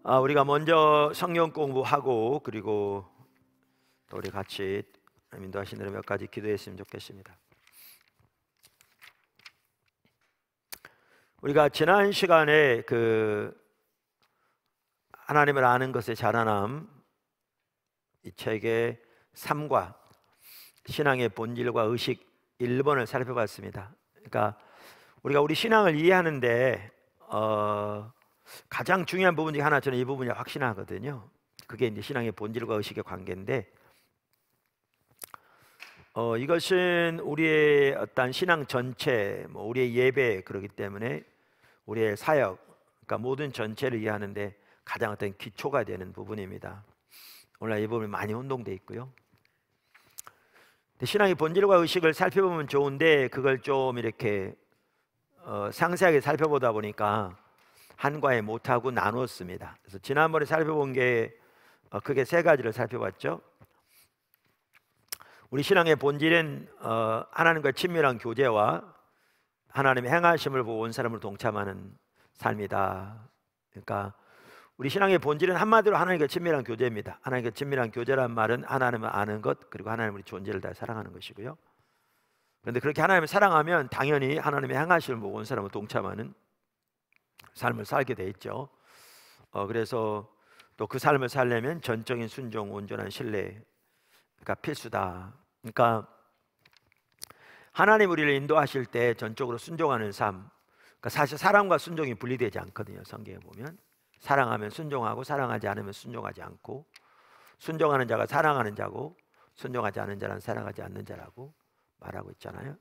우리가 먼저 성경 공부하고 그리고 또 우리 같이 인도하신 대로 몇 가지 기도했으면 좋겠습니다. 우리가 지난 시간에 하나님을 아는 것의 자라남 이 책의 삶과 신앙의 본질과 의식 1번을 살펴봤습니다. 그러니까 우리가 우리 신앙을 이해하는데 가장 중요한 부분 중에 하나, 저는 이 부분이 확신하거든요. 그게 이제 신앙의 본질과 의식의 관계인데, 이것은 우리의 어떤 신앙 전체, 우리의 예배, 그렇기 때문에 우리의 사역, 그러니까 모든 전체를 이해하는데 가장 어떤 기초가 되는 부분입니다. 오늘 이 부분이 많이 혼동되어 있고요. 신앙의 본질과 의식을 살펴보면 좋은데 그걸 좀 이렇게 상세하게 살펴보다 보니까 한과에 못하고 나눴습니다. 그래서 지난번에 살펴본 게 크게 세 가지를 살펴봤죠. 우리 신앙의 본질은 하나님과 친밀한 교제와 하나님의 행하심을 보고 온 사람을 동참하는 삶이다. 그러니까 우리 신앙의 본질은 한마디로 하나님과 친밀한 교제입니다. 하나님과 친밀한 교제란 말은 하나님을 아는 것, 그리고 하나님 우리 존재를 다 사랑하는 것이고요. 그런데 그렇게 하나님을 사랑하면 당연히 하나님의 행하심을 보고 온 사람을 동참하는 삶을 살게 돼 있죠. 그래서 또 그 삶을 살려면 전적인 순종, 온전한 신뢰가 필수다. 그러니까 하나님 우리를 인도하실 때 전적으로 순종하는 삶, 그러니까 사실 사랑과 순종이 분리되지 않거든요. 성경에 보면 사랑하면 순종하고 사랑하지 않으면 순종하지 않고, 순종하는 자가 사랑하는 자고 순종하지 않는 자는 사랑하지 않는 자라고 말하고 있잖아요.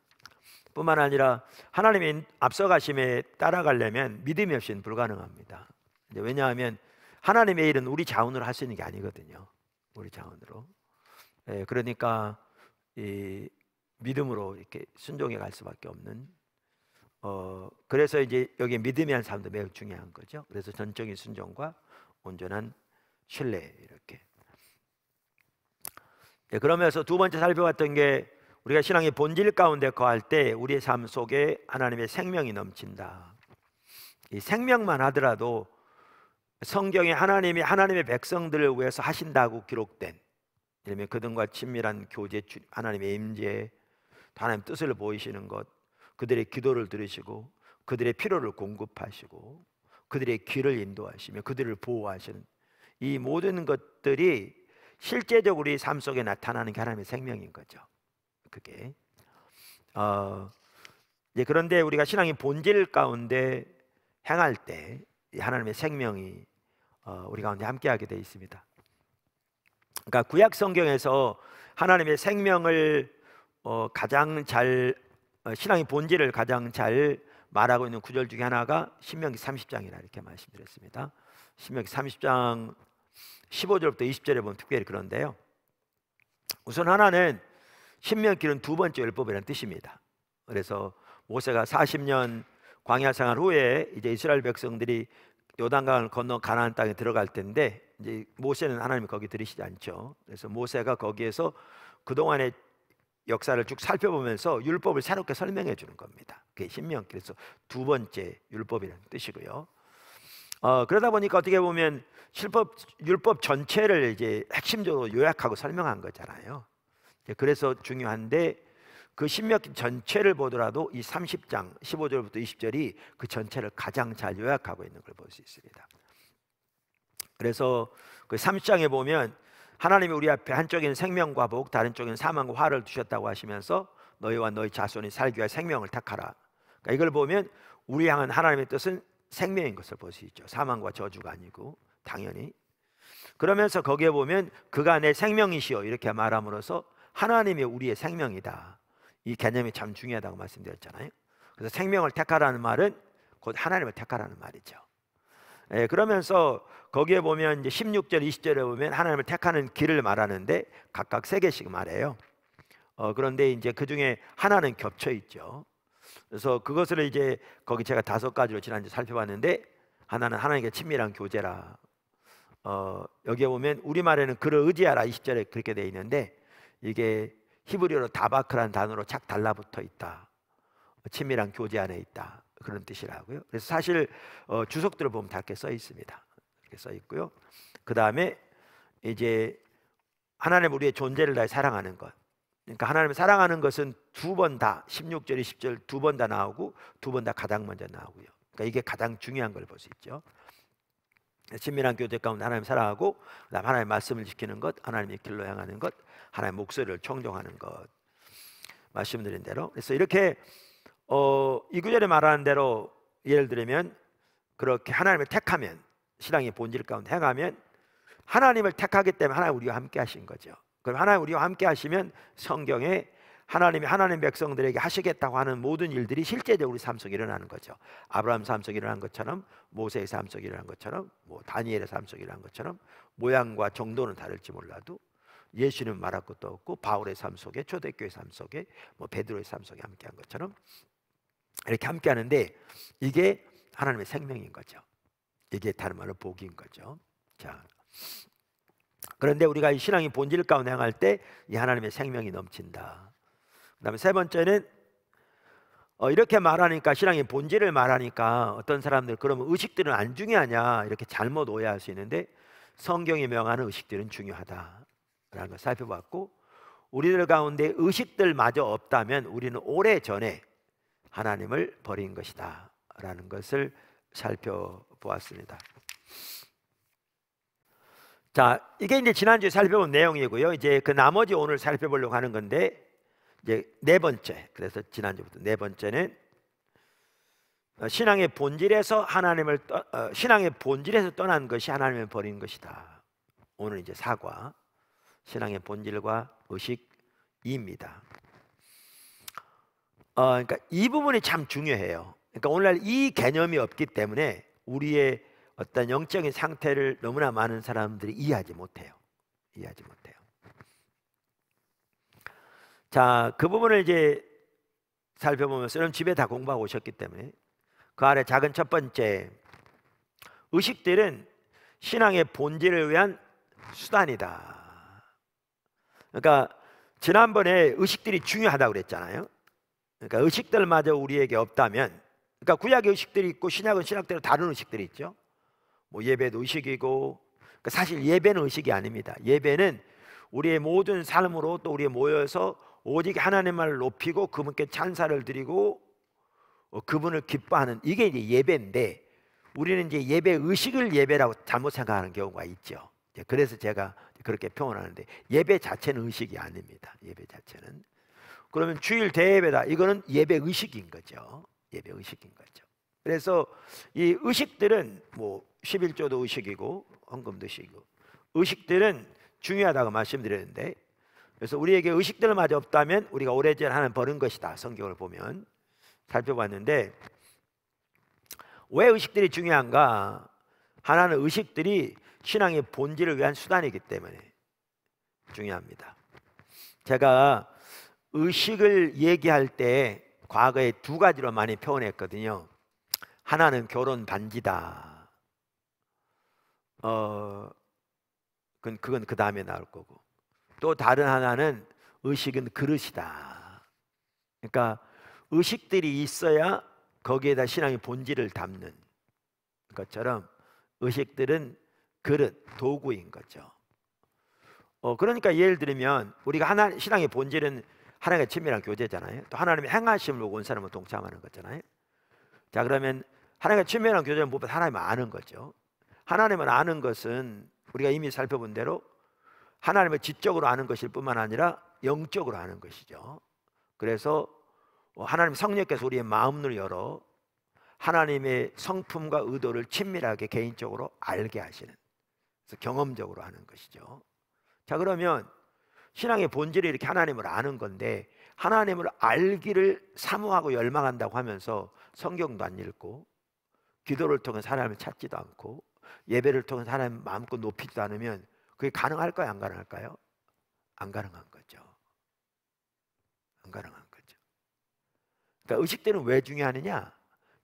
뿐만 아니라 하나님의 앞서가심에 따라가려면 믿음이 없이는 불가능합니다. 왜냐하면 하나님의 일은 우리 자원으로 할 수 있는 게 아니거든요. 우리 자원으로. 그러니까 이 믿음으로 이렇게 순종해 갈 수밖에 없는. 그래서 이제 여기 믿음이 한 사람도 매우 중요한 거죠. 그래서 전적인 순종과 온전한 신뢰, 이렇게. 그러면서 두 번째 살펴봤던 게, 우리가 신앙의 본질 가운데 거할 때 우리의 삶 속에 하나님의 생명이 넘친다. 이 생명만 하더라도 성경에 하나님이 하나님의 백성들을 위해서 하신다고 기록된, 예를 그들과 친밀한 교제, 하나님의 임재, 하나님 뜻을 보이시는 것, 그들의 기도를 들으시고 그들의 필요를 공급하시고 그들의 길을 인도하시며 그들을 보호하시는 이 모든 것들이 실제적으로 우리 삶 속에 나타나는 게 하나님의 생명인 거죠. 그게 그런데 우리가 신앙의 본질 가운데 행할 때 하나님의 생명이 우리 가운데 함께하게 되어 있습니다. 그러니까 구약 성경에서 하나님의 생명을 가장 잘, 신앙의 본질을 가장 잘 말하고 있는 구절 중에 하나가 신명기 30장이라 이렇게 말씀드렸습니다. 신명기 30장 15절부터 20절에 보면 특별히 그런데요. 우선 하나는 신명기는 두 번째 율법이라는 뜻입니다. 그래서 모세가 40년 광야 생활 후에 이제 이스라엘 백성들이 요단강을 건너 가나안 땅에 들어갈 텐데, 이제 모세는 하나님이 거기 들이시지 않죠. 그래서 모세가 거기에서 그동안의 역사를 쭉 살펴보면서 율법을 새롭게 설명해 주는 겁니다. 그게 신명기, 그래서 두 번째 율법이라는 뜻이고요. 그러다 보니까 어떻게 보면 율법 전체를 이제 핵심적으로 요약하고 설명한 거잖아요. 그래서 중요한데, 그 신명기 전체를 보더라도 이 30장 15절부터 20절이 그 전체를 가장 잘 요약하고 있는 걸 볼 수 있습니다. 그래서 그 30장에 보면 하나님이 우리 앞에 한쪽에는 생명과 복, 다른 쪽에는 사망과 화를 두셨다고 하시면서 너희와 너희 자손이 살기 위해 생명을 택하라. 그러니까 이걸 보면 우리 향한 하나님의 뜻은 생명인 것을 볼 수 있죠. 사망과 저주가 아니고, 당연히. 그러면서 거기에 보면 그가 내 생명이시여 이렇게 말함으로써 하나님이 우리의 생명이다. 이 개념이 참 중요하다고 말씀드렸잖아요. 그래서 생명을 택하라는 말은 곧 하나님을 택하라는 말이죠. 그러면서 거기에 보면 이제 16절 20절에 보면 하나님을 택하는 길을 말하는데 각각 세 개씩 말해요. 그런데 이제 그 중에 하나는 겹쳐 있죠. 그래서 그것을 이제 거기 제가 5가지로 지난주 살펴봤는데, 하나는 하나님과 친밀한 교제라. 여기에 보면 우리말에는 그를 의지하라 20절에 그렇게 돼 있는데, 이게 히브리어로 다바크라는 단어로 착 달라붙어 있다. 친밀한 교제 안에 있다, 그런 뜻이라고요. 그래서 사실 주석들을 보면 다 이렇게 써 있습니다. 이렇게 써 있고요. 그 다음에 이제 하나님 우리의 존재를 다해 사랑하는 것. 그러니까 하나님을 사랑하는 것은 두 번 다 16절, 20절 두 번 다 나오고 두 번 다 가장 먼저 나오고요. 그러니까 이게 가장 중요한 걸 볼 수 있죠. 친밀한 교제 가운데 하나님 사랑하고, 그다음 하나님의 말씀을 지키는 것, 하나님의 길로 향하는 것, 하나님의 목소리를 청종하는 것. 말씀드린 대로. 그래서 이렇게 이 구절에 말하는 대로 예를 들면 그렇게 하나님을 택하면, 신앙의 본질 가운데 행하면 하나님을 택하기 때문에 하나님 우리와 함께 하신 거죠. 그럼 하나님 우리와 함께 하시면 성경에 하나님이 하나님 백성들에게 하시겠다고 하는 모든 일들이 실제적으로 우리 삶 속에 일어나는 거죠. 아브라함 삶 속에 일어난 것처럼, 모세의 삶 속에 일어난 것처럼, 다니엘의 삶 속에 일어난 것처럼, 모양과 정도는 다를지 몰라도 예수는 말할 것도 없고 바울의 삶 속에, 초대교회 삶 속에, 베드로의 삶 속에 함께한 것처럼 이렇게 함께하는데, 이게 하나님의 생명인 거죠. 이게 다른 말로 복인 거죠. 자, 그런데 우리가 이 신앙의 본질 가운데 행할 때 이 하나님의 생명이 넘친다. 그 다음에 세 번째는 이렇게 말하니까, 신앙의 본질을 말하니까 어떤 사람들 그러면 의식들은 안 중요하냐 이렇게 잘못 오해할 수 있는데, 성경이 명하는 의식들은 중요하다라는 걸 살펴봤고, 우리들 가운데 의식들마저 없다면 우리는 오래전에 하나님을 버린 것이다 라는 것을 살펴보았습니다. 자, 이게 이제 지난주에 살펴본 내용이고요. 이제 그 나머지 오늘 살펴보려고 하는 건데, 이제 네 번째, 그래서 지난주부터 네 번째는 신앙의 본질에서 신앙의 본질에서 떠난 것이 하나님을 버린 것이다. 오늘 이제 사과, 신앙의 본질과 의식입니다. 그러니까 이 부분이 참 중요해요. 그러니까 오늘날 이 개념이 없기 때문에 우리의 어떤 영적인 상태를 너무나 많은 사람들이 이해하지 못해요. 자, 그 부분을 이제 살펴보면서, 여러분 집에 다 공부하고 오셨기 때문에 그 아래 작은 첫 번째, 의식들은 신앙의 본질을 위한 수단이다. 그러니까 지난번에 의식들이 중요하다고 그랬잖아요. 그러니까 의식들마저 우리에게 없다면, 그러니까 구약의 의식들이 있고 신약은 신약대로 다른 의식들이 있죠. 예배도 의식이고, 그러니까 사실 예배는 의식이 아닙니다. 예배는 우리의 모든 삶으로 또 우리 모여서 오직 하나님만을 높이고 그분께 찬사를 드리고 그분을 기뻐하는, 이게 이제 예배인데, 우리는 이제 예배 의식을 예배라고 잘못 생각하는 경우가 있죠. 그래서 제가 그렇게 표현하는데, 예배 자체는 의식이 아닙니다. 예배 자체는. 그러면 주일 대예배다, 이거는 예배 의식인 거죠. 예배 의식인 거죠. 그래서 이 의식들은 11조도 의식이고 헌금도 의식이고, 의식들은 중요하다고 말씀드렸는데, 그래서 우리에게 의식들마저 없다면 우리가 오래전에 하나님 버린 것이다. 성경을 보면 살펴봤는데, 왜 의식들이 중요한가? 하나는 의식들이 신앙의 본질을 위한 수단이기 때문에 중요합니다. 제가 의식을 얘기할 때 과거에 두 가지로 많이 표현했거든요. 하나는 결혼 반지다. 그건 그 다음에 나올 거고, 또 다른 하나는 의식은 그릇이다. 그러니까 의식들이 있어야 거기에다 신앙의 본질을 담는 것처럼 의식들은 그릇, 도구인 거죠. 그러니까 예를 들면 우리가 신앙의 본질은 하나님과 친밀한 교제잖아요. 또 하나님의 행하심을 보고 온 사람은 동참하는 거잖아요. 자, 그러면 하나님과 친밀한 교제는 무엇보다 하나님을 아는 거죠. 하나님을 아는 것은 우리가 이미 살펴본 대로 하나님을 지적으로 아는 것일 뿐만 아니라 영적으로 아는 것이죠. 그래서 하나님 성령께서 우리의 마음을 열어 하나님의 성품과 의도를 친밀하게 개인적으로 알게 하시는, 그래서 경험적으로 아는 것이죠. 자, 그러면 신앙의 본질이 이렇게 하나님을 아는 건데, 하나님을 알기를 사모하고 열망한다고 하면서 성경도 안 읽고, 기도를 통해서 하나님을 찾지도 않고, 예배를 통해서 하나님 마음껏 높이지도 않으면 그게 가능할까요? 안 가능할까요? 안 가능한 거죠. 안 가능한 거죠. 그러니까 의식들은 왜 중요하느냐?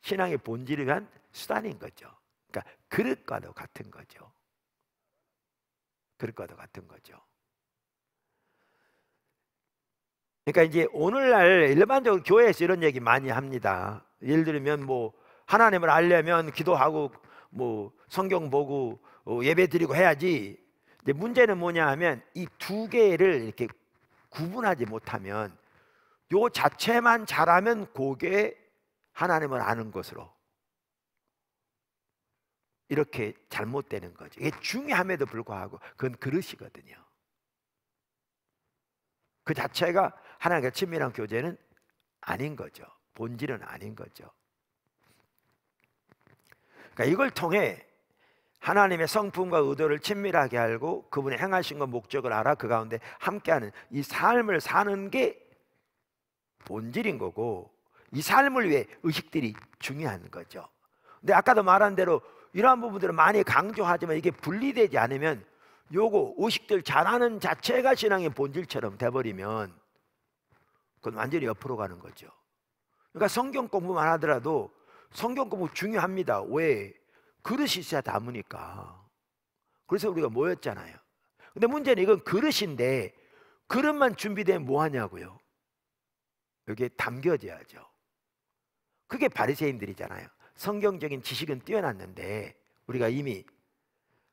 신앙의 본질을 위한 수단인 거죠. 그러니까 그릇과도 같은 거죠. 그릇과도 같은 거죠. 그러니까 이제 오늘날 일반적으로 교회에서 이런 얘기 많이 합니다. 예를 들면 하나님을 알려면 기도하고 성경 보고 예배 드리고 해야지. 근데 문제는 뭐냐 하면 이 두 개를 이렇게 구분하지 못하면 요 자체만 잘하면 그게 하나님을 아는 것으로 이렇게 잘못되는 거죠. 이게 중요함에도 불구하고 그건 그릇이거든요. 그 자체가 하나님과 친밀한 교제는 아닌 거죠. 본질은 아닌 거죠. 그러니까 이걸 통해 하나님의 성품과 의도를 친밀하게 알고 그분의 행하신 것 목적을 알아 그 가운데 함께하는 이 삶을 사는 게 본질인 거고, 이 삶을 위해 의식들이 중요한 거죠. 근데 아까도 말한 대로 이러한 부분들을 많이 강조하지만 이게 분리되지 않으면 요거 의식들 잘하는 자체가 신앙의 본질처럼 돼버리면 그건 완전히 옆으로 가는 거죠. 그러니까 성경 공부만 하더라도 성경 공부 중요합니다. 왜? 그릇이 있어야 담으니까. 그래서 우리가 모였잖아요. 근데 문제는 이건 그릇인데 그릇만 준비되면 뭐 하냐고요? 여기에 담겨져야죠. 그게 바리새인들이잖아요. 성경적인 지식은 뛰어났는데 우리가 이미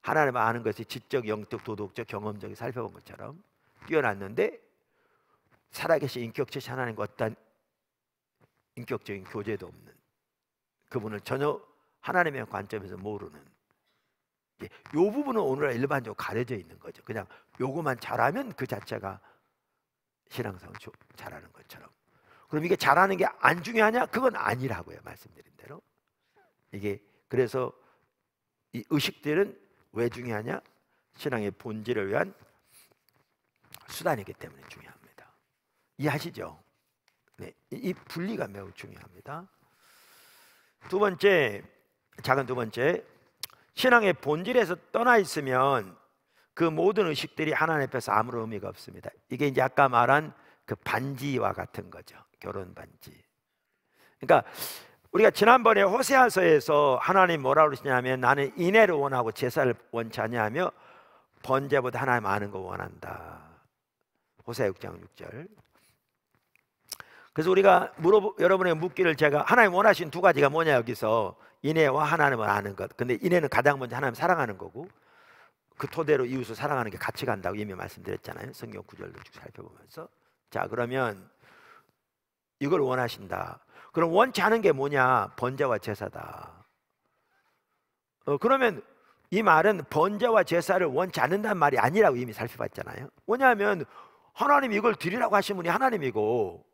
하나님을 아는 것이 지적, 영적, 도덕적, 경험적이 살펴본 것처럼 뛰어났는데 살아계신 인격체신 하나님과 어떤 인격적인 교제도 없는, 그분을 전혀 하나님의 관점에서 모르는, 이 부분은 오늘날 일반적으로 가려져 있는 거죠. 그냥 요거만 잘하면 그 자체가 신앙생활 잘하는 것처럼. 그럼 이게 잘하는 게 안 중요하냐? 그건 아니라고요. 말씀드린 대로. 이게 그래서 이 의식들은 왜 중요하냐? 신앙의 본질을 위한 수단이기 때문에 중요합니다. 이해하시죠? 네, 이 분리가 매우 중요합니다. 두 번째, 작은 두 번째, 신앙의 본질에서 떠나 있으면 그 모든 의식들이 하나님 앞에서 아무런 의미가 없습니다. 이게 이제 아까 말한 그 반지와 같은 거죠. 결혼 반지. 그러니까 우리가 지난번에 호세아서에서 하나님 뭐라고 그러시냐면 나는 인애를 원하고 제사를 원치 않냐며 번제보다 하나님 아는 거 원한다. 호세아 6장 6절. 그래서 우리가 여러분에게 묻기를 제가 하나님 원하신 두 가지가 뭐냐 여기서 인애와 하나님을 아는 것. 근데 인애는 가장 먼저 하나님 사랑하는 거고 그 토대로 이웃을 사랑하는 게 같이 간다고 이미 말씀드렸잖아요. 성경 구절도 쭉 살펴보면서. 자, 그러면 이걸 원하신다. 그럼 원치 않은 게 뭐냐? 번제와 제사다. 그러면 이 말은 번제와 제사를 원치 않는다는 말이 아니라고 이미 살펴봤잖아요. 왜냐하면 하나님이 이걸 드리라고 하신 분이 하나님이고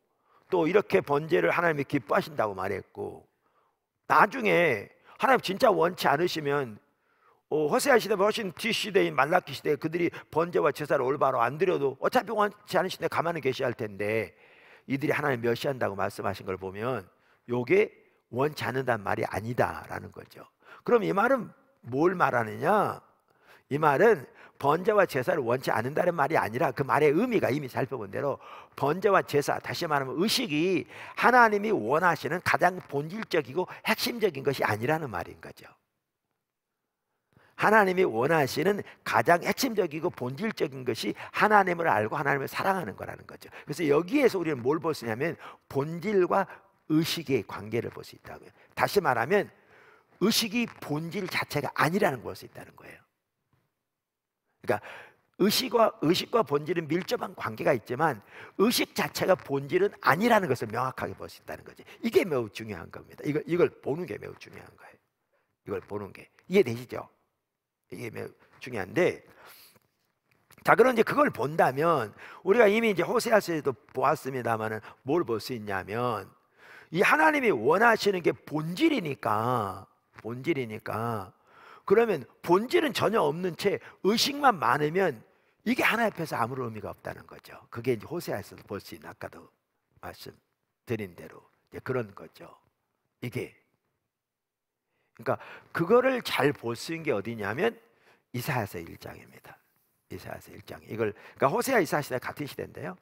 또 이렇게 번제를 하나님이 기뻐하신다고 말했고, 나중에 하나님 진짜 원치 않으시면 호세아 시대 훨씬 뒤시대인 말라기 시대에 그들이 번제와 제사를 올바로 안 드려도 어차피 원치 않으신데 가만히 계셔야 할 텐데 이들이 하나님 멸시한다고 말씀하신 걸 보면 요게 원치 않는다는 말이 아니다라는 거죠. 그럼 이 말은 뭘 말하느냐? 이 말은 번제와 제사를 원치 않는다는 말이 아니라 그 말의 의미가 이미 살펴본 대로 번제와 제사, 다시 말하면 의식이 하나님이 원하시는 가장 본질적이고 핵심적인 것이 아니라는 말인 거죠. 하나님이 원하시는 가장 핵심적이고 본질적인 것이 하나님을 알고 하나님을 사랑하는 거라는 거죠. 그래서 여기에서 우리는 뭘 볼 수 있냐면 본질과 의식의 관계를 볼 수 있다고요. 다시 말하면 의식이 본질 자체가 아니라는 걸 볼 수 있다는 거예요. 그러니까 의식과 본질은 밀접한 관계가 있지만 의식 자체가 본질은 아니라는 것을 명확하게 볼 수 있다는 거죠. 이게 매우 중요한 겁니다. 이걸 보는 게 매우 중요한 거예요. 이걸 보는 게 이해되시죠? 이게 매우 중요한데, 자, 그럼 이제 그걸 본다면 우리가 이미 이제 호세아서에도 보았습니다만은 뭘 볼 수 있냐면 이 하나님이 원하시는 게 본질이니까 그러면 본질은 전혀 없는 채 의식만 많으면 이게 하나님 앞에서 아무런 의미가 없다는 거죠. 그게 이제 호세아에서도 볼 수 있는, 아까도 말씀드린 대로 이제 그런 거죠. 이게 그러니까 그거를 잘 볼 수 있는 게 어디냐면 이사야서 1장입니다. 이사야서 1장. 이걸 그러니까 호세아 이사야 시대 같은 시대인데요.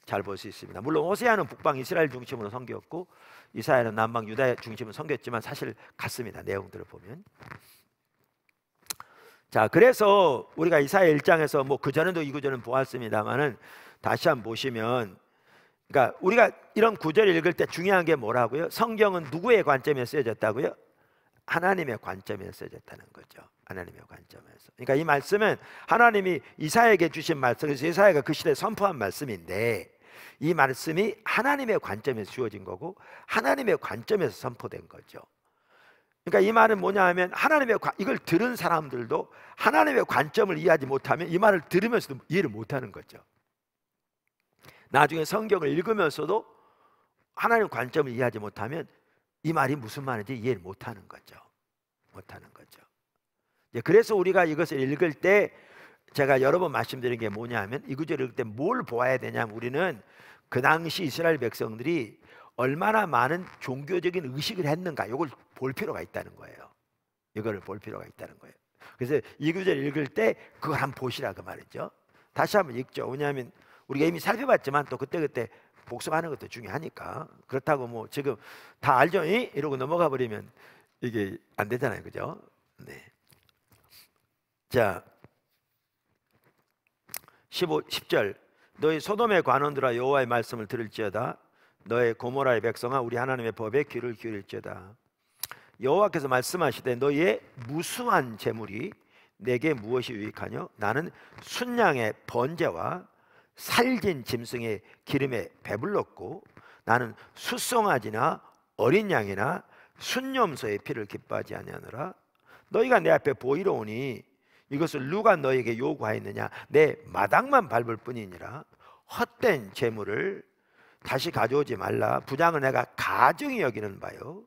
잘 볼 수 있습니다. 물론 호세아는 북방 이스라엘 중심으로 섬겼고 이사야는 남방 유다 중심으로 섬겼지만 사실 같습니다. 내용들을 보면. 자, 그래서 우리가 이사야 1장에서 뭐 그전에도 이 구절은 보았습니다만은 다시 한번 보시면, 그러니까 우리가 이런 구절을 읽을 때 중요한 게 뭐라고요? 성경은 누구의 관점에 쓰여졌다고요? 하나님의 관점에서 써졌다는 거죠. 하나님의 관점에서. 그러니까 이 말씀은 하나님이 이사야에게 주신 말씀에서 이사야가 그 시대에 선포한 말씀인데, 이 말씀이 하나님의 관점에서 주어진 거고 하나님의 관점에서 선포된 거죠. 그러니까 이 말은 뭐냐 하면, 이걸 들은 사람들도 하나님의 관점을 이해하지 못하면 이 말을 들으면서도 이해를 못하는 거죠. 나중에 성경을 읽으면서도 하나님의 관점을 이해하지 못하면 이 말이 무슨 말인지 이해를 못하는 거죠. 그래서 우리가 이것을 읽을 때 제가 여러 번 말씀드린 게 뭐냐 하면, 이 구절을 읽을 때 뭘 보아야 되냐면, 우리는 그 당시 이스라엘 백성들이 얼마나 많은 종교적인 의식을 했는가, 이걸 볼 필요가 있다는 거예요. 이거를 볼 필요가 있다는 거예요. 그래서 이 구절 읽을 때 그걸 한번 보시라 그 말이죠. 다시 한번 읽죠. 왜냐하면 우리가 이미 살펴봤지만 또 그때그때 복습하는 것도 중요하니까. 그렇다고 뭐 지금 다 알죠? 이러고 넘어가 버리면 이게 안 되잖아요. 그죠? 네. 자, 10절. 너희 소돔의 관원들아 여호와의 말씀을 들을지어다. 너의 고모라의 백성아 우리 하나님의 법에 귀를 기울일지어다. 여호와께서 말씀하시되 너희의 무수한 재물이 내게 무엇이 유익하뇨? 나는 순양의 번제와 살진 짐승의 기름에 배불렀고, 나는 숫송아지나 어린 양이나 순염소의 피를 기뻐하지 아니하노라. 너희가 내 앞에 보이러 오니 이것을 누가 너희에게 요구하였느냐? 내 마당만 밟을 뿐이니라. 헛된 재물을 다시 가져오지 말라. 부장을 내가 가증히 여기는 바요.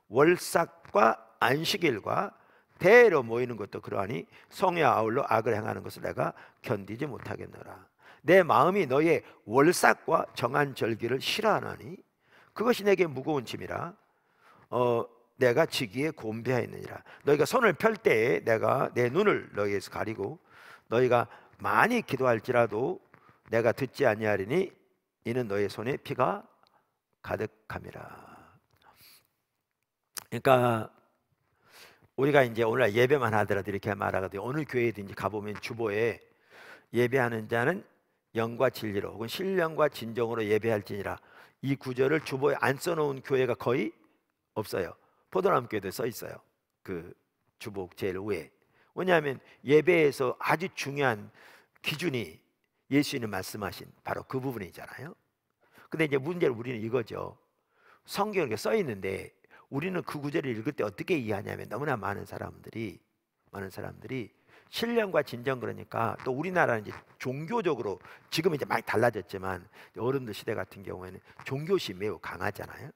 월삭과 안식일과 대로 모이는 것도 그러하니 성에 아울러 악을 행하는 것을 내가 견디지 못하겠노라. 내 마음이 너희의 월삭과 정한 절기를 싫어하나니 그것이 내게 무거운 짐이라. 내가 지기에 곤배하였느니라. 너희가 손을 펼 때에 내가 내 눈을 너희에서 가리고 너희가 많이 기도할지라도 내가 듣지 아니하리니 이는 너희 손에 피가 가득함이라. 그러니까 우리가 이제 오늘 예배만 하더라도 이렇게 말하거든요. 어느 교회든지 가보면 주보에 예배하는 자는 영과 진리로 혹은 신령과 진정으로 예배할지니라. 이 구절을 주보에 안 써놓은 교회가 거의 없어요. 포도나무 교회도 써 있어요. 그 주보 제일 위에. 왜냐하면 예배에서 아주 중요한 기준이 예수님이 말씀하신 바로 그 부분이잖아요. 근데 이제 문제는 우리는 이거죠. 성경에 이렇게 써 있는데 우리는 그 구절을 읽을 때 어떻게 이해하냐면, 너무나 많은 사람들이 신령과 진정, 그러니까 또 우리나라는 이제 종교적으로 지금은 이제 많이 달라졌지만 어른들 시대 같은 경우에는 종교심이 매우 강하잖아요.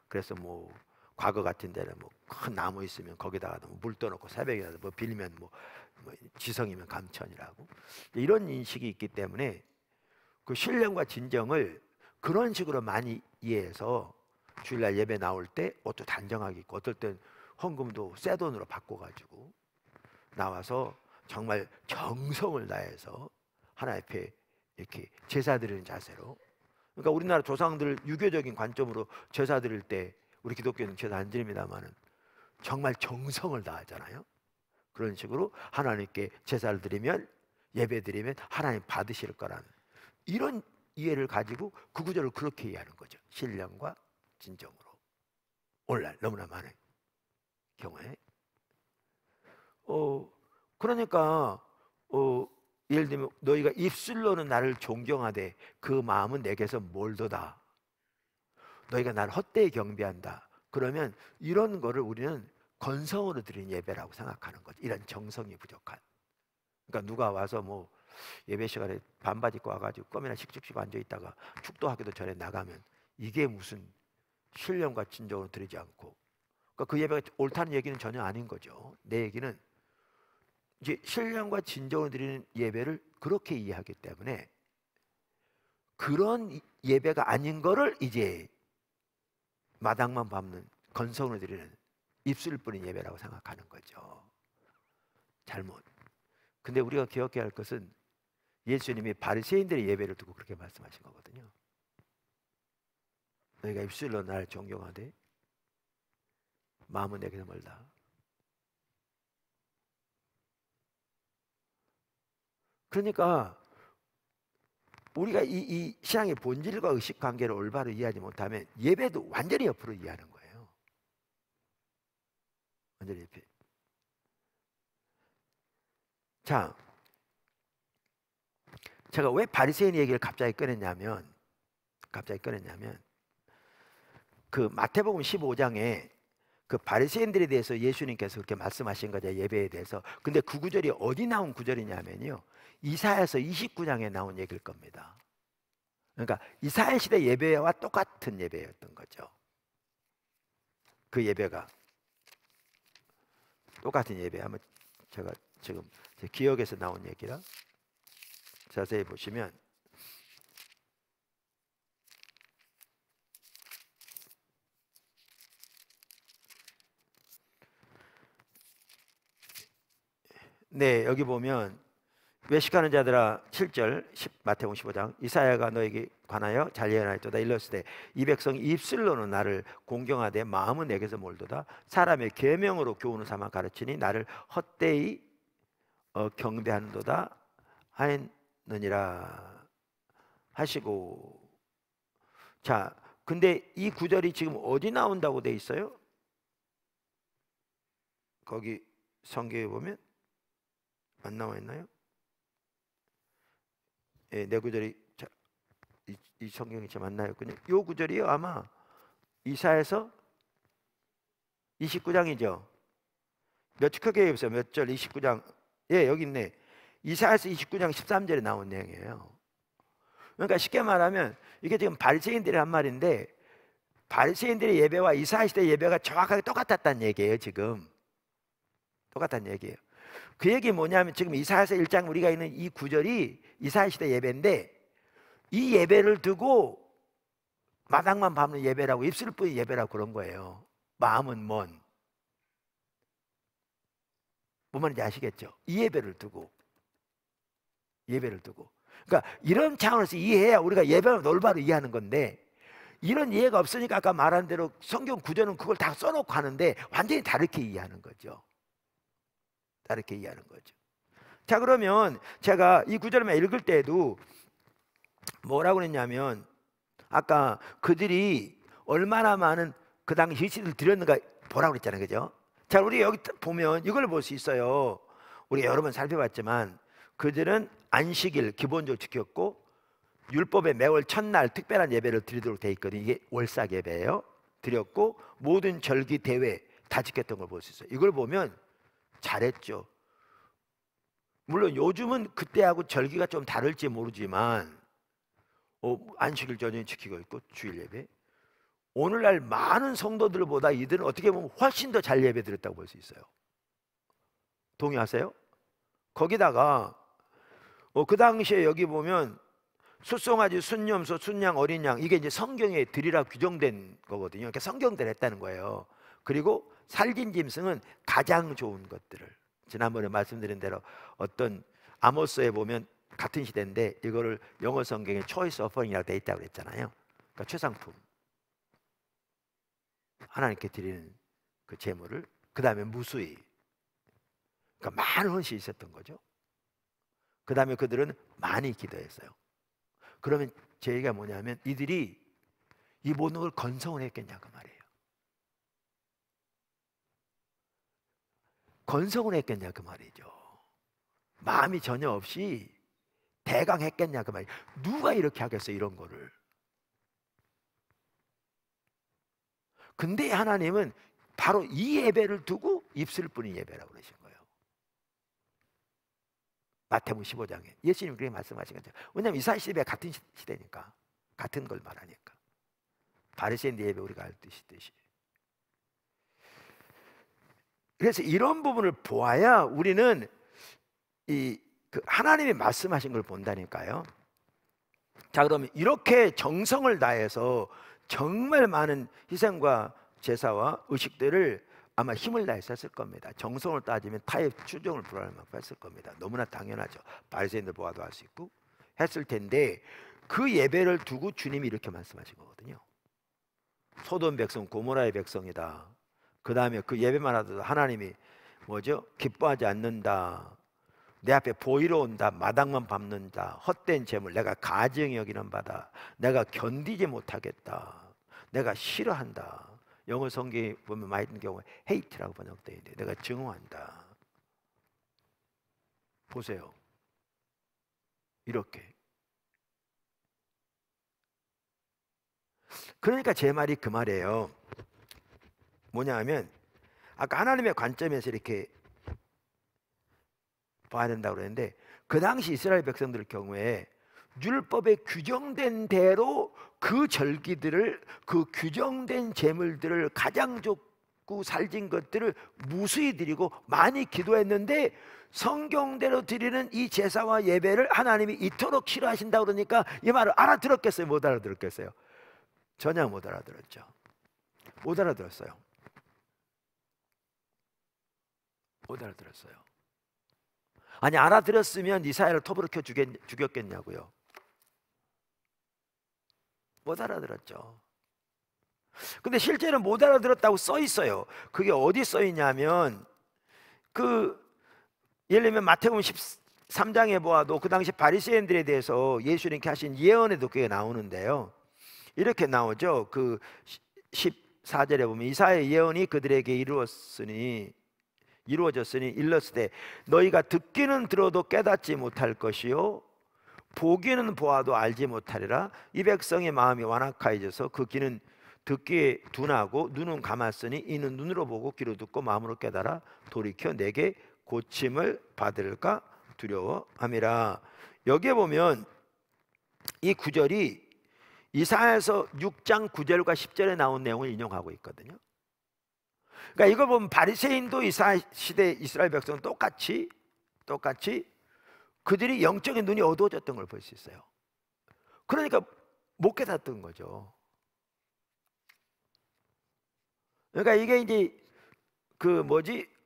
그래서 뭐 과거 같은 데는 뭐 큰 나무 있으면 거기다가 물 떠놓고 새벽이라도 뭐 빌면 뭐 지성이면 감천이라고 이런 인식이 있기 때문에 그 신령과 진정을 그런 식으로 많이 이해해서 주일날 예배 나올 때 옷도 단정하게 입고 어떨 땐 헌금도 새 돈으로 바꿔가지고 나와서 정말 정성을 다해서 하나님 앞에 이렇게 제사 드리는 자세로. 그러니까 우리나라 조상들 유교적인 관점으로 제사 드릴 때 우리 기독교는 제사 안 드립니다만은 정말 정성을 다하잖아요. 그런 식으로 하나님께 제사를 드리면, 예배 드리면 하나님 받으실 거라는 이런 이해를 가지고 그 구절을 그렇게 이해하는 거죠. 신령과 진정으로. 오늘날 너무나 많은 경우에 그러니까 예를 들면 너희가 입술로는 나를 존경하되 그 마음은 내게서 멀도다. 너희가 나를 헛되이 경배한다. 그러면 이런 거를 우리는 건성으로 드린 예배라고 생각하는 거죠. 이런 정성이 부족한. 그러니까 누가 와서 뭐 예배 시간에 반바지 입고 와가지고 껌이나 씩씩씩 앉아 있다가 축도하기도 전에 나가면 이게 무슨 신령과 진정으로 드리지 않고, 그러니까 그 예배가 옳다는 얘기는 전혀 아닌 거죠. 내 얘기는 이제 신령과 진정으로 드리는 예배를 그렇게 이해하기 때문에 그런 예배가 아닌 거를 이제 마당만 밟는 건성으로 드리는 입술 뿌린 예배라고 생각하는 거죠. 잘못. 근데 우리가 기억해야 할 것은 예수님이 바리새인들의 예배를 두고 그렇게 말씀하신 거거든요. 너희가 입술로 나를 존경하되 마음은 내게서 멀다. 그러니까 우리가 이 신앙의 본질과 의식 관계를 올바로 이해하지 못하면 예배도 완전히 옆으로 이해하는 거예요. 완전히 예배. 자, 제가 왜 바리새인 얘기를 갑자기 꺼냈냐면 그 마태복음 15장에 그 바리새인들에 대해서 예수님께서 그렇게 말씀하신 거죠. 예배에 대해서. 근데 그 구절이 어디 나온 구절이냐면요, 이사야서 29장에 나온 얘기일 겁니다. 그러니까 이스라엘 시대 예배와 똑같은 예배였던 거죠. 그 예배가 똑같은 예배. 한번 제가 지금 제 기억에서 나온 얘기라 자세히 보시면 네, 여기 보면 외식하는 자들아 7절 마태복음 15장 이사야가 너에게 관하여 잘 예언하였도다. 일렀으되 이 백성이 입술로는 나를 공경하되 마음은 내게서 멀도다. 사람의 계명으로 교훈을 삼아 가르치니 나를 헛되이 경배하는도다 하였느니라 하시고. 자, 근데 이 구절이 지금 어디 나온다고 돼 있어요? 거기 성경에 보면 안 나와 있나요? 예, 네 구절이 이 성경이 참 안 나왔군요. 이 구절이요, 아마 이사야서 29장이죠. 몇 크게 보세요. 몇 절? 29장. 예, 여기 있네. 이사야서 29장 13절에 나온 내용이에요. 그러니까 쉽게 말하면 이게 지금 바리새인들이 한 말인데, 바리새인들의 예배와 이사야 시대 예배가 정확하게 똑같았다는 얘기예요. 지금 똑같다는 얘기예요. 그 얘기 뭐냐면 지금 이사야서 1장 우리가 있는 이 구절이 이사야 시대 예배인데, 이 예배를 두고 마당만 밟는 예배라고, 입술 뿐인 예배라고 그런 거예요. 마음은 뭔 말인지 아시겠죠? 이 예배를 두고 그러니까 이런 차원에서 이해해야 우리가 예배를 올바로 이해하는 건데, 이런 이해가 없으니까 아까 말한 대로 성경 구절은 그걸 다 써놓고 하는데 완전히 다르게 이해하는 거죠. 자, 그러면 제가 이 구절만 읽을 때에도 뭐라고 했냐면, 아까 그들이 얼마나 많은 그 당시 희생을 드렸는가 보라고 그랬잖아요. 그죠? 자, 우리 여기 보면 이걸 볼 수 있어요. 우리 여러 번 살펴봤지만 그들은 안식일 기본적으로 지켰고, 율법의 매월 첫날 특별한 예배를 드리도록 돼 있거든요. 이게 월삭 예배예요. 드렸고, 모든 절기 대회 다 지켰던 걸 볼 수 있어요. 이걸 보면 잘했죠. 물론 요즘은 그때하고 절기가 좀 다를지 모르지만 안식일 전혀 지키고 있고, 주일 예배, 오늘날 많은 성도들보다 이들은 어떻게 보면 훨씬 더 잘 예배 드렸다고 볼 수 있어요. 동의하세요? 거기다가 그 당시에 여기 보면 숫송아지, 순염소, 순양, 어린 양, 이게 이제 성경에 드리라 규정된 거거든요. 그러니까 성경대로 했다는 거예요. 그리고 살진 짐승은 가장 좋은 것들을, 지난번에 말씀드린 대로 어떤 아모스에 보면 같은 시대인데 이거를 영어 성경에 초이스 오퍼링이라고 돼 있다고 그랬잖아요. 그러니까 최상품, 하나님께 드리는 그 제물을, 그 다음에 무수히, 그러니까 많은 헌신이 있었던 거죠. 그 다음에 그들은 많이 기도했어요. 그러면 제 얘기가 뭐냐면, 이들이 이 모든 걸 건성을 했겠냐 그 말이에요. 건성을 했겠냐 그 말이죠. 마음이 전혀 없이 대강 했겠냐 그 말이에요. 누가 이렇게 하겠어요, 이런 거를. 근데 하나님은 바로 이 예배를 두고 입술 뿐인 예배라고 그러신 거예요. 마태복음 15장에 예수님이 그렇게 말씀하신 거죠. 왜냐하면 이스라엘 시대 같은 시대니까, 같은 걸 말하니까. 바리새인 예배 우리가 알듯이. 그래서 이런 부분을 보아야 우리는 그 하나님이 말씀하신 걸 본다니까요. 자, 그러면 이렇게 정성을 다해서 정말 많은 희생과 제사와 의식들을 아마 힘을 다해서 했을 겁니다. 정성을 따지면 타협 추종을 불안할 만큼 했을 겁니다. 너무나 당연하죠. 바리새인들 보아도 할 수 있고 했을 텐데, 그 예배를 두고 주님이 이렇게 말씀하신 거거든요. 소돔 백성 고모라의 백성이다. 그 다음에 그 예배만 하더라도 하나님이 뭐죠? 기뻐하지 않는다. 내 앞에 보이러 온다. 마당만 밟는다. 헛된 재물 내가 가증히 여기는 바다. 내가 견디지 못하겠다. 내가 싫어한다. 영어 성경에 보면 많이 있는 경우에 hate라고 번역되어 있는데 내가 증오한다. 보세요. 이렇게. 그러니까 제 말이 그 말이에요. 뭐냐 하면 아까 하나님의 관점에서 이렇게 봐야 된다고 그랬는데 그 당시 이스라엘 백성들 경우에 율법에 규정된 대로 그 절기들을, 그 규정된 제물들을, 가장 좋고 살진 것들을 무수히 드리고 많이 기도했는데 성경대로 드리는 이 제사와 예배를 하나님이 이토록 싫어하신다 그러니까 이 말을 알아들었겠어요? 못 알아들었겠어요? 전혀 못 알아들었죠. 못 알아들었어요. 못 알아들었어요. 아니 알아들었으면 이사야를 톱으로 켜 죽였겠냐고요. 못 알아들었죠. 근데 실제로 못 알아들었다고 써 있어요. 그게 어디 써 있냐면 예를 들면 마태복음 13장에 보아도 그 당시 바리새인들에 대해서 예수님께 하신 예언에도 그게 나오는데요. 이렇게 나오죠. 그 14절에 보면 이사야의 예언이 그들에게 이루어졌으니 일렀으되 너희가 듣기는 들어도 깨닫지 못할 것이요 보기는 보아도 알지 못하리라. 이 백성의 마음이 완악하여져서 그 귀는 듣기에 둔하고 눈은 감았으니 이는 눈으로 보고 귀로 듣고 마음으로 깨달아 돌이켜 내게 고침을 받을까 두려워함이라. 여기에 보면 이 구절이 이사야서 6장 9절과 10절에 나온 내용을 인용하고 있거든요. 그러니까 이걸 보면 바리새인도 이사야 시대 이스라엘 백성은 똑같이 그들이 영적인 눈이 어두워졌던 걸 볼 수 있어요. 그러니까 못 깨닫던 거죠. 그러니까 이게 이제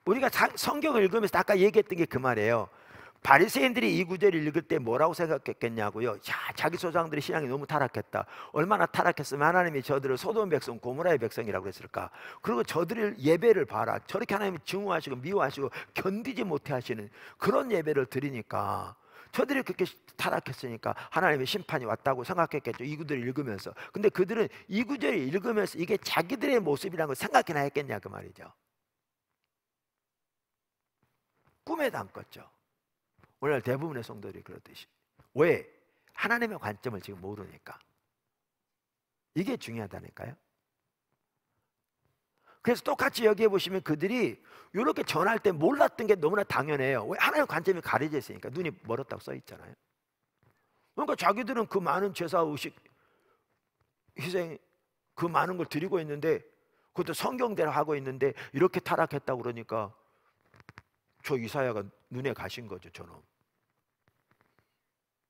우리가 성경을 읽으면서 아까 얘기했던 게 그 말이에요. 바리새인들이 이 구절을 읽을 때 뭐라고 생각했겠냐고요. 야, 자기 조상들의 신앙이 너무 타락했다. 얼마나 타락했으면 하나님이 저들을 소돔 백성, 고모라의 백성이라고 했을까. 그리고 저들의 예배를 봐라. 저렇게 하나님이 증오하시고 미워하시고 견디지 못해 하시는 그런 예배를 드리니까 저들이 그렇게 타락했으니까 하나님의 심판이 왔다고 생각했겠죠. 이 구절을 읽으면서. 근데 그들은 이 구절을 읽으면서 이게 자기들의 모습이라는 걸 생각이나 했겠냐 그 말이죠. 꿈에도 안 꿨죠. 오늘 대부분의 성도들이 그렇듯이. 왜? 하나님의 관점을 지금 모르니까. 이게 중요하다니까요. 그래서 똑같이 여기에 보시면 그들이 이렇게 전할 때 몰랐던 게 너무나 당연해요. 왜? 하나님의 관점이 가려져 있으니까. 눈이 멀었다고 써 있잖아요. 그러니까 자기들은 그 많은 제사, 의식, 희생, 그 많은 걸 드리고 있는데 그것도 성경대로 하고 있는데 이렇게 타락했다고 그러니까 저 이사야가 눈에 가신 거죠. 저놈.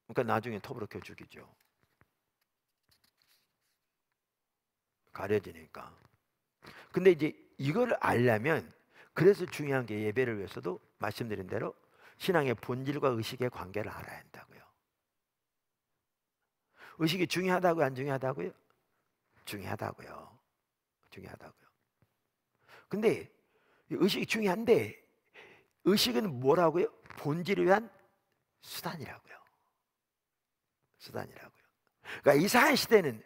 그러니까 나중에 톱으로 켜 죽이죠. 가려지니까. 근데 이제 이걸 알려면 그래서 중요한 게 예배를 위해서도 말씀드린 대로 신앙의 본질과 의식의 관계를 알아야 한다고요. 의식이 중요하다고요? 안 중요하다고요? 중요하다고요. 중요하다고요. 근데 의식이 중요한데 의식은 뭐라고요? 본질을 위한 수단이라고요. 수단이라고요. 그러니까 이사야 시대는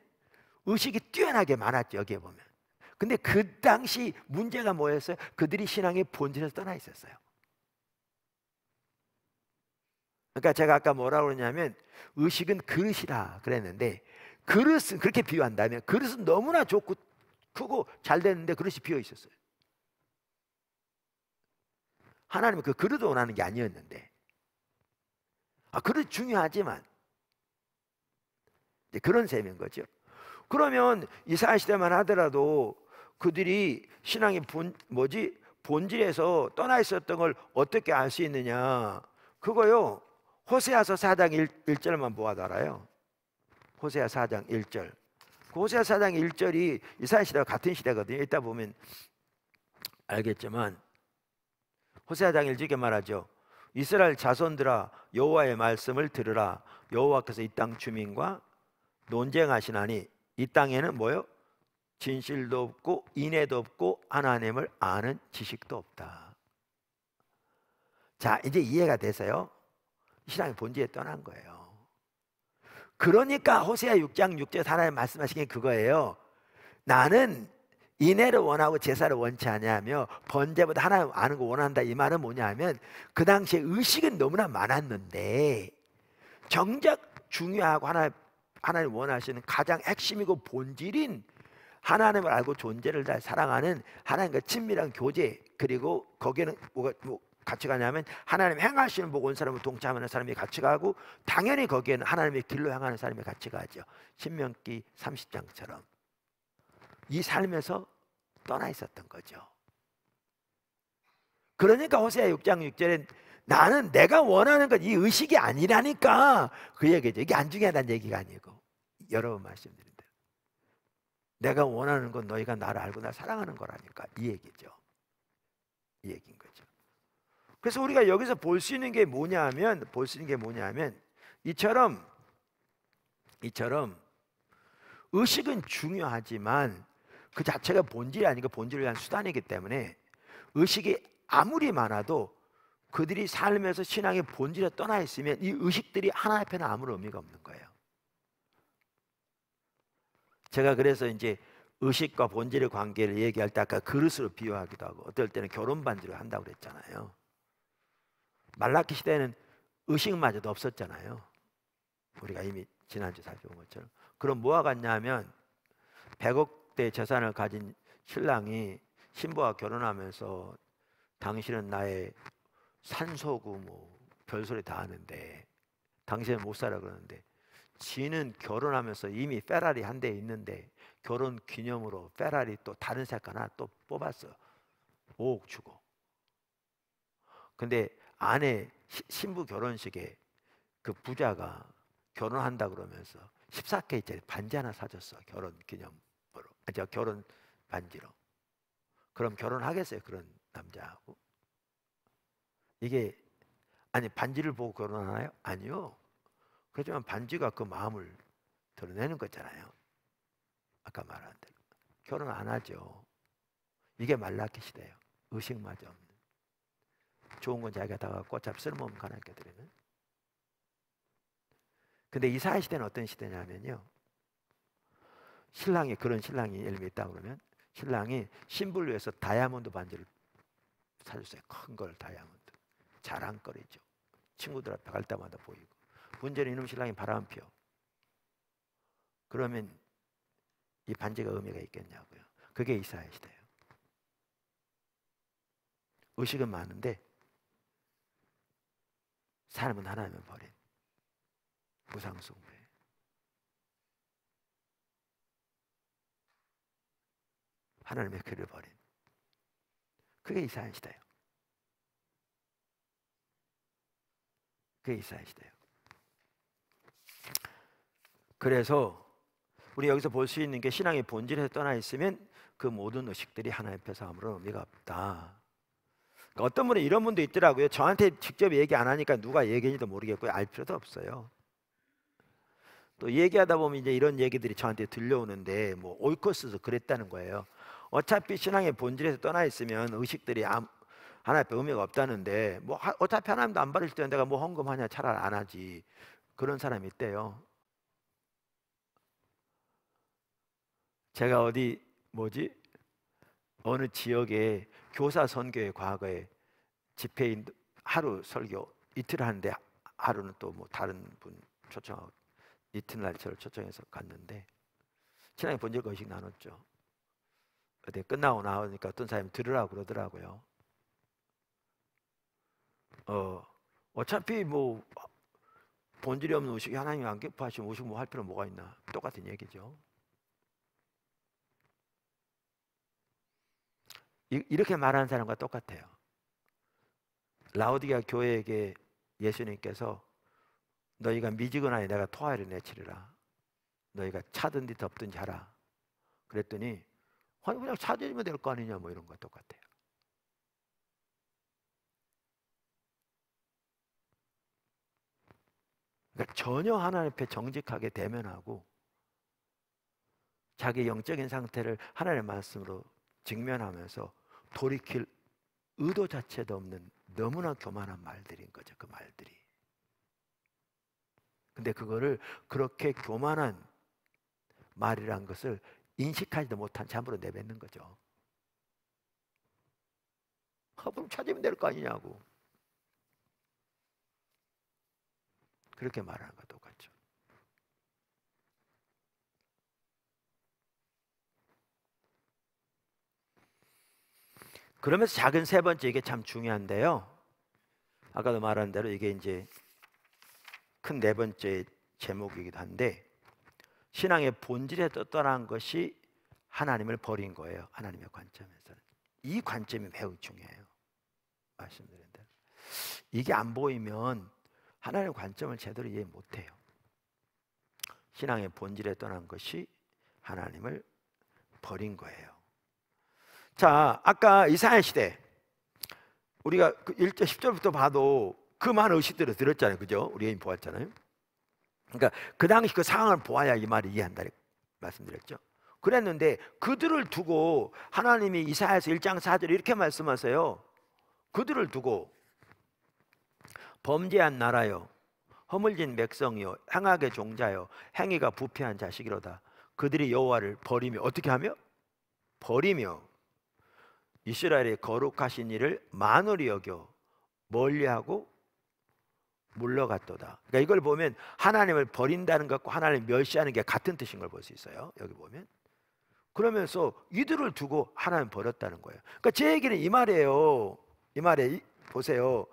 의식이 뛰어나게 많았죠. 여기에 보면. 근데 그 당시 문제가 뭐였어요? 그들이 신앙의 본질에서 떠나 있었어요. 그러니까 제가 아까 뭐라고 그러냐면 의식은 그릇이라 그랬는데 그릇은 그렇게 비유한다면 그릇은 너무나 좋고 크고 잘 됐는데 그릇이 비어 있었어요. 하나님은 그 그릇을 원하는 게 아니었는데 그릇 중요하지만 그런 셈인 거죠. 그러면 이사야 시대만 하더라도 그들이 신앙의 본질에서 떠나 있었던 걸 어떻게 알 수 있느냐? 그거요. 호세아서 4장 1절만 보아도 알아요. 호세아 4장 1절. 그 호세아 4장 1절이 이사야 시대와 같은 시대거든요. 이따 보면 알겠지만 호세아 장 1절에 말하죠. 이스라엘 자손들아 여호와의 말씀을 들으라. 여호와께서 이 땅 주민과 논쟁하시나니 이 땅에는 뭐요? 진실도 없고 인애도 없고 하나님을 아는 지식도 없다. 자, 이제 이해가 돼서요. 신앙의 본질에 떠난 거예요. 그러니까 호세아 6장 6절 하나님 말씀하신 게 그거예요. 나는 인애를 원하고 제사를 원치 아니하며 번제보다 하나님 아는 거 원한다. 이 말은 뭐냐면 그 당시에 의식은 너무나 많았는데 정작 중요하고 하나님 원하시는 가장 핵심이고 본질인 하나님을 알고 존재를 다 사랑하는 하나님과 친밀한 교제, 그리고 거기에는 뭐가 같이 가냐면 하나님 행하시는 보고 온 사람을 동참하는 사람이 같이 가고, 당연히 거기에는 하나님의 길로 향하는 사람이 같이 가죠. 신명기 30장처럼 이 삶에서 떠나 있었던 거죠. 그러니까 호세아 6장 6절에 나는 내가 원하는 건 이 의식이 아니라니까, 그 얘기죠. 이게 안 중요하다는 얘기가 아니고, 여러 번 말씀드린 대로 내가 원하는 건 너희가 나를 알고 나 사랑하는 거라니까, 이 얘기죠. 이 얘기인 거죠. 그래서 우리가 여기서 볼 수 있는 게 뭐냐면 이처럼 의식은 중요하지만 그 자체가 본질이 아니고 본질을 위한 수단이기 때문에 의식이 아무리 많아도 그들이 삶에서 신앙의 본질에 떠나 있으면 이 의식들이 하나 앞에는 아무런 의미가 없는 거예요. 제가 그래서 이제 의식과 본질의 관계를 얘기할 때 아까 그릇으로 비유하기도 하고, 어떨 때는 결혼 반지를 한다고 그랬잖아요. 말라키 시대에는 의식마저도 없었잖아요. 우리가 이미 지난주 살펴본 것처럼. 그럼 뭐가 같냐면 100억대 재산을 가진 신랑이 신부와 결혼하면서 당신은 나의 산소고 뭐 별소리 다 하는데 당신은 못 살아 그러는데, 지는 결혼하면서 이미 페라리 한 대 있는데 결혼 기념으로 페라리 또 다른 색깔 하나 또 뽑았어. 5억 주고. 근데 아내 신부 결혼식에 그 부자가 결혼한다 그러면서 14K짜리 반지 하나 사줬어. 결혼 기념으로. 결혼 반지로. 그럼 결혼하겠어요? 그런 남자하고? 이게 아니 반지를 보고 결혼하나요? 아니요. 그렇지만 반지가 그 마음을 드러내는 거잖아요. 아까 말한 대로 결혼 안 하죠. 이게 말라키 시대예요. 의식마저 없는. 좋은 건 자기가 다 갖고 어차피 쓸모없는 가난하게 드리는. 근데 이사야 시대는 어떤 시대냐면요, 그런 신랑이 예를 들면 있다 그러면 신랑이 신부를 위해서 다이아몬드 반지를 사줬어요. 큰 걸 다이아몬드. 자랑거리죠. 친구들 앞에 갈 때마다 보이고. 문제는 이놈 신랑이 바람 피워. 그러면 이 반지가 의미가 있겠냐고요. 그게 이사야 시대예요. 의식은 많은데 삶은 하나님을 버린 우상숭배. 하나님의 길을 버린. 그게 이사야 시대예요. 그게 이사야 시대예요. 그래서 우리 여기서 볼 수 있는 게 신앙의 본질에서 떠나 있으면 그 모든 의식들이 하나님 앞에서 아무런 의미가 없다. 그러니까 어떤 분은 이런 분도 있더라고요. 저한테 직접 얘기 안 하니까 누가 얘기인지도 모르겠고요. 알 필요도 없어요. 또 얘기하다 보면 이제 이런 얘기들이 저한테 들려오는데, 뭐 오이코스도 그랬다는 거예요. 어차피 신앙의 본질에서 떠나 있으면 의식들이 하나님 앞에 의미가 없다는데, 뭐 어차피 하나님도 안 받을 때 내가 뭐 헌금하냐, 차라리 안 하지. 그런 사람이 있대요. 제가 어느 지역에 교사 선교회 과거에 집회인 하루 설교 이틀 하는데 하루는 또 뭐 다른 분 초청하고 이튿날 저를 초청해서 갔는데 신앙의 본질과 의식 나눴죠. 근데 끝나고 나오니까 어떤 사람이 들으라고 그러더라고요. 어차피 뭐 본질이 없는 의식이 하나님이 안 기뻐하시면 의식 뭐 할 필요 뭐가 있나, 똑같은 얘기죠. 이렇게 말하는 사람과 똑같아요. 라오디게아 교회에게 예수님께서 너희가 미지근하니 내가 토하를 내치리라. 너희가 차든지 덥든지 하라. 그랬더니 아니 그냥 차드리면 될 거 아니냐, 뭐 이런 거 똑같아요. 그러니까 전혀 하나님 앞에 정직하게 대면하고 자기 영적인 상태를 하나님의 말씀으로 직면하면서 돌이킬 의도 자체도 없는 너무나 교만한 말들인 거죠. 그 말들이. 근데 그거를 그렇게 교만한 말이란 것을 인식하지도 못한 잠으로 내뱉는 거죠. 그럼 찾으면 될 거 아니냐고. 그렇게 말하는 거 똑같죠. 그러면서 작은 세 번째, 이게 참 중요한데요. 아까도 말한 대로 이게 이제 큰 네 번째 제목이기도 한데, 신앙의 본질에 떠떠난 것이 하나님을 버린 거예요. 하나님의 관점에서는. 이 관점이 매우 중요해요. 말씀드린 대로. 이게 안 보이면 하나님의 관점을 제대로 이해 못해요. 신앙의 본질에 떠난 것이 하나님을 버린 거예요. 자, 아까 이사야 시대 우리가 그 1절 10절부터 봐도 그 많은 의식들을 들었잖아요. 그죠? 우리 이미 보았잖아요. 그러니까 그 당시 그 상황을 보아야 이 말을 이해한다 말씀드렸죠. 그랬는데 그들을 두고 하나님이 이사야서 1장 4절에 이렇게 말씀하세요. 그들을 두고 범죄한 나라요, 허물진 백성이요, 행악의 종자요, 행위가 부패한 자식이로다. 그들이 여호와를 버리며, 어떻게 하며? 버리며 이스라엘의 거룩하신 이를 만홀히 여겨 멀리하고 물러갔도다. 그러니까 이걸 보면 하나님을 버린다는 것과 하나님을 멸시하는 게 같은 뜻인 걸 볼 수 있어요. 여기 보면. 그러면서 이들을 두고 하나님 버렸다는 거예요. 그러니까 제 얘기는 이 말이에요. 이 말에 보세요.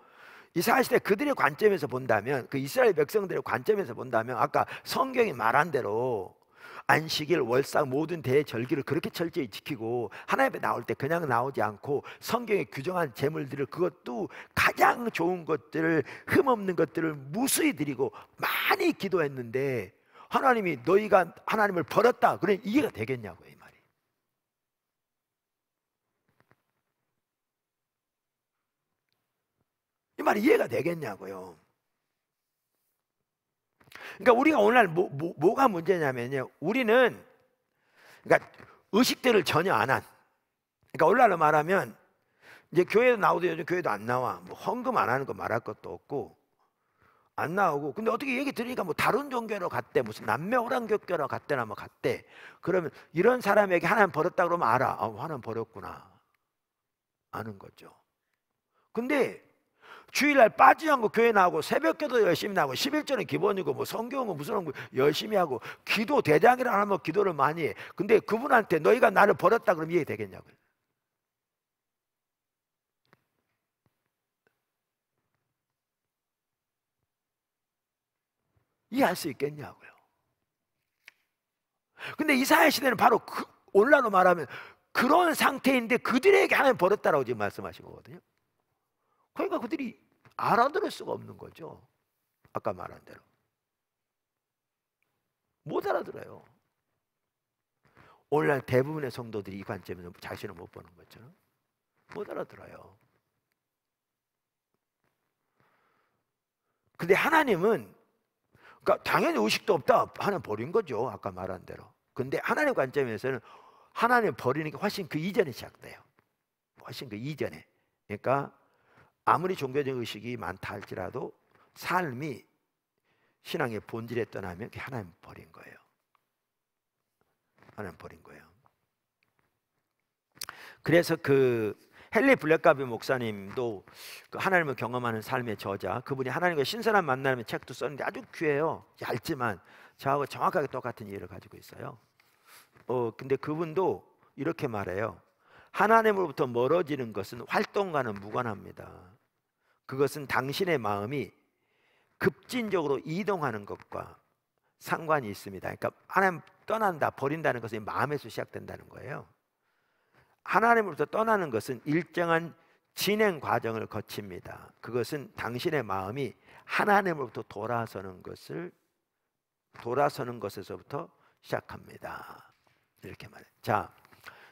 이스라엘 시대 그들의 관점에서 본다면, 그 이스라엘 백성들의 관점에서 본다면, 아까 성경이 말한 대로 안식일, 월삭 모든 대절기를 그렇게 철저히 지키고 하나님 앞에 나올 때 그냥 나오지 않고 성경에 규정한 제물들을, 그것도 가장 좋은 것들을, 흠없는 것들을 무수히 드리고 많이 기도했는데 하나님이 너희가 하나님을 버렸다. 그래 이해가 되겠냐고요, 이 말이. 이 말이 이해가 되겠냐고요. 그러니까 우리가 오늘날 뭐가 문제냐면요, 우리는 그러니까 의식들을 전혀 안 한, 그러니까 오늘날로 말하면 이제 교회도 나오도 요즘 교회도 안 나와. 뭐 헌금 안 하는 거 말할 것도 없고 안 나오고. 근데 어떻게 얘기 들으니까 뭐 다른 종교로 갔대, 무슨 남매오랑교회로 갔대나 뭐 갔대. 그러면 이런 사람에게 하나님 버렸다 그러면 알아. 하나님 버렸구나 아는 거죠. 근데 주일날 빠지지 않고 교회 나오고 새벽기도 열심히 나오고 11조는 기본이고 뭐 성경은 무슨 열심히 하고 기도 대장이라 하면 기도를 많이 해. 근데 그분한테 너희가 나를 버렸다 그러면 이해되겠냐고요. 이해할 수 있겠냐고요. 근데 이사야 시대는 바로 오늘날로 말하면 그런 상태인데 그들에게 하나님 버렸다라고 지금 말씀하신 거거든요. 그러니까 그들이 알아들을 수가 없는 거죠. 아까 말한 대로 못 알아들어요. 오늘날 대부분의 성도들이 이 관점에서 자신을 못 보는 것처럼 못 알아들어요. 근데 하나님은, 그러니까 당연히 의식도 없다 하나님 버린 거죠. 아까 말한 대로. 근데 하나님 관점에서는 하나님 버리는 게 훨씬 그 이전에 시작돼요. 훨씬 그 이전에. 그러니까 아무리 종교적 의식이 많다 할지라도 삶이 신앙의 본질에 떠나면 그게 하나님 버린 거예요. 하나님 버린 거예요. 그래서 그 헨리 블랙가비 목사님도 그 하나님을 경험하는 삶의 저자, 그분이 하나님과 신선한 만남의 책도 썼는데 아주 귀해요. 얇지만 저하고 정확하게 똑같은 이해를 가지고 있어요. 근데 그분도 이렇게 말해요. 하나님으로부터 멀어지는 것은 활동과는 무관합니다. 그것은 당신의 마음이 급진적으로 이동하는 것과 상관이 있습니다. 그러니까 하나님 떠난다, 버린다는 것은 마음에서 시작된다는 거예요. 하나님으로부터 떠나는 것은 일정한 진행 과정을 거칩니다. 그것은 당신의 마음이 하나님으로부터 돌아서는 것에서부터 시작합니다. 이렇게 말해요. 자,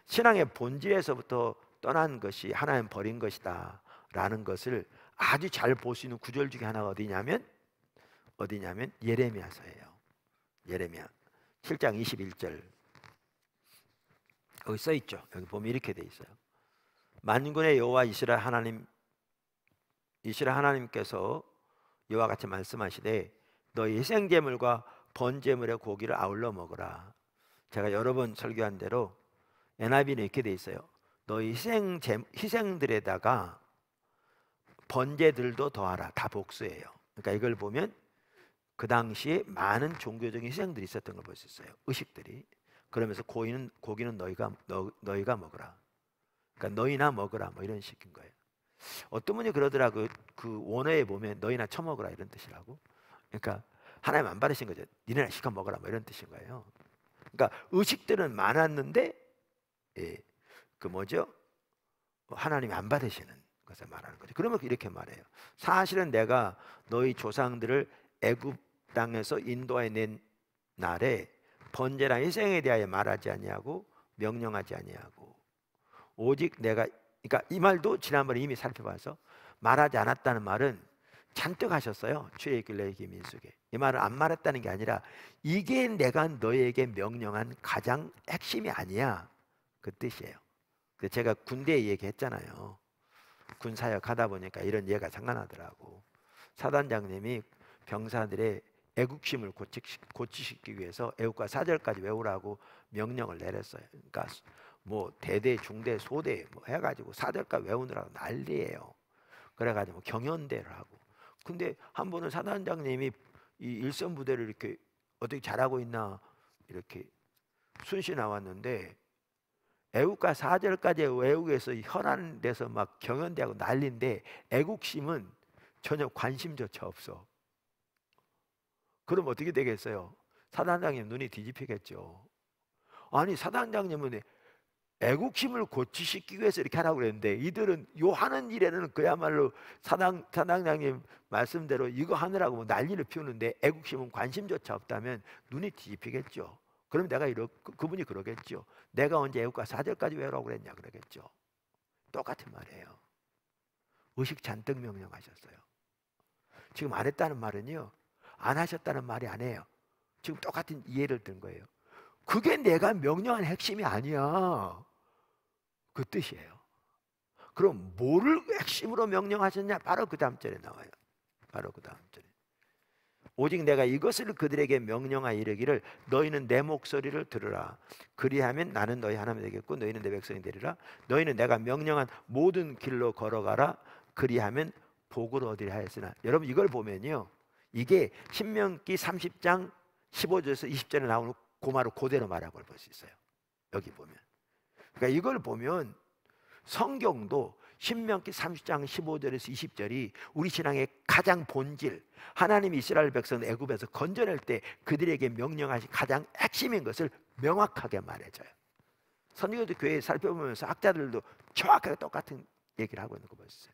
신앙의 본질에서부터 떠난 것이 하나님 버린 것이다 라는 것을 아주 잘 볼 수 있는 구절 중에 하나가 어디냐면 예레미야서예요. 예레미야 7장 21절 여기 써 있죠. 여기 보면 이렇게 돼 있어요. 만군의 여호와 이스라엘 하나님께서 이와 같이 말씀하시되 너희 희생제물과 번제물의 고기를 아울러 먹으라. 제가 여러 번 설교한 대로 NIV는 이렇게 돼 있어요. 너희 희생들에다가 번제들도 더하라. 다 복수예요. 그러니까 이걸 보면 그 당시에 많은 종교적인 희생들이 있었던 걸 볼 수 있어요. 의식들이. 그러면서 고기는 너희가 먹으라. 그러니까 너희나 먹으라, 뭐 이런 식인 거예요. 어떤 분이 그러더라고. 그 원어에 보면 너희나 처먹으라 이런 뜻이라고. 그러니까 하나님 안 받으신 거죠. 니네나 시켜 먹으라, 뭐 이런 뜻인 거예요. 그러니까 의식들은 많았는데, 예, 그 뭐죠? 하나님이 안 받으시는 것을 말하는 거죠. 그러면 이렇게 말해요. 사실은 내가 너희 조상들을 애굽 땅에서 인도해 낸 날에 번제랑 희생에 대하여 말하지 아니하고 명령하지 아니하고 오직 내가, 그러니까 이 말도 지난번에 이미 살펴봐서 말하지 않았다는 말은 잔뜩 하셨어요. 출애굽기, 레위기, 민수기. 이 말을 안 말했다는 게 아니라 이게 내가 너에게 명령한 가장 핵심이 아니야, 그 뜻이에요. 제가 군대에 얘기했잖아요. 군 사역 하다 보니까 이런 예가 생각나더라고. 사단장님이 병사들의 애국심을 고취시키기 위해서 애국가 4절까지 외우라고 명령을 내렸어요. 그러니까 뭐 대대, 중대, 소대 뭐 해가지고 4절까지 외우느라고 난리예요. 그래가지고 뭐 경연대를 하고. 근데 한 번은 사단장님이 이 일선 부대를 이렇게 어떻게 잘하고 있나 이렇게 순시 나왔는데 애국가 4절까지 외우기 위해서 혈안돼서 막 경연대하고 난리인데 애국심은 전혀 관심조차 없어. 그럼 어떻게 되겠어요? 사단장님 눈이 뒤집히겠죠. 아니, 사단장님은 애국심을 고취시키기 위해서 이렇게 하라고 그랬는데 이들은 요 하는 일에는 그야말로 사단장님 말씀대로 이거 하느라고 뭐 난리를 피우는데 애국심은 관심조차 없다면 눈이 뒤집히겠죠. 그럼 내가 그분이 그러겠죠. 내가 언제 애국가 4절까지 외우라고 그랬냐 그러겠죠. 똑같은 말이에요. 의식 잔뜩 명령하셨어요. 지금 안 했다는 말은요, 안 하셨다는 말이 아니에요. 지금 똑같은 이해를 든 거예요. 그게 내가 명령한 핵심이 아니야, 그 뜻이에요. 그럼 뭐를 핵심으로 명령하셨냐? 바로 그 다음 절에 나와요. 바로 그 다음 절에 오직 내가 이것을 그들에게 명령하여 이르기를 너희는 내 목소리를 들으라. 그리하면 나는 너희 하나님이 되겠고 너희는 내 백성이 되리라. 너희는 내가 명령한 모든 길로 걸어가라. 그리하면 복을 얻으리라 하였으나. 여러분 이걸 보면요, 이게 신명기 30장 15절에서 20절에 나오는 고마로 그대로 말한 걸 볼 수 있어요. 여기 보면. 그러니까 이걸 보면 성경도 신명기 30장 15절에서 20절이 우리 신앙의 가장 본질, 하나님이 이스라엘 백성을 애굽에서 건져낼 때 그들에게 명령하신 가장 핵심인 것을 명확하게 말해줘요. 선지자들 교회 살펴보면서 학자들도 정확하게 똑같은 얘기를 하고 있는 거 보셨어요.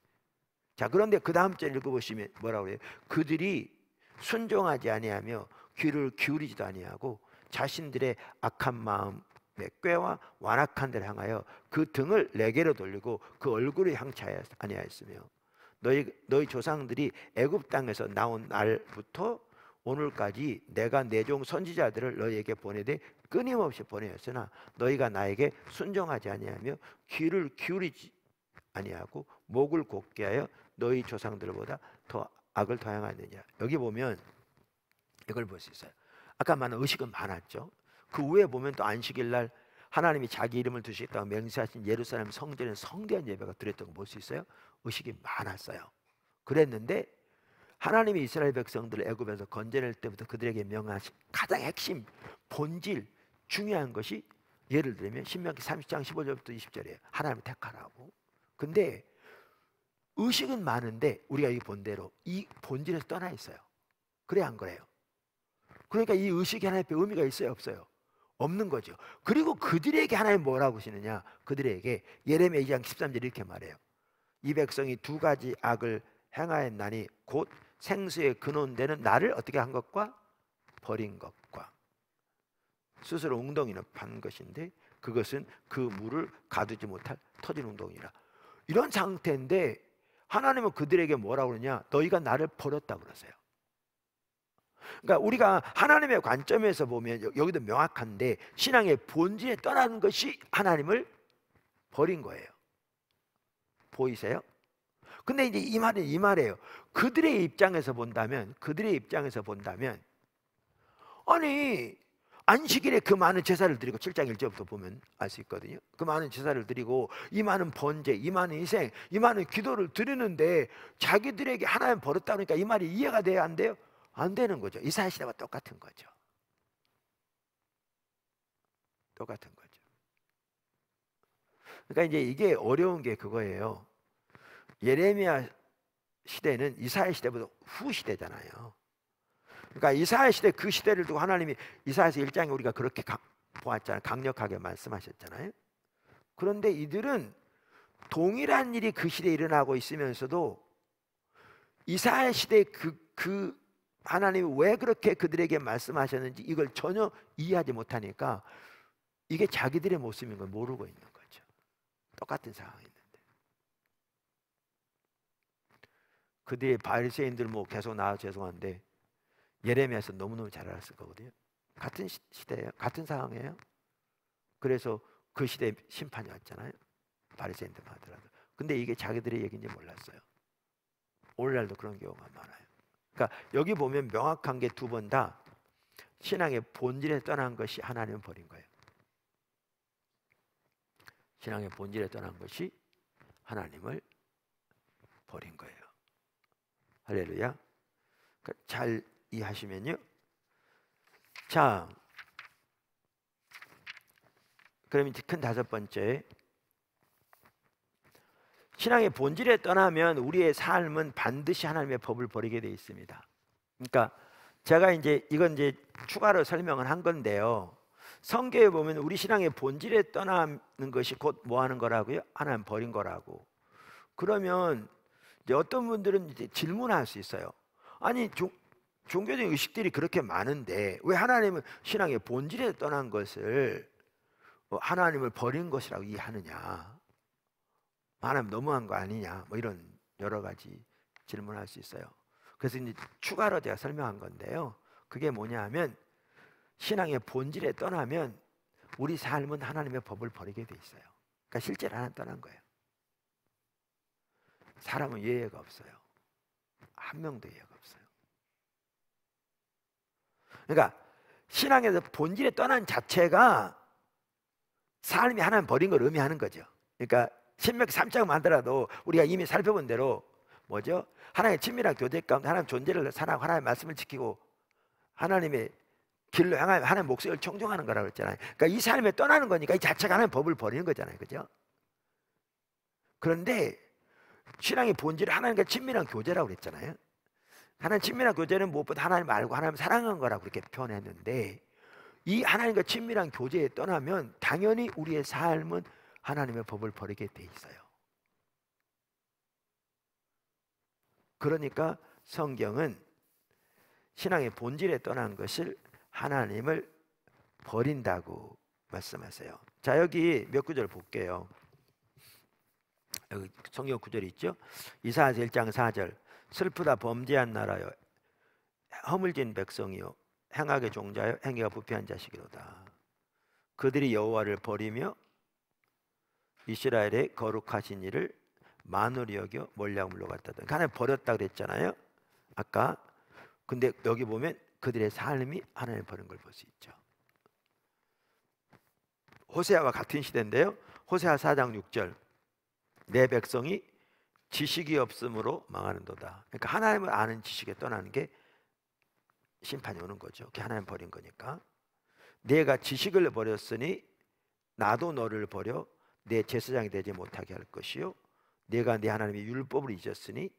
자, 그런데 그 다음 절 읽어보시면 뭐라고 그래요? 그들이 순종하지 아니하며 귀를 기울이지도 아니하고 자신들의 악한 마음의 꾀와 완악한 데를 향하여 그 등을 내게로 돌리고 그 얼굴을 향치 아니하였으며 너희 조상들이 애굽 땅에서 나온 날부터 오늘까지 내가 내 종 선지자들을 너희에게 보내되 끊임없이 보내었으나 너희가 나에게 순종하지 아니하며 귀를 기울이지 아니하고 목을 곧게 하여 너희 조상들보다 더 악을 더 행하느냐. 여기 보면 이걸 볼 수 있어요. 아까 말한 의식은 많았죠. 그 후에 보면 또 안식일 날 하나님이 자기 이름을 두시겠다고 맹세하신 예루살렘 성전에 성대한 예배가 드렸던 거 볼 수 있어요. 의식이 많았어요. 그랬는데 하나님이 이스라엘 백성들을 애굽에서 건져낼 때부터 그들에게 명하신 가장 핵심, 본질, 중요한 것이 예를 들면 신명기 30장 15절부터 20절이에요. 하나님을 택하라고. 근데 의식은 많은데 우리가 여기 본 대로 이 본질에서 떠나 있어요. 그래 안 그래요? 그러니까 이 의식이 하나님 앞에 의미가 있어요, 없어요? 없는 거죠. 그리고 그들에게 하나님 뭐라고 하시느냐? 그들에게 예레미야 2장 13절 이렇게 말해요. 이 백성이 두 가지 악을 행하였나니 곧 생수의 근원되는 나를 어떻게 한 것과 버린 것과 스스로 웅덩이를 판 것인데 그것은 그 물을 가두지 못할 터진 웅덩이라. 이런 상태인데 하나님은 그들에게 뭐라고 그러냐? 너희가 나를 버렸다고 그러세요. 그러니까 우리가 하나님의 관점에서 보면 여기도 명확한데 신앙의 본질에 떠나는 것이 하나님을 버린 거예요. 보이세요? 근데 이제 이 말이에요. 그들의 입장에서 본다면 아니 안식일에 그 많은 제사를 드리고 7장 1절부터 보면 알 수 있거든요. 그 많은 제사를 드리고 이 많은 번제, 이 많은 희생, 이 많은 기도를 드리는데 자기들에게 하나님 버렸다 그러니까 이 말이 이해가 돼야 안 돼요? 안 되는 거죠. 이사야 시대와 똑같은 거죠. 똑같은 거죠. 그러니까 이제 이게 어려운 게 그거예요. 예레미야 시대는 이사야 시대보다 후 시대잖아요. 그러니까 이사야 시대 그 시대를 두고 하나님이 이사야서 1장에 우리가 그렇게 보았잖아요. 강력하게 말씀하셨잖아요. 그런데 이들은 동일한 일이 그 시대에 일어나고 있으면서도 이사야 시대 그 하나님이 왜 그렇게 그들에게 말씀하셨는지 이걸 전혀 이해하지 못하니까 이게 자기들의 모습인 걸 모르고 있는 거죠. 똑같은 상황이 있는데 그들의 바리새인들 뭐 계속 나와서 죄송한데 예레미야에서 너무너무 잘 알았을 거거든요. 같은 시대예요. 같은 상황이에요. 그래서 그 시대에 심판이 왔잖아요. 바리새인들만 하더라도. 근데 이게 자기들의 얘기인지 몰랐어요. 오늘날도 그런 경우가 많아요. 그러니까 여기 보면 명확한 게 두 번 다 신앙의 본질에 떠난 것이 하나님을 버린 거예요. 신앙의 본질에 떠난 것이 하나님을 버린 거예요. 할렐루야. 그러니까 잘 이해하시면요. 자, 그럼 이제 큰 다섯 번째, 신앙의 본질에 떠나면 우리의 삶은 반드시 하나님의 법을 버리게 돼 있습니다. 그러니까 제가 이건 추가로 설명을 한 건데요. 성경에 보면 우리 신앙의 본질에 떠나는 것이 곧 뭐 하는 거라고요? 하나님 버린 거라고. 그러면 이제 어떤 분들은 이제 질문할 수 있어요. 아니 종교적인 의식들이 그렇게 많은데 왜 하나님은 신앙의 본질에 떠난 것을 하나님을 버린 것이라고 이해하느냐? 하나님 너무한 거 아니냐? 뭐 이런 여러 가지 질문할 수 있어요. 그래서 이제 추가로 제가 설명한 건데요. 그게 뭐냐하면 신앙의 본질에 떠나면 우리 삶은 하나님의 법을 버리게 돼 있어요. 그러니까 실제로 하나님 떠난 거예요. 사람은 예외가 없어요. 한 명도 예외가 없어요. 그러니까 신앙에서 본질에 떠난 자체가 삶이 하나님 버린 걸 의미하는 거죠. 그러니까 신명기 3장만 하더라도 우리가 이미 살펴본 대로 뭐죠? 하나님의 친밀한 교제 가운데 하나님 존재를 사랑하고 하나님의 말씀을 지키고 하나님의 길로 향하여 하나님의 목소리를 청종하는 거라고 했잖아요. 그러니까 이 삶에 떠나는 거니까 이 자체가 하나님의 법을 버리는 거잖아요. 그죠? 그런데 신앙의 본질은 하나님과 친밀한 교제라고 그랬잖아요. 하나님 친밀한 교제는 무엇보다 하나님 알고 하나님 사랑하는 거라고 그렇게 표현했는데 이 하나님과 친밀한 교제에 떠나면 당연히 우리의 삶은 하나님의 법을 버리게 돼 있어요. 그러니까 성경은 신앙의 본질에 떠난 것을 하나님을 버린다고 말씀하세요. 자, 여기 몇 구절 볼게요. 여기 성경 구절이 있죠. 이사야서 1장 4절 슬프다 범죄한 나라여 허물진 백성이요 행악의 종자여 행위가 부패한 자식이로다. 그들이 여호와를 버리며 이스라엘의 거룩하신 이를 만으로 여겨 몰량물로 갖다다. 하나님 버렸다 그랬잖아요. 아까. 근데 여기 보면 그들의 삶이 하나님 버린 걸 볼 수 있죠. 호세아와 같은 시대인데요. 호세아 4장 6절 내 백성이 지식이 없으므로 망하는도다. 그러니까 하나님을 아는 지식에 떠나는 게 심판이 오는 거죠. 그게 하나님 버린 거니까. 내가 지식을 버렸으니 나도 너를 버려 내 제사장이 되지 못하게 할 것이요 내가 내 하나님의 율법을 잊었으니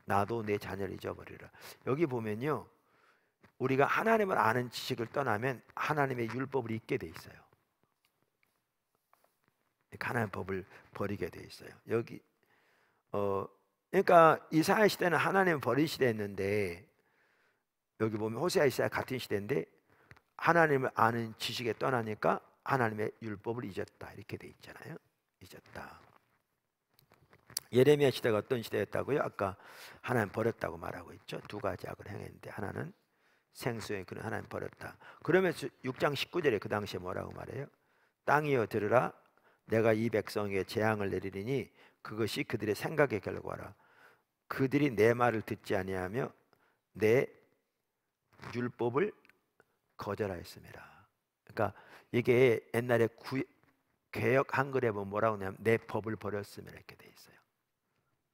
나도 내 자녀를 잊어버리라. 여기 보면요, 우리가 하나님을 아는 지식을 떠나면 하나님의 율법을 잊게 돼 있어요. 하나님 법을 버리게 돼 있어요. 여기 그러니까 이사야 시대는 하나님 버린 시대였는데 여기 보면 호세아 이사야 같은 시대인데 하나님을 아는 지식에 떠나니까 하나님의 율법을 잊었다 이렇게 돼 있잖아요. 잊었다. 예레미야 시대가 어떤 시대였다고요? 아까 하나님 버렸다고 말하고 있죠. 두 가지 악을 행했는데 하나는 생수의 그는 하나님 버렸다. 그러면서 6장 19절에 그 당시에 뭐라고 말해요? 땅이여 들으라 내가 이 백성에게 재앙을 내리리니 그것이 그들의 생각의 결과라. 그들이 내 말을 듣지 아니하며 내 율법을 거절하였음이라. 그러니까 이게 옛날에 개역 한글에 보면 뭐라고 하냐면 내 법을 버렸으면 이렇게 돼 있어요.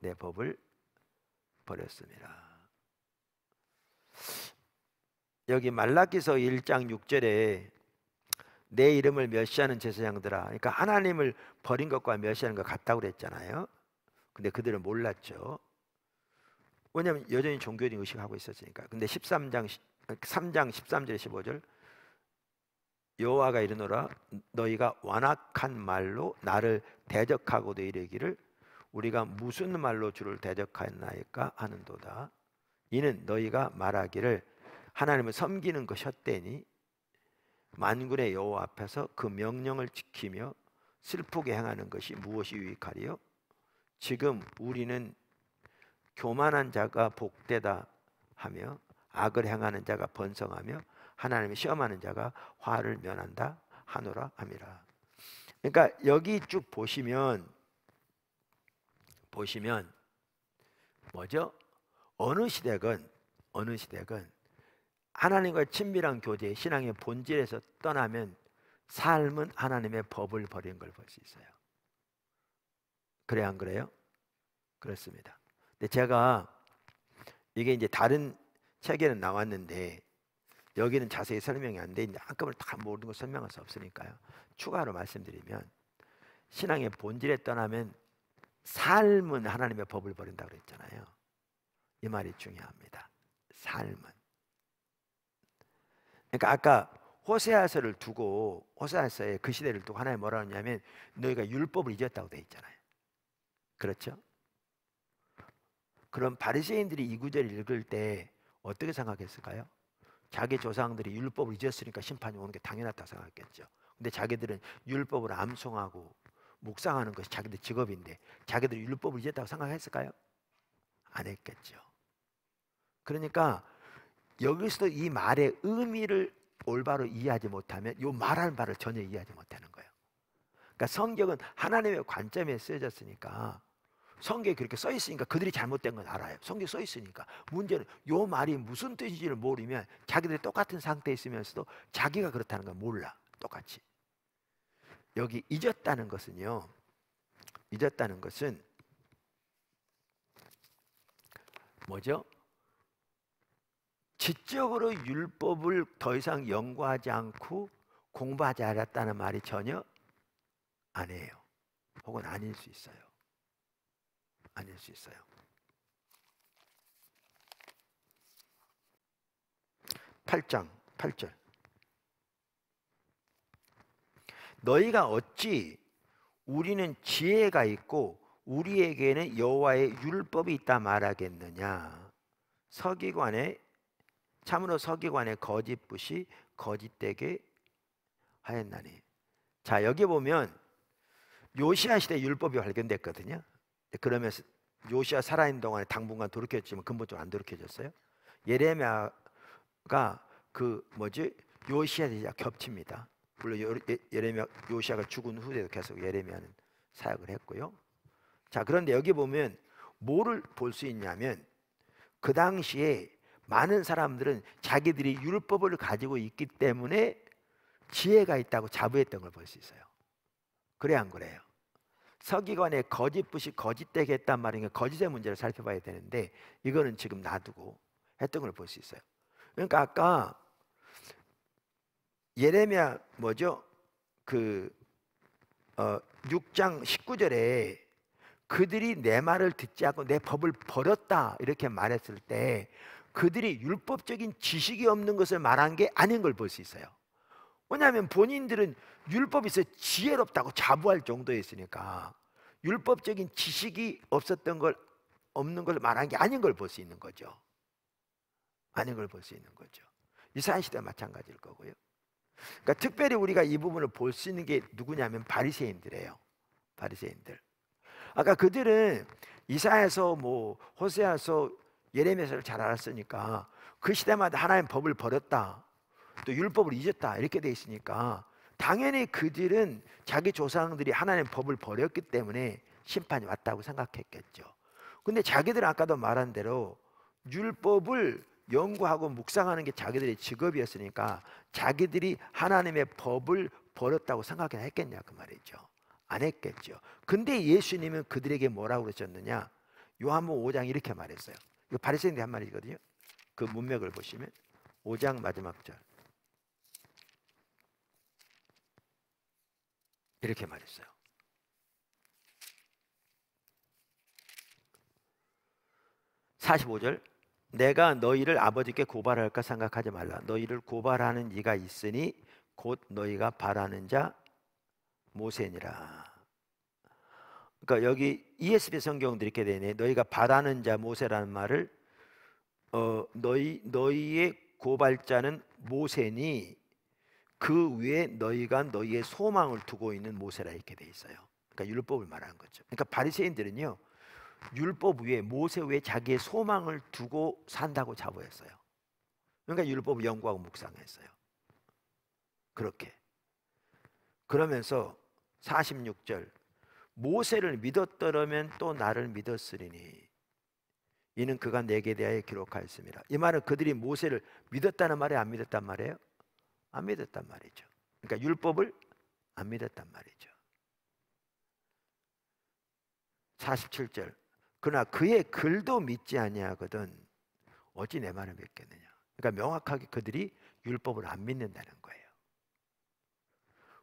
내 법을 버렸습니다. 여기 말라기서 1장 6절에 내 이름을 멸시하는 제사장들아, 그러니까 하나님을 버린 것과 멸시하는 것 같다고 그랬잖아요. 근데 그들은 몰랐죠. 왜냐하면 여전히 종교적인 의식하고 있었으니까. 근데 3장 13절에 15절 여호와가 이르노라 너희가 완악한 말로 나를 대적하고도 이르기를 우리가 무슨 말로 주를 대적하였나이까 하는도다. 이는 너희가 말하기를 하나님을 섬기는 것이었대니 만군의 여호와 앞에서 그 명령을 지키며 슬프게 행하는 것이 무엇이 유익하리요? 지금 우리는 교만한 자가 복되다 하며 악을 행하는 자가 번성하며 하나님을 시험하는 자가 화를 면한다 하노라 함이라. 그러니까 여기 쭉 보시면 뭐죠? 어느 시대건 하나님과의 친밀한 교제, 신앙의 본질에서 떠나면 삶은 하나님의 법을 버리는 걸 볼 수 있어요. 그래 안 그래요? 그렇습니다. 근데 제가 이게 이제 다른 책에는 나왔는데 여기는 자세히 설명이 안 돼 있는데 한꺼번에 다 모든 걸 설명할 수 없으니까요. 추가로 말씀드리면 신앙의 본질에 떠나면 삶은 하나님의 법을 버린다고 그랬잖아요. 이 말이 중요합니다. 삶은. 그러니까 아까 호세아서를 두고 호세아서의 그 시대를 두고 하나님 뭐라 하냐면 너희가 율법을 잊었다고 돼 있잖아요. 그렇죠? 그럼 바리새인들이 이 구절을 읽을 때 어떻게 생각했을까요? 자기 조상들이 율법을 잊었으니까 심판이 오는 게 당연하다고 생각했겠죠. 근데 자기들은 율법을 암송하고 묵상하는 것이 자기들 직업인데 자기들이 율법을 잊었다고 생각했을까요? 안 했겠죠. 그러니까 여기서도 이 말의 의미를 올바로 이해하지 못하면 이 말하는 바를 전혀 이해하지 못하는 거예요. 그러니까 성경은 하나님의 관점에 쓰여졌으니까 성경에 그렇게 써 있으니까 그들이 잘못된 건 알아요. 성경에 써 있으니까. 문제는 이 말이 무슨 뜻인지를 모르면 자기들이 똑같은 상태에 있으면서도 자기가 그렇다는 걸 몰라. 똑같이. 여기 잊었다는 것은요. 잊었다는 것은 뭐죠? 지적으로 율법을 더 이상 연구하지 않고 공부하지 않았다는 말이 전혀 아니에요. 혹은 아닐 수 있어요. 아닐 수 있어요. 8장 8절 너희가 어찌 우리는 지혜가 있고 우리에게는 여호와의 율법이 있다 말하겠느냐. 서기관의 참으로 서기관의 거짓붓이 거짓되게 하였나니. 자, 여기 보면 요시야 시대 율법이 발견됐거든요. 그러면서 요시야 살아있는 동안에 당분간 돌이켰지만 근본적으로 안 돌이켜졌어요. 예레미야가 요시야 시대와 겹칩니다. 물론 예레미야 요시야가 죽은 후에도 계속 예레미야는 사역을 했고요. 자, 그런데 여기 보면 뭐를 볼 수 있냐면 그 당시에 많은 사람들은 자기들이 율법을 가지고 있기 때문에 지혜가 있다고 자부했던 걸 볼 수 있어요. 그래 안 그래요? 서기관의 거짓붓이 거짓되게 했단 말이니까 거짓의 문제를 살펴봐야 되는데 이거는 지금 놔두고 했던 걸 볼 수 있어요. 그러니까 아까 예레미야 6장 19절에 그들이 내 말을 듣지 않고 내 법을 버렸다 이렇게 말했을 때 그들이 율법적인 지식이 없는 것을 말한 게 아닌 걸 볼 수 있어요. 왜냐하면 본인들은 율법이 있어 지혜롭다고 자부할 정도에 있으니까 율법적인 지식이 없는 걸 말한 게 아닌 걸 볼 수 있는 거죠. 아닌 걸 볼 수 있는 거죠. 이스라엘 시대와 마찬가지일 거고요. 그러니까 특별히 우리가 이 부분을 볼 수 있는 게 누구냐면 바리새인들이에요. 바리새인들. 아까 그들은 이사야서 호세아서 예레미야서를 잘 알았으니까 그 시대마다 하나님 법을 버렸다. 또 율법을 잊었다. 이렇게 돼 있으니까 당연히 그들은 자기 조상들이 하나님 법을 버렸기 때문에 심판이 왔다고 생각했겠죠. 근데 자기들은 아까도 말한 대로 율법을 연구하고 묵상하는 게 자기들의 직업이었으니까 자기들이 하나님의 법을 버렸다고 생각했겠냐 그 말이죠. 안 했겠죠. 근데 예수님은 그들에게 뭐라고 그러셨느냐? 요한복음 5장 이렇게 말했어요. 이거 바리새인들이 한 말이거든요. 그 문맥을 보시면 5장 마지막 절 이렇게 말했어요. 45절 내가 너희를 아버지께 고발할까 생각하지 말라. 너희를 고발하는 이가 있으니 곧 너희가 바라는 자 모세니라. 그러니까 여기 ESV 성경도 이렇게 되네. 너희가 바라는 자 모세라는 말을 너희의 고발자는 모세니 그 위에 너희가 너희의 소망을 두고 있는 모세라 이렇게 돼 있어요. 그러니까 율법을 말하는 거죠. 그러니까 바리새인들은요 율법 위에 모세 위에 자기의 소망을 두고 산다고 자부했어요. 그러니까 율법을 연구하고 묵상했어요. 그렇게 그러면서 46절 모세를 믿었더라면 또 나를 믿었으리니 이는 그가 내게 대하여 기록하였습니다. 이 말은 그들이 모세를 믿었다는 말이에요, 안 믿었단 말이에요? 안 믿었단 말이죠. 그러니까 율법을 안 믿었단 말이죠. 47절 그러나 그의 글도 믿지 아니하거든 어찌 내 말을 믿겠느냐. 그러니까 명확하게 그들이 율법을 안 믿는다는 거예요.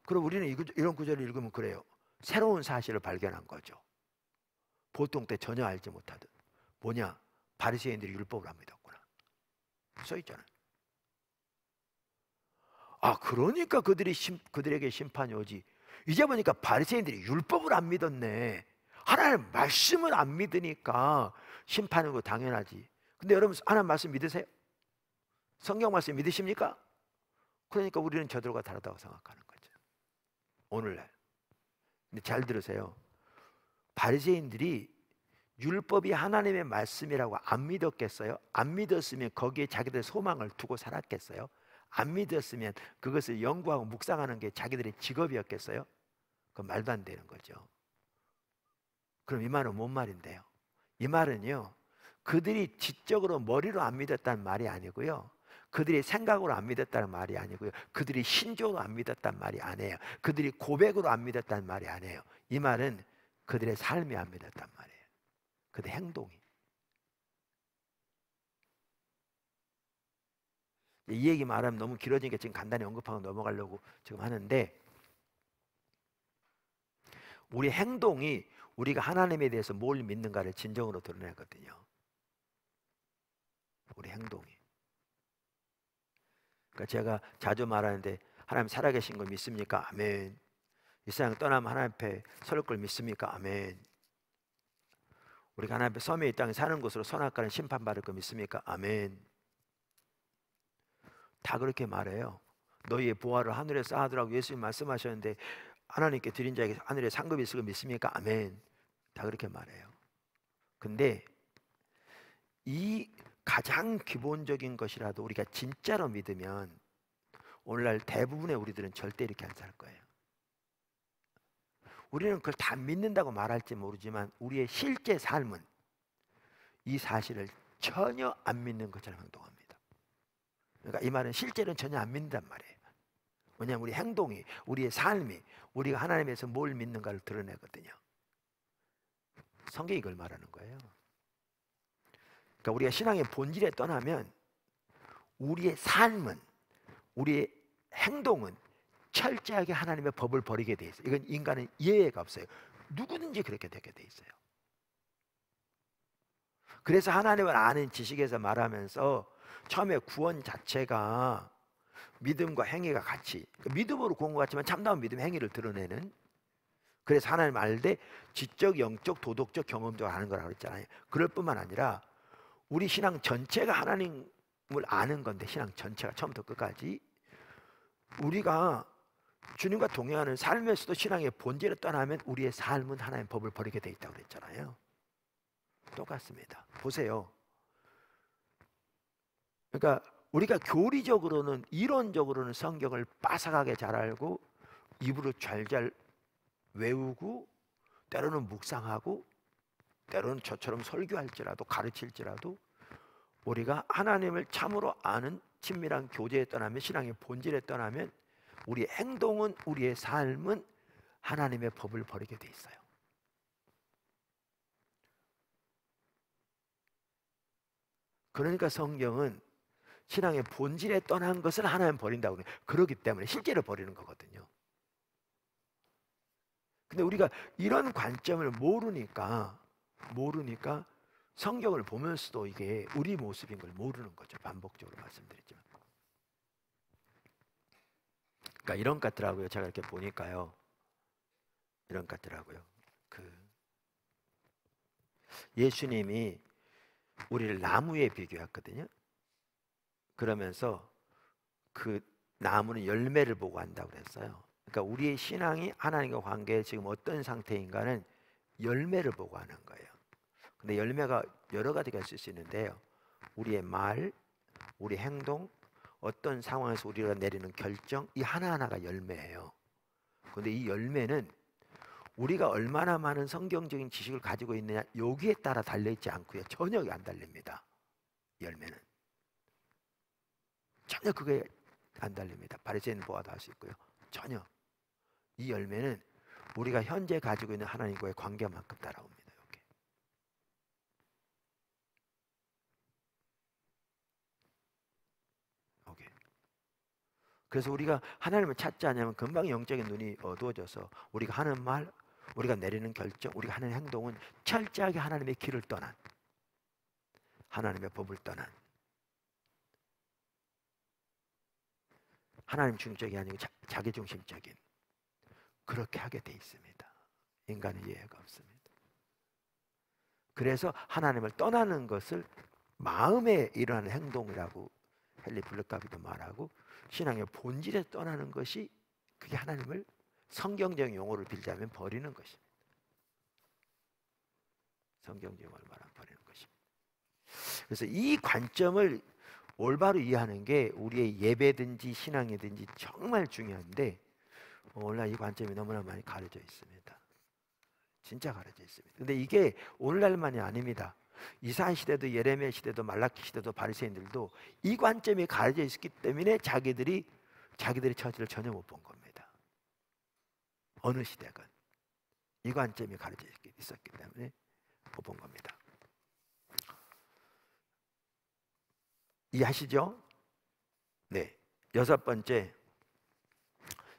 그럼 우리는 이런 구절을 읽으면 그래요. 새로운 사실을 발견한 거죠. 보통 때 전혀 알지 못하던 뭐냐? 바리새인들이 율법을 안 믿었구나. 써 있잖아요. 아 그러니까 그들에게 심판이 오지. 이제 보니까 바리새인들이 율법을 안 믿었네. 하나님 말씀을 안 믿으니까 심판은 거 당연하지. 근데 여러분 하나님 말씀 믿으세요? 성경 말씀 믿으십니까? 그러니까 우리는 저들과 다르다고 생각하는 거죠. 오늘날. 근데 잘 들으세요. 바리새인들이 율법이 하나님의 말씀이라고 안 믿었겠어요? 안 믿었으면 거기에 자기들의 소망을 두고 살았겠어요? 안 믿었으면 그것을 연구하고 묵상하는 게 자기들의 직업이었겠어요? 그건 말도 안 되는 거죠. 그럼 이 말은 뭔 말인데요? 이 말은요 그들이 지적으로 머리로 안 믿었다는 말이 아니고요 그들이 생각으로 안 믿었다는 말이 아니고요 그들이 신조로 안 믿었다는 말이 아니에요. 그들이 고백으로 안 믿었다는 말이 아니에요. 이 말은 그들의 삶이 안 믿었단 말이에요. 그들의 행동이. 이 얘기 말하면 너무 길어지니까 지금 간단히 언급하고 넘어가려고 지금 하는데 우리 행동이 우리가 하나님에 대해서 뭘 믿는가를 진정으로 드러내거든요. 우리 행동이. 그러니까 제가 자주 말하는데 하나님 살아계신 걸 믿습니까? 아멘. 이 세상 떠나면 하나님 앞에 설 걸 믿습니까? 아멘. 우리가 하나님 앞에 섬에 이 땅에 사는 곳으로 선악과는 심판받을 거 믿습니까? 아멘. 다 그렇게 말해요. 너희의 보화를 하늘에 쌓아두라고 예수님 말씀하셨는데 하나님께 드린 자에게 하늘에 상급이 있을 거 믿습니까? 아멘. 다 그렇게 말해요. 근데 이 가장 기본적인 것이라도 우리가 진짜로 믿으면 오늘날 대부분의 우리들은 절대 이렇게 안 살 거예요. 우리는 그걸 다 믿는다고 말할지 모르지만 우리의 실제 삶은 이 사실을 전혀 안 믿는 것처럼 행동합니다. 그러니까 이 말은 실제로는 전혀 안 믿는단 말이에요. 왜냐하면 우리 행동이, 우리의 삶이 우리가 하나님에서 뭘 믿는가를 드러내거든요. 성경이 이걸 말하는 거예요. 그러니까 우리가 신앙의 본질에 떠나면 우리의 삶은, 우리의 행동은 철저하게 하나님의 법을 버리게 돼 있어요. 이건 인간은 예외가 없어요. 누구든지 그렇게 되게 돼 있어요. 그래서 하나님을 아는 지식에서 말하면서 처음에 구원 자체가 믿음과 행위가 같이, 믿음으로 구원 것 같지만 참다운 믿음 행위를 드러내는, 그래서 하나님 알 때 지적, 영적, 도덕적, 경험적으로 하는 거라고 했잖아요. 그럴 뿐만 아니라 우리 신앙 전체가 하나님을 아는 건데, 신앙 전체가 처음부터 끝까지 우리가 주님과 동행하는 삶에서도 신앙의 본질을 떠나면 우리의 삶은 하나님의 법을 버리게 돼 있다고 그랬잖아요. 똑같습니다. 보세요. 그러니까 우리가 교리적으로는, 이론적으로는 성경을 빠삭하게 잘 알고 입으로 잘잘 외우고 때로는 묵상하고 때로는 저처럼 설교할지라도 가르칠지라도 우리가 하나님을 참으로 아는 친밀한 교제에 떠나면, 신앙의 본질에 떠나면 우리의 행동은, 우리의 삶은 하나님의 법을 버리게 돼 있어요. 그러니까 성경은 신앙의 본질에 떠난 것을 하나님 버린다고 그래요. 그렇기 때문에 실제로 버리는 거거든요. 근데 우리가 이런 관점을 모르니까 성경을 보면서도 이게 우리 모습인 걸 모르는 거죠. 반복적으로 말씀드렸지만. 그러니까 이런 것 같더라고요. 제가 이렇게 보니까요. 이런 것 같더라고요. 예수님이 우리를 나무에 비교했거든요. 그러면서 그 나무는 열매를 보고 한다고 그랬어요. 그러니까 우리의 신앙이 하나님과 관계에 지금 어떤 상태인가는 열매를 보고 하는 거예요. 근데 열매가 여러 가지가 있을 수 있는데요. 우리의 말, 우리 행동, 어떤 상황에서 우리가 내리는 결정, 이 하나하나가 열매예요. 근데 이 열매는 우리가 얼마나 많은 성경적인 지식을 가지고 있느냐, 여기에 따라 달려있지 않고요. 전혀 안 달립니다. 열매는 전혀 그게 안 달립니다. 바리새인 보아도 할 수 있고요. 전혀. 이 열매는 우리가 현재 가지고 있는 하나님과의 관계만큼 따라옵니다. 이렇게. 오케이. 그래서 우리가 하나님을 찾지 않으면 금방 영적인 눈이 어두워져서 우리가 하는 말, 우리가 내리는 결정, 우리가 하는 행동은 철저하게 하나님의 길을 떠난, 하나님의 법을 떠난, 하나님 중심적이 아니고 자기 중심적인, 그렇게 하게 돼 있습니다. 인간의 이해가 없습니다. 그래서 하나님을 떠나는 것을 마음에 일어나는 행동이라고 헨리 블랙가비도 말하고, 신앙의 본질에 떠나는 것이, 그게 하나님을 성경적인 용어를 빌자면 버리는 것입니다. 성경적인 용어를 말하면 버리는 것입니다. 그래서 이 관점을 올바로 이해하는 게 우리의 예배든지 신앙이든지 정말 중요한데, 오늘날 이 관점이 너무나 많이 가려져 있습니다. 진짜 가려져 있습니다. 근데 이게 오늘날만이 아닙니다. 이사야 시대도 예레미야 시대도 말라키 시대도 바리새인들도 이 관점이 가려져 있었기 때문에 자기들의 처지를 전혀 못 본 겁니다. 어느 시대건 이 관점이 가려져 있었기 때문에 못 본 겁니다. 이해하시죠? 네. 여섯 번째,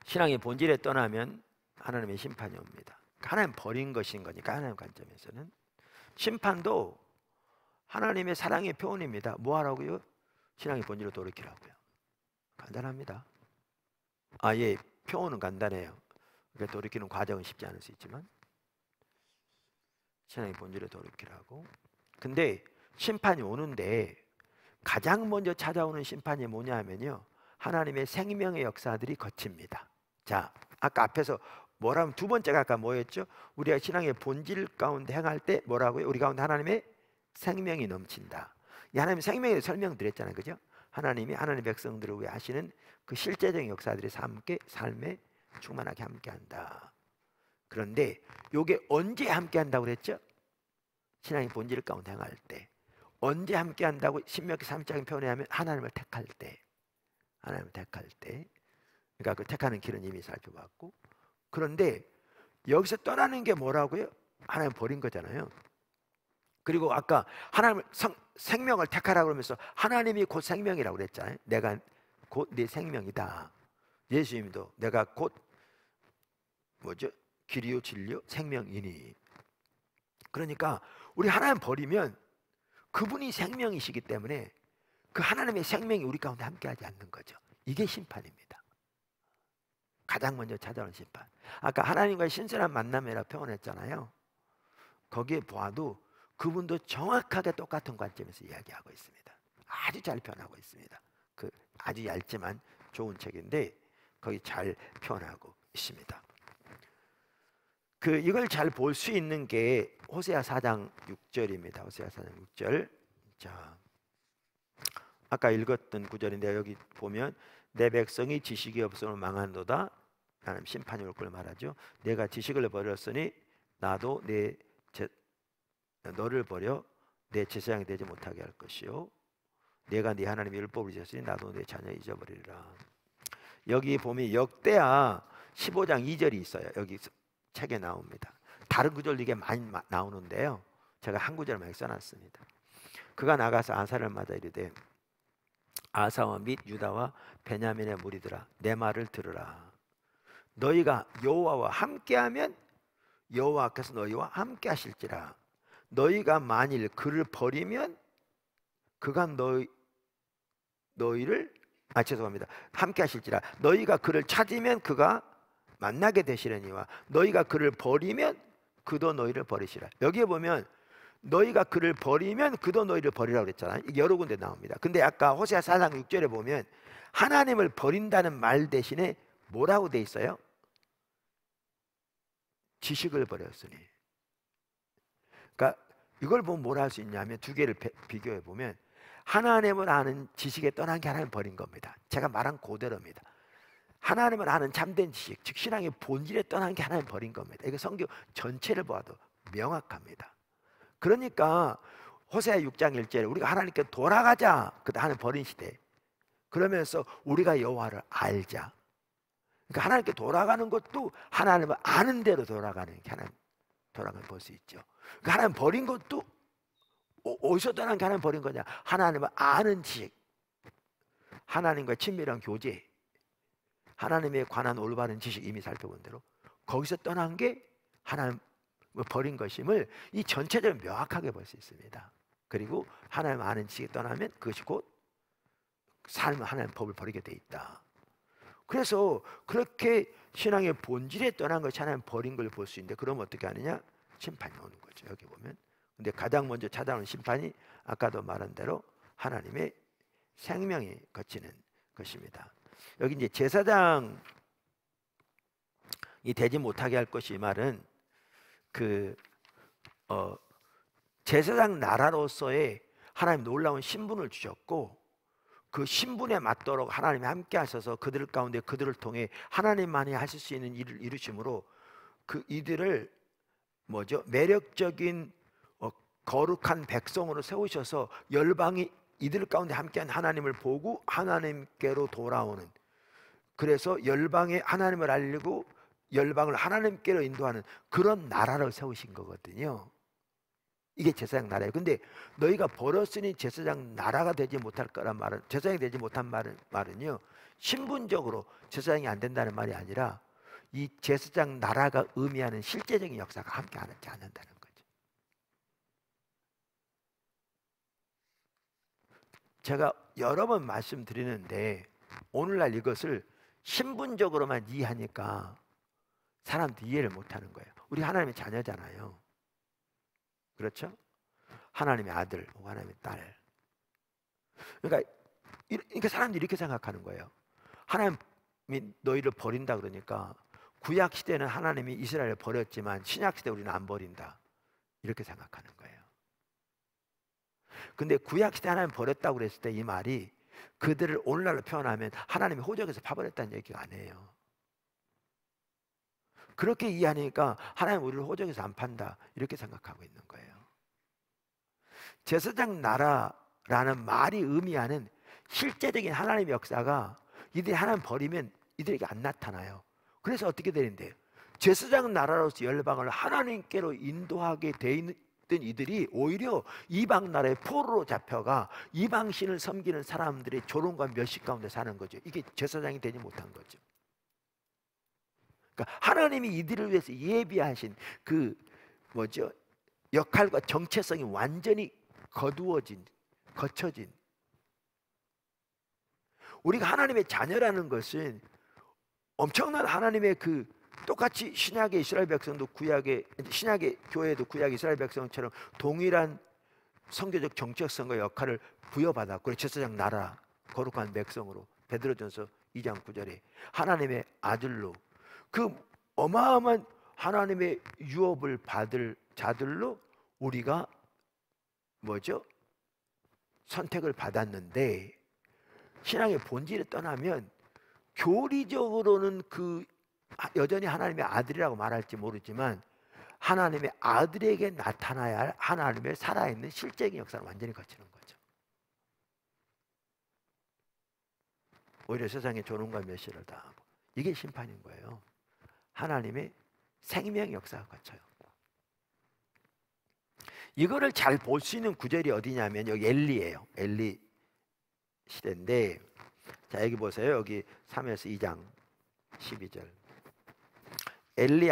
신앙의 본질에 떠나면 하나님의 심판이 옵니다. 하나님 버린 것인 거니까, 하나님 관점에서는 심판도 하나님의 사랑의 표현입니다. 뭐 하라고요? 신앙의 본질로 돌이키라고요. 간단합니다. 예, 표현은 간단해요. 그러니까 돌이키는 과정은 쉽지 않을 수 있지만 신앙의 본질로 돌이키라고. 근데 심판이 오는데 가장 먼저 찾아오는 심판이 뭐냐 하면요, 하나님의 생명의 역사들이 거칩니다. 자, 아까 앞에서 뭐라면 두 번째가 아까 뭐였죠? 우리가 신앙의 본질 가운데 행할 때 뭐라고요? 우리 가운데 하나님의 생명이 넘친다. 이 하나님의 생명에 설명드렸잖아요, 그죠? 하나님이 하나님의 백성들을 위해 하시는 그 실제적인 역사들이 삶에 충만하게 함께한다. 그런데 이게 언제 함께한다고 그랬죠? 신앙의 본질 가운데 행할 때. 언제 함께한다고 신명기 3장에 표현하면 하나님을 택할 때. 하나님을 택할 때. 그러니까 그 택하는 길은 이미 살펴봤고, 그런데 여기서 떠나는 게 뭐라고요? 하나님 버린 거잖아요. 그리고 아까 하나님 생명을 택하라고 그러면서 하나님이 곧 생명이라고 그랬잖아요. 내가 곧 네 생명이다. 예수님도 내가 곧 뭐죠? 길이요 진리요 생명이니. 그러니까 우리 하나님 버리면 그분이 생명이시기 때문에 그 하나님의 생명이 우리 가운데 함께하지 않는 거죠. 이게 심판입니다. 가장 먼저 찾아오는 심판. 아까 하나님과의 신선한 만남이라 표현했잖아요. 거기에 보아도 그분도 정확하게 똑같은 관점에서 이야기하고 있습니다. 아주 잘 표현하고 있습니다. 그 아주 얇지만 좋은 책인데 거기 잘 표현하고 있습니다. 이걸 잘 볼 수 있는 게 호세아 4장 6절입니다. 호세아 4장 6절. 자, 아까 읽었던 구절인데 여기 보면 내 백성이 지식이 없으면 망한도다. 하나님 심판이 올 걸 말하죠. 내가 지식을 버렸으니 나도 너를 버려 내 제사장이 되지 못하게 할 것이요. 내가 네 하나님의 율법을 잊었으니 나도 내 자녀 잊어버리리라. 여기 보면 역대하 15장 2절이 있어요. 여기 책에 나옵니다. 다른 구절 이게 많이 나오는데요, 제가 한 구절만 써놨습니다. 그가 나가서 아사를 맞아 이르되 아사와 및 유다와 베냐민의 무리들아 내 말을 들으라. 너희가 여호와와 함께하면 여호와께서 너희와 함께 하실지라. 너희가 만일 그를 버리면 그가 너희를 죄송합니다. 함께 하실지라. 너희가 그를 찾으면 그가 만나게 되시려니와 너희가 그를 버리면 그도 너희를 버리시라. 여기에 보면 너희가 그를 버리면 그도 너희를 버리라고 그랬잖아요. 이게 여러 군데 나옵니다. 근데 아까 호세아 4장 6절에 보면 하나님을 버린다는 말 대신에 뭐라고 돼 있어요? 지식을 버렸으니. 그러니까 이걸 보면 뭘 할 수 있냐면 두 개를 비교해 보면 하나님을 아는 지식에 떠난 게 하나님 버린 겁니다. 제가 말한 그대로입니다. 하나님을 아는 참된 지식, 즉 신앙의 본질에 떠난 게 하나님 버린 겁니다. 이거 성경 전체를 봐도 명확합니다. 그러니까 호세아 6장 1절에 우리가 하나님께 돌아가자, 그때 하나님 버린 시대. 그러면서 우리가 여호와를 알자. 그러니까 하나님께 돌아가는 것도 하나님을 아는 대로 돌아가는 게 하나님 돌아가는 볼 수 있죠. 그러니까 하나님 버린 것도 어디서 떠난 게 하나님 버린 거냐? 하나님을 아는 지식, 하나님과의 친밀한 교제, 하나님에 관한 올바른 지식, 이미 살펴본 대로 거기서 떠난 게 하나님을 버린 것임을 이 전체적으로 명확하게 볼 수 있습니다. 그리고 하나님 아는 지식에 떠나면 그것이 곧 삶, 하나님 법을 버리게 돼 있다. 그래서 그렇게 신앙의 본질에 떠난 것이 하나님 버린 걸 볼 수 있는데, 그럼 어떻게 하느냐? 심판이 오는 거죠. 여기 보면. 근데 가장 먼저 찾아오는 심판이 아까도 말한 대로 하나님의 생명이 거치는 것입니다. 여기 이제 제사장이 되지 못하게 할 것이, 이 말은 제사장 나라로서의 하나님 놀라운 신분을 주셨고, 그 신분에 맞도록 하나님이 함께 하셔서 그들 가운데 그들을 통해 하나님만이 하실 수 있는 일을 이루심으로 그 이들을 매력적인 거룩한 백성으로 세우셔서 열방이 이들 가운데 함께한 하나님을 보고 하나님께로 돌아오는, 그래서 열방에 하나님을 알리고 열방을 하나님께로 인도하는 그런 나라를 세우신 거거든요. 이게 제사장 나라예요. 근데 너희가 버렸으니 제사장 나라가 되지 못할 거란 말은, 제사장이 되지 못한 말은요, 신분적으로 제사장이 안 된다는 말이 아니라 이 제사장 나라가 의미하는 실제적인 역사가 함께 하지 않는다는 거죠. 제가 여러 번 말씀드리는데 오늘날 이것을 신분적으로만 이해하니까 사람들이 이해를 못하는 거예요. 우리 하나님의 자녀잖아요. 그렇죠? 하나님의 아들 혹은 하나님의 딸. 그러니까 사람들이 이렇게 생각하는 거예요. 하나님이 너희를 버린다 그러니까 구약 시대는 하나님이 이스라엘을 버렸지만 신약 시대 우리는 안 버린다, 이렇게 생각하는 거예요. 근데 구약 시대 하나님 버렸다고 그랬을 때 이 말이 그들을 오늘날로 표현하면 하나님이 호적에서 파버렸다는 얘기가 아니에요. 그렇게 이해하니까 하나님 우리를 호적에서 안 판다, 이렇게 생각하고 있는 거예요. 제사장 나라라는 말이 의미하는 실제적인 하나님의 역사가 이들이 하나님 버리면 이들에게 안 나타나요. 그래서 어떻게 되는데, 제사장 나라로서 열방을 하나님께로 인도하게 돼 있던 이들이 오히려 이방 나라의 포로로 잡혀가 이방신을 섬기는 사람들의 조롱과 멸시 가운데 사는 거죠. 이게 제사장이 되지 못한 거죠. 그러니까 하나님이 이들을 위해서 예비하신 역할과 정체성이 완전히 거쳐진, 우리가 하나님의 자녀라는 것은 엄청난 하나님의 똑같이 신약의 이스라엘 백성도 신약의 교회도 구약의 이스라엘 백성처럼 동일한 성교적 정체성과 역할을 부여받았고, 제사장 나라, 거룩한 백성으로 베드로전서 2장 9절에 하나님의 아들로, 그 어마어마한 하나님의 유업을 받을 자들로 우리가 선택을 받았는데, 신앙의 본질을 떠나면 교리적으로는 여전히 하나님의 아들이라고 말할지 모르지만 하나님의 아들에게 나타나야 할 하나님의 살아있는 실제적인 역사를 완전히 거치는 거죠. 오히려 세상에 조롱과 멸시를 당하고. 이게 심판인 거예요. 하나님의 생명 역사가 거쳐요. 이거를 잘 볼 수 있는 구절이 어디냐면 여기 엘리예요. 엘리 시대인데, 자 여기 보세요. 여기 3에서 2장 12절. 엘리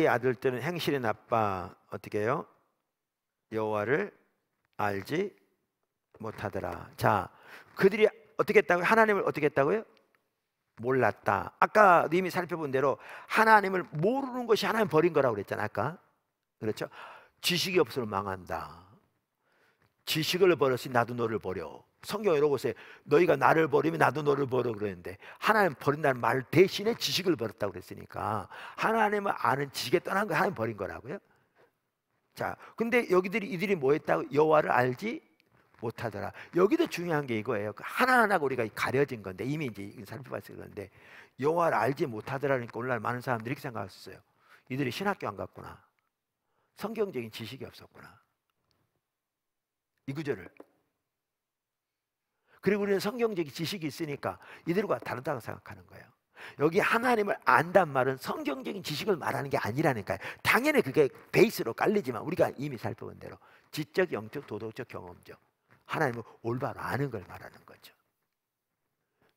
아들들은 행실이 나빠 어떻게 해요? 여호와를 알지 못하더라. 자, 그들이 어떻게 했다고요? 하나님을 어떻게 했다고요? 몰랐다. 아까 이미 살펴본 대로 하나님을 모르는 것이 하나님 버린 거라고 그랬잖아 아까. 그렇죠? 지식이 없으면 망한다. 지식을 버렸으니 나도 너를 버려. 성경에 이러고 있어요. 너희가 나를 버리면 나도 너를 버려 그러는데, 하나님 버린다는 말 대신에 지식을 버렸다고 그랬으니까 하나님을 아는 지식에 떠난 거 하나님 버린 거라고요. 자, 근데 이들이 뭐 했다고? 여호와를 알지 못하더라. 여기도 중요한 게 이거예요. 하나하나가 우리가 가려진 건데, 이미 이제 살펴봤을 건데, 여호와를 알지 못하더라니까 오늘날 많은 사람들이 이렇게 생각했어요. 이들이 신학교 안 갔구나. 성경적인 지식이 없었구나. 이 구절을. 그리고 우리는 성경적인 지식이 있으니까 이들과 다르다고 생각하는 거예요. 여기 하나님을 안단 말은 성경적인 지식을 말하는 게 아니라니까요. 당연히 그게 베이스로 깔리지만 우리가 이미 살펴본 대로 지적, 영적, 도덕적, 경험적, 하나님을 올바로 아는 걸 말하는 거죠.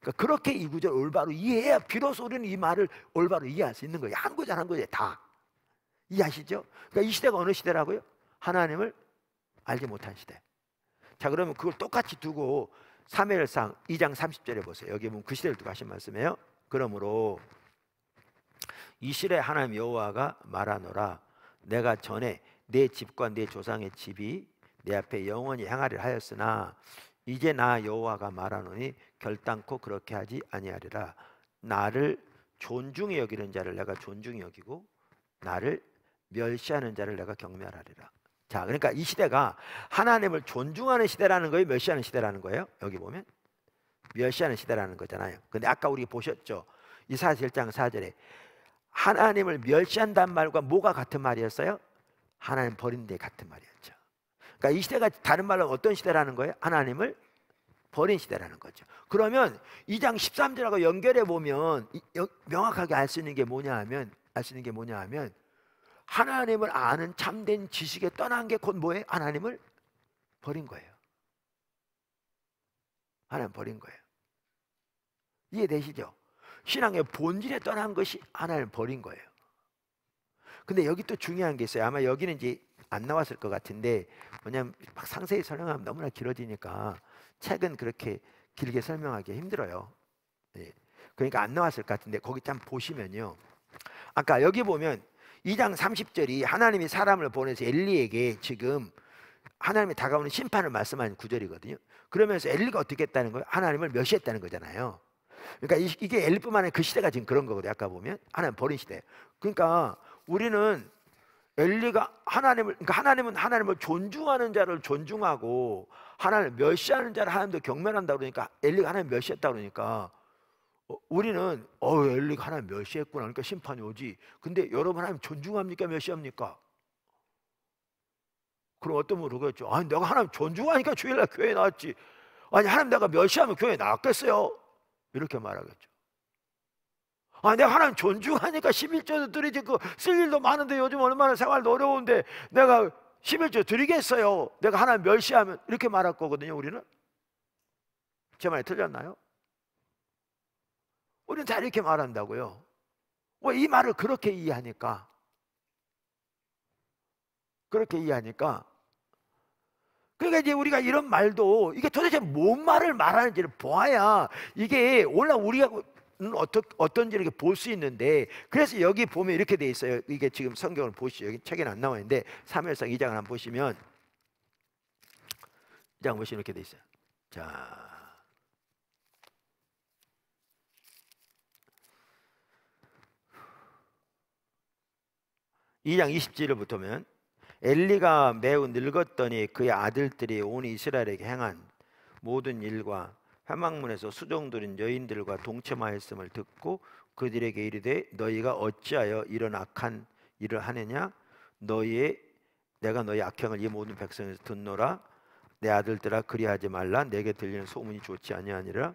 그러니까 그렇게 이 구절을 올바로 이해해야 비로소 우리는 이 말을 올바로 이해할 수 있는 거예요. 한 구절 한 구절에 다 이해하시죠? 그러니까 이 시대가 어느 시대라고요? 하나님을 알지 못한 시대. 자, 그러면 그걸 똑같이 두고 사무엘상 2장 30절에 보세요. 여기 보면 그 시대를 두고 하신 말씀이에요. 그러므로 이 시대에 하나님 여호와가 말하노라. 내가 전에 내 집과 내 조상의 집이 내 앞에 영원히 행하리라 하였으나 이제 나 여호와가 말하노니 결단코 그렇게 하지 아니하리라. 나를 존중히 여기는 자를 내가 존중히 여기고 나를 멸시하는 자를 내가 경멸하리라. 자, 그러니까 이 시대가 하나님을 존중하는 시대라는 거예요, 멸시하는 시대라는 거예요? 여기 보면 멸시하는 시대라는 거잖아요. 근데 아까 우리 보셨죠? 이사야 1장 4절에 하나님을 멸시한다는 말과 뭐가 같은 말이었어요? 하나님 버린 데 같은 말이었죠. 그러니까 이 시대가 다른 말로 어떤 시대라는 거예요? 하나님을 버린 시대라는 거죠. 그러면 2장 13절하고 연결해 보면 명확하게 알 수 있는 게 뭐냐 하면 하나님을 아는 참된 지식에 떠난 게 곧 뭐예요? 하나님을 버린 거예요. 하나님 버린 거예요. 이해되시죠? 신앙의 본질에 떠난 것이 하나님 버린 거예요. 근데 여기 또 중요한 게 있어요. 아마 여기는 이제 안 나왔을 것 같은데, 왜냐하면 막 상세히 설명하면 너무나 길어지니까 책은 그렇게 길게 설명하기 힘들어요. 네. 그러니까 안 나왔을 것 같은데 거기 좀 보시면요, 아까 여기 보면 2장 30절이 하나님이 사람을 보내서 엘리에게 지금 하나님이 다가오는 심판을 말씀하는 구절이거든요. 그러면서 엘리가 어떻게 했다는 거예요? 하나님을 멸시했다는 거잖아요. 그러니까 이게 엘리뿐만 아니라 그 시대가 지금 그런 거거든요. 아까 보면 하나님 버린 시대. 그러니까 우리는 엘리가 그러니까 하나님은 하나님을 존중하는 자를 존중하고 하나님을 멸시하는 자를 하나님도 경멸한다 그러니까, 엘리가 하나님 멸시했다 그러니까 우리는 엘리가 하나님 멸시했구나, 그러니까 심판이 오지. 근데 여러분 하나님 존중합니까, 멸시합니까? 그럼 어떤 분은 그러겠죠. 아니 내가 하나님 존중하니까 주일날 교회에 나왔지, 아니 하나님 내가 멸시하면 교회에 나왔겠어요? 이렇게 말하겠죠. 아, 내가 하나님 존중하니까 11조도 드리지, 쓸 일도 많은데 요즘 얼마나 생활도 어려운데 내가 11조 드리겠어요? 내가 하나님 멸시하면, 이렇게 말할 거거든요. 우리는. 제 말이 틀렸나요? 우리는 다 이렇게 말한다고요. 왜? 이 말을 그렇게 이해하니까. 그러니까 이제 우리가 이런 말도 이게 도대체 뭔 말을 말하는지를 보아야 이게 원래 우리가 어떤지를 볼 수 있는데, 그래서 여기 보면 이렇게 돼 있어요. 이게 지금 성경을 보시죠. 여기 책에는 안 나와 있는데 사무엘상 2장을 한번 보시면, 2장 보시면 이렇게 돼 있어요. 자, (2장 20절을) 보면 엘리가 매우 늙었더니 그의 아들들이 온 이스라엘에게 행한 모든 일과 회막문에서 수종들인 여인들과 동침하였음을 듣고 그들에게 이르되 너희가 어찌하여 이런 악한 일을 하느냐? 내가 너희 악행을 이 모든 백성에서 듣노라. 내 아들들아 그리하지 말라. 내게 들리는 소문이 좋지 아니하니라.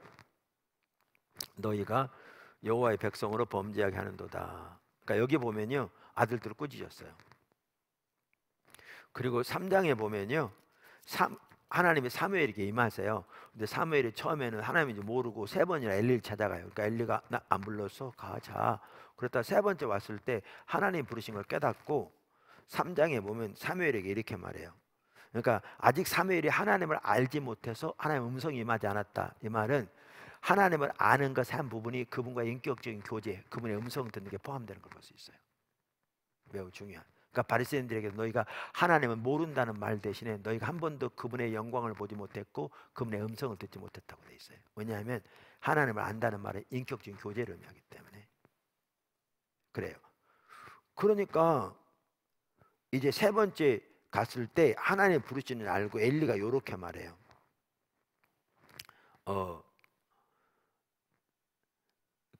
너희가 여호와의 백성으로 범죄하게 하는도다. 그러니까 여기 보면요, 아들들을 꾸짖었어요. 그리고 3장에 보면요, 하나님이 사무엘에게 임하세요. 근데 사무엘이 처음에는 하나님인지 모르고 3번이나 엘리를 찾아가요. 그러니까 엘리가 나 안 불렀어? 가자. 그랬다 3번째 왔을 때 하나님 부르신 걸 깨닫고 3장에 보면 사무엘에게 이렇게 말해요. 그러니까 아직 사무엘이 하나님을 알지 못해서 하나님 음성이 임하지 않았다. 이 말은 하나님을 아는 것의 한 부분이 그분과 인격적인 교제, 그분의 음성 듣는 게 포함되는 걸 볼 수 있어요. 매우 중요한. 그러니까 바리새인들에게 너희가 하나님을 모른다는 말 대신에 너희가 한 번도 그분의 영광을 보지 못했고 그분의 음성을 듣지 못했다고 돼 있어요. 왜냐하면 하나님을 안다는 말은 인격적인 교제를 의미하기 때문에 그래요. 그러니까 이제 3번째 갔을 때 하나님 부르시는 알고 엘리가 이렇게 말해요.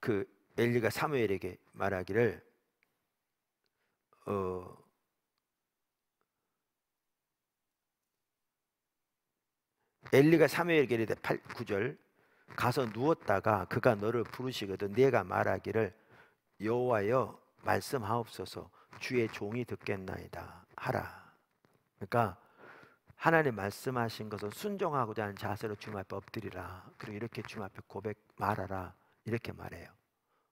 그 엘리가 사무엘에게 말하기를 엘리가 사무엘에게 이르되 9절 가서 누웠다가 그가 너를 부르시거든 네가 말하기를 여호와여 말씀하옵소서 주의 종이 듣겠나이다 하라. 그러니까 하나님 말씀하신 것은 순종하고자 하는 자세로 주님 앞에 엎드리라. 그리고 이렇게 주님 앞에 고백 말하라. 이렇게 말해요.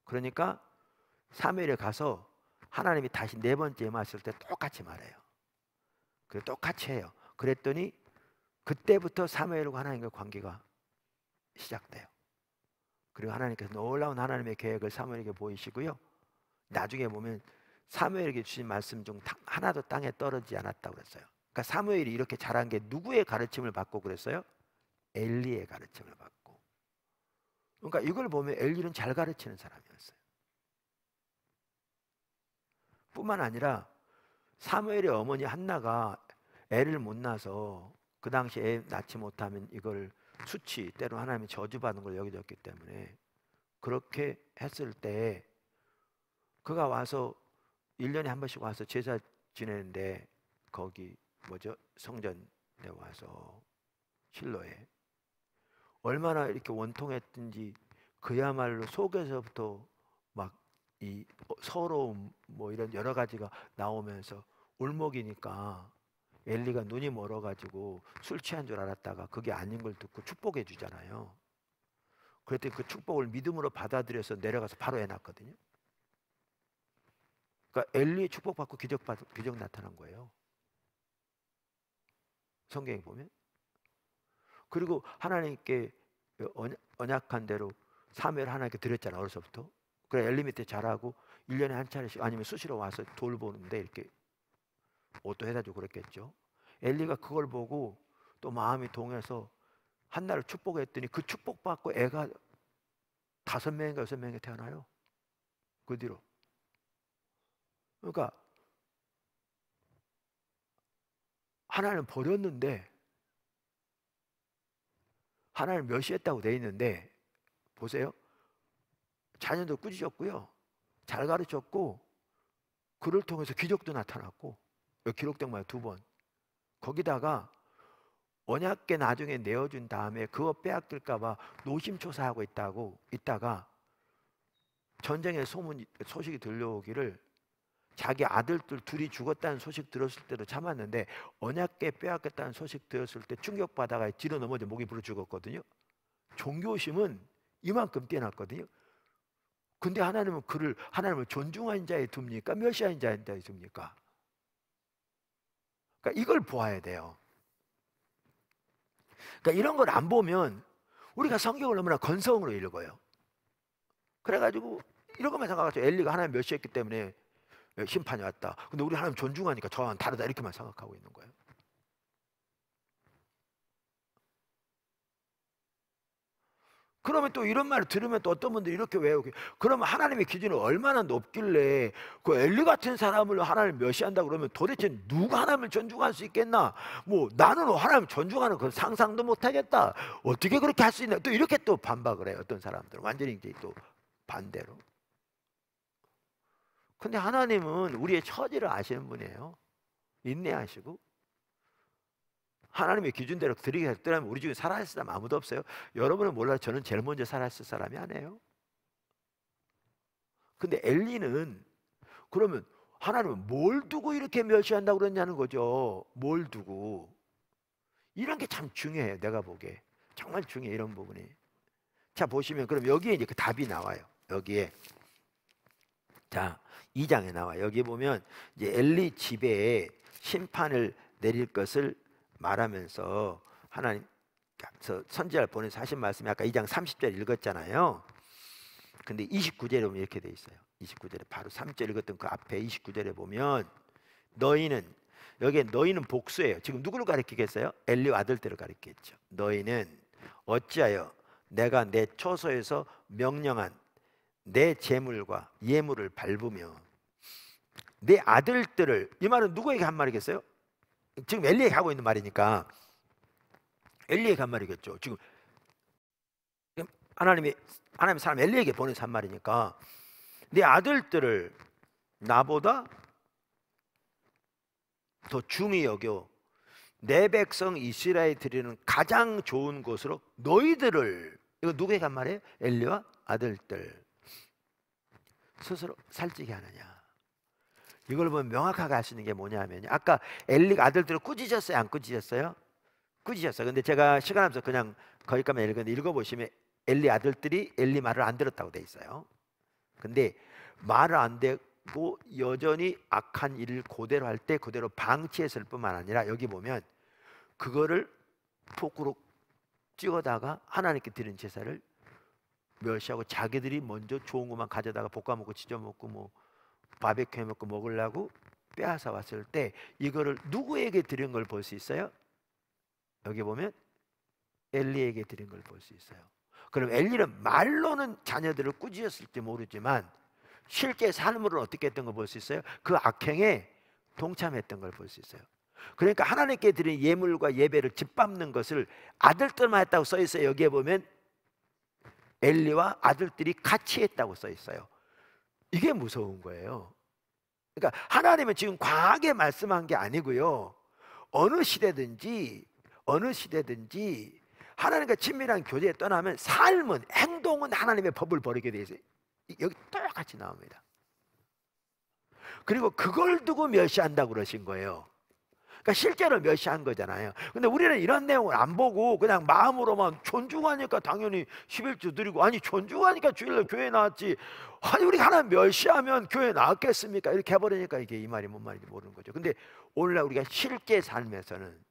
그러니까 사무엘에 가서 하나님이 다시 4번째 임하실 때 똑같이 말해요. 그리고 똑같이 해요. 그랬더니 그때부터 사무엘과 하나님과 관계가 시작돼요. 그리고 하나님께서 놀라운 하나님의 계획을 사무엘에게 보이시고요. 나중에 보면 사무엘에게 주신 말씀 중 하나도 땅에 떨어지지 않았다고 그랬어요. 그러니까 사무엘이 이렇게 잘한 게 누구의 가르침을 받고 그랬어요? 엘리의 가르침을 받고. 그러니까 이걸 보면 엘리는 잘 가르치는 사람이었어요. 뿐만 아니라 사무엘의 어머니 한나가 애를 못 낳아서 그 당시 애 낳지 못하면 이걸 수치, 때로 하나님이 저주받는 걸 여겨졌기 때문에 그렇게 했을 때 그가 와서 1년에 한 번씩 와서 제사 지내는데 거기 성전에 와서 실로에 얼마나 이렇게 원통했든지 그야말로 속에서부터 막 이 서러움 이런 여러 가지가 나오면서 울먹이니까 엘리가 눈이 멀어가지고 술 취한 줄 알았다가 그게 아닌 걸 듣고 축복해 주잖아요. 그랬더니 그 축복을 믿음으로 받아들여서 내려가서 바로 애 낳았거든요. 그러니까 엘리의 축복받고 기적 나타난 거예요. 성경에 보면. 그리고 하나님께 언약한 대로 사무엘 하나님께 드렸잖아 어려서부터. 그래 엘리 밑에 자라고 1년에 한 차례씩 아니면 수시로 와서 돌보는데 이렇게 옷도 해다 주고 그랬겠죠. 엘리가 그걸 보고 또 마음이 동해서 한나를 축복했더니 그 축복받고 애가 5명인가 6명이 태어나요. 그 뒤로. 그러니까 하나는 버렸는데 하나는 멸시했다고 돼 있는데 보세요. 자녀도 꾸짖었고요. 잘 가르쳤고 그를 통해서 기적도 나타났고 기록된 말 2번. 거기다가 언약궤 나중에 내어준 다음에 그거 빼앗길까 봐 노심초사하고 있다가 전쟁의 소식이 들려오기를 자기 아들들 둘이 죽었다는 소식 들었을 때도 참았는데 언약궤 빼앗겼다는 소식 들었을 때 충격받아가 뒤로 넘어져 목이 부러 죽었거든요. 종교심은 이만큼 뛰어났거든요. 근데 하나님을 존중하는 자에 둡니까? 멸시하는 자에 둡니까? 그러니까 이걸 보아야 돼요. 그러니까 이런 걸 안 보면 우리가 성경을 너무나 건성으로 읽어요. 그래가지고 이런 것만 생각하죠. 엘리가 하나님 멸시했기 때문에 심판이 왔다. 근데 우리 하나님 존중하니까 저와는 다르다 이렇게만 생각하고 있는 거예요. 그러면 또 이런 말을 들으면 또 어떤 분들이 이렇게 외우게 그러면 하나님의 기준이 얼마나 높길래 그 엘리 같은 사람을 하나님을 멸시한다 그러면 도대체 누가 하나님을 존중할 수 있겠나? 나는 하나님을 존중하는 그 상상도 못하겠다. 어떻게 그렇게 할 수 있나? 또 이렇게 또 반박을 해요. 어떤 사람들은 완전히 이제 또 반대로. 근데 하나님은 우리의 처지를 아시는 분이에요. 인내하시고 하나님의 기준대로 드리겠다면 우리 중에 살아있을 사람 아무도 없어요. 여러분은 몰라도 저는 제일 먼저 살아있을 사람이 아니에요. 근데 엘리는 그러면 하나님은 뭘 두고 이렇게 멸시한다고 그러냐는 거죠. 뭘 두고. 이런 게 참 중요해요. 내가 보기에 정말 중요해, 이런 부분이. 자, 보시면 그럼 여기에 이제 그 답이 나와요. 여기에 자 2장에 나와. 여기 보면 이제 엘리 집에 심판을 내릴 것을 말하면서 하나님 선지자를 보내서 하신 말씀이 아까 2장 30절 읽었잖아요. 근데 29절에 보면 이렇게 돼 있어요. 29절에 바로 3절 읽었던 그 앞에 29절에 보면 너희는, 여기에 너희는 복수예요. 지금 누구를 가리키겠어요? 엘리와 아들들을 가리키겠죠. 너희는 어찌하여 내가 내 처소에서 명령한 내 재물과 예물을 밟으며 내 아들들을, 이 말은 누구에게 한 말이겠어요? 지금 엘리에게 하고 있는 말이니까 엘리에게 한 말이겠죠. 지금 하나님 사람 엘리에게 보내서 한 말이니까 내 아들들을 나보다 더 중히 여겨 내 백성 이스라엘 드리는 가장 좋은 곳으로 너희들을, 이거 누구에게 한 말이에요? 엘리와 아들들 스스로 살찌게 하느냐. 이걸 보면 명확하게 할 수 있는 게 뭐냐면, 아까 엘리가 아들들을 꾸짖었어요, 안 꾸짖었어요? 꾸짖었어요. 근데 제가 시간 없어서 그냥 거기까지 읽었는데, 읽어보시면 엘리 아들들이 엘리 말을 안 들었다고 돼 있어요. 근데 말을 안 듣고 여전히 악한 일을 그대로 할 때 그대로 방치했을 뿐만 아니라 여기 보면 그거를 포크로 찍어다가 하나님께 드린 제사를 멸시하고 자기들이 먼저 좋은 것만 가져다가 볶아먹고 지져먹고 뭐 바베큐 해먹고 먹으려고 빼앗아 왔을 때 이거를 누구에게 드린 걸 볼 수 있어요? 여기 보면 엘리에게 드린 걸 볼 수 있어요. 그럼 엘리는 말로는 자녀들을 꾸짖었을지 모르지만 실제 삶으로는 어떻게 했던 걸 볼 수 있어요? 그 악행에 동참했던 걸 볼 수 있어요. 그러니까 하나님께 드린 예물과 예배를 짓밟는 것을 아들들만 했다고 써 있어요. 여기에 보면 엘리와 아들들이 같이 했다고 써 있어요. 이게 무서운 거예요. 그러니까 하나님은 지금 과하게 말씀한 게 아니고요, 어느 시대든지 하나님과 친밀한 교제에 떠나면 삶은, 행동은 하나님의 법을 버리게 돼 있어요. 여기 똑같이 나옵니다. 그리고 그걸 두고 멸시한다고 그러신 거예요. 그러니까 실제로 멸시한 거잖아요. 근데 우리는 이런 내용을 안 보고 그냥 마음으로만 존중하니까 당연히 11조 드리고, 아니 존중하니까 주일날 교회 나왔지, 아니 우리 하나님 멸시하면 교회 나왔겠습니까? 이렇게 해버리니까 이게 이 말이 뭔 말인지 모르는 거죠. 근데 오늘날 우리가 실제 삶에서는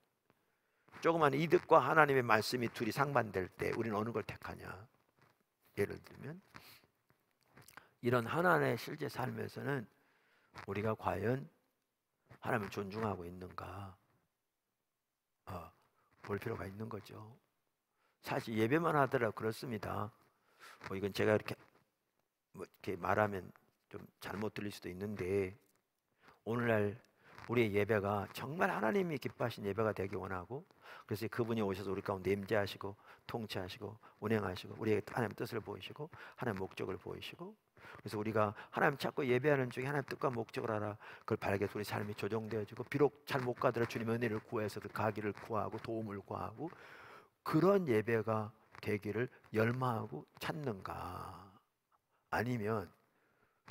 조그만 이득과 하나님의 말씀이 둘이 상반될 때 우리는 어느 걸 택하냐. 예를 들면 이런 하나님의 실제 삶에서는 우리가 과연 하나님을 존중하고 있는가 볼 필요가 있는 거죠. 사실 예배만 하더라도 그렇습니다. 이건 제가 이렇게 이렇게 말하면 좀 잘못 들릴 수도 있는데, 오늘날 우리의 예배가 정말 하나님이 기뻐하신 예배가 되기 원하고, 그래서 그분이 오셔서 우리 가운데 임재하시고 통치하시고 운행하시고 우리의 하나님의 뜻을 보이시고 하나님의 목적을 보이시고, 그래서 우리가 하나님 찾고 예배하는 중에 하나님 뜻과 목적을 알아 그걸 발견해서 우리 삶이 조정되어지고, 비록 잘 못 가더라도 주님의 은혜를 구해서 그 가기를 구하고 도움을 구하고, 그런 예배가 되기를 열망하고 찾는가, 아니면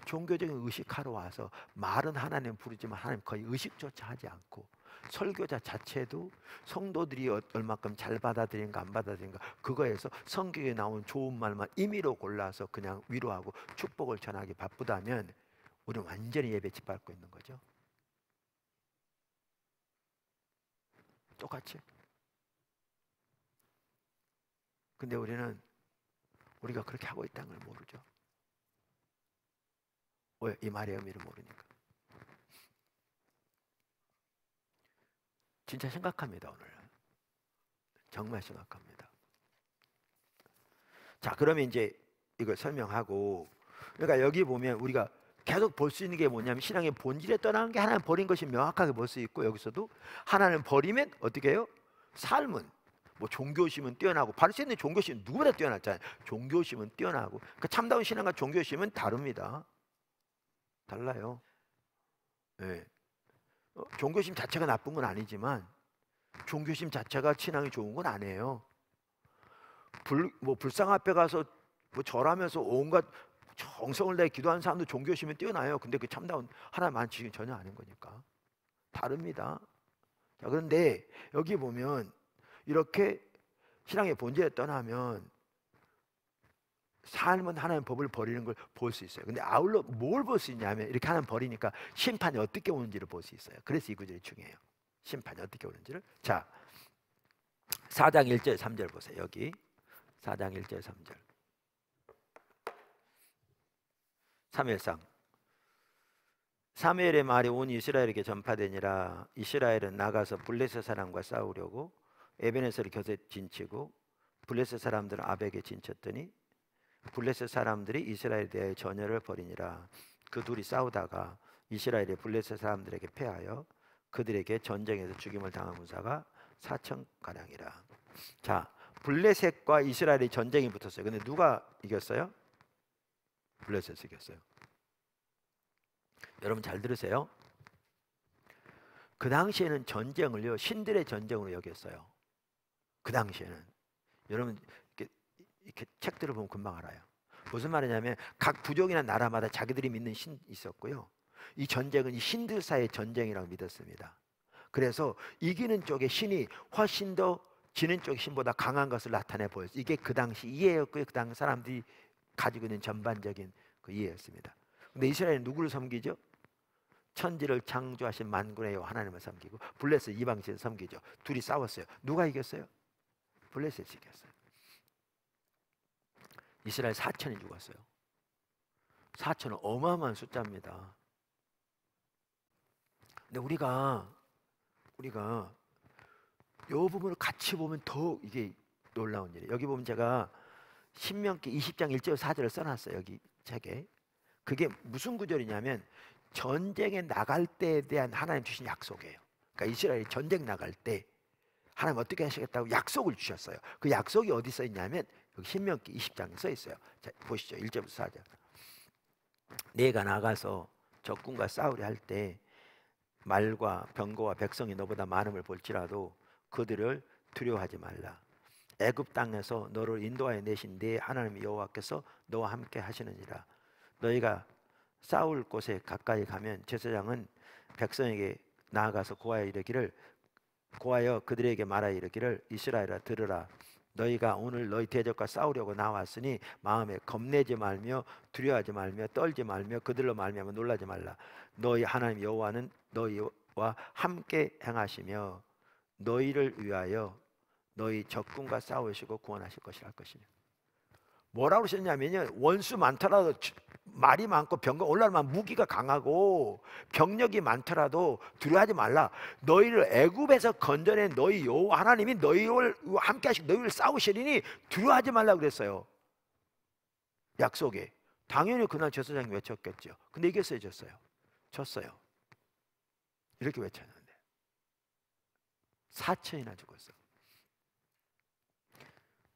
종교적인 의식하러 와서 말은 하나님 부르지만 하나님 거의 의식조차 하지 않고, 설교자 자체도 성도들이 얼마큼 잘 받아들인가 안 받아들인가 그거에서 성경에 나온 좋은 말만 임의로 골라서 그냥 위로하고 축복을 전하기 바쁘다면 우리는 완전히 예배 짓밟고 있는 거죠. 똑같이. 근데 우리가 그렇게 하고 있다는 걸 모르죠. 왜? 이 말의 의미를 모르니까. 진짜 심각합니다. 오늘 정말 심각합니다. 자, 그러면 이제 이걸 설명하고, 그러니까 여기 보면 우리가 계속 볼 수 있는 게 뭐냐면, 신앙의 본질에 떠나는 게 하나님 버린 것이 명확하게 볼 수 있고, 여기서도 하나님 버리면 어떻게 해요? 삶은 뭐 종교심은 뛰어나고, 바리새인의 종교심은 누구보다 뛰어났잖아요. 종교심은 뛰어나고, 그 참다운 신앙과 종교심은 다릅니다. 달라요. 네. 종교심 자체가 나쁜 건 아니지만 종교심 자체가 신앙이 좋은 건 아니에요. 불상 앞에 가서 절하면서 온갖 정성을 다해 기도하는 사람도 종교심이 뛰어나요. 근데 그 참다운 하나님 만지는 전혀 아닌 거니까 다릅니다. 자, 그런데 여기 보면 이렇게 신앙의 본질에 떠나면 삶은 하나님의 법을 버리는 걸 볼 수 있어요. 근데 아울러 뭘 볼 수 있냐면 이렇게 하나님 버리니까 심판이 어떻게 오는지를 볼 수 있어요. 그래서 이 구절이 중요해요. 심판이 어떻게 오는지를. 자, 4장 1절 3절 보세요. 여기 4장 1절 3절. 사무엘상. 사무엘의 말이 온 이스라엘에게 전파되니라. 이스라엘은 나가서 블레셋 사람과 싸우려고 에베네스를 겨세 진치고 블레셋 사람들은 아벡에 진쳤더니 블레셋 사람들이 이스라엘에 대해 전열을 벌이니라. 그 둘이 싸우다가 이스라엘이 블레셋 사람들에게 패하여 그들에게 전쟁에서 죽임을 당한 군사가 4,000가량이라. 자, 블레셋과 이스라엘이 전쟁이 붙었어요. 근데 누가 이겼어요? 블레셋이 이겼어요. 여러분 잘 들으세요. 그 당시에는 전쟁을요 신들의 전쟁으로 여겼어요. 그 당시에는. 여러분 이렇게 책들을 보면 금방 알아요. 무슨 말이냐면 각 부족이나 나라마다 자기들이 믿는 신이 있었고요. 이 전쟁은 이 신들 사이의 전쟁이라고 믿었습니다. 그래서 이기는 쪽의 신이 훨씬 더 지는 쪽의 신보다 강한 것을 나타내 보였어요. 이게 그 당시 이해였고요. 그 당시 사람들이 가지고 있는 전반적인 그 이해였습니다. 근데 이스라엘은 누구를 섬기죠? 천지를 창조하신 만군의 여호와 하나님을 섬기고 블레셋 이방신을 섬기죠. 둘이 싸웠어요. 누가 이겼어요? 블레셋이 이겼어요. 이스라엘 4천이 죽었어요. 4천은 어마어마한 숫자입니다. 근데 우리가 이 부분을 같이 보면 더 이게 놀라운 일이에요. 여기 보면 제가 신명기 20장 1절 4절을 써놨어요. 여기 책에. 그게 무슨 구절이냐면 전쟁에 나갈 때에 대한 하나님 주신 약속이에요. 그러니까 이스라엘이 전쟁 나갈 때 하나님 어떻게 하시겠다고 약속을 주셨어요. 그 약속이 어디 써 있냐면 여기 신명기 20장에 써 있어요. 자, 보시죠. 1절부터 4절. 내가 나가서 적군과 싸우려 할 때 말과 병거와 백성이 너보다 많음을 볼지라도 그들을 두려워하지 말라. 애굽 땅에서 너를 인도하여 내신 네 하나님 여호와께서 너와 함께 하시느니라. 너희가 싸울 곳에 가까이 가면 제사장은 백성에게 나아가서 고하여 그들에게 말하여 이르기를 이스라엘아 들으라. 너희가 오늘 너희 대적과 싸우려고 나왔으니 마음에 겁내지 말며 두려워하지 말며 떨지 말며 그들로 말미암아 놀라지 말라. 너희 하나님 여호와는 너희와 함께 행하시며 너희를 위하여 너희 적군과 싸우시고 구원하실 것이라 할 것이며. 뭐라고 쓰냐면요, 원수 많더라도 말이 많고 병거 올라오면 무기가 강하고 병력이 많더라도 두려워하지 말라. 너희를 애굽에서 건져낸 너희 여호와 하나님이 너희를 함께 하시고 너희를 싸우시리니 두려워하지 말라 그랬어요. 약속에. 당연히 그날 제사장이 외쳤겠죠. 근데 이겼어요, 졌어요. 이렇게 외쳤는데 4천이나 죽었어요.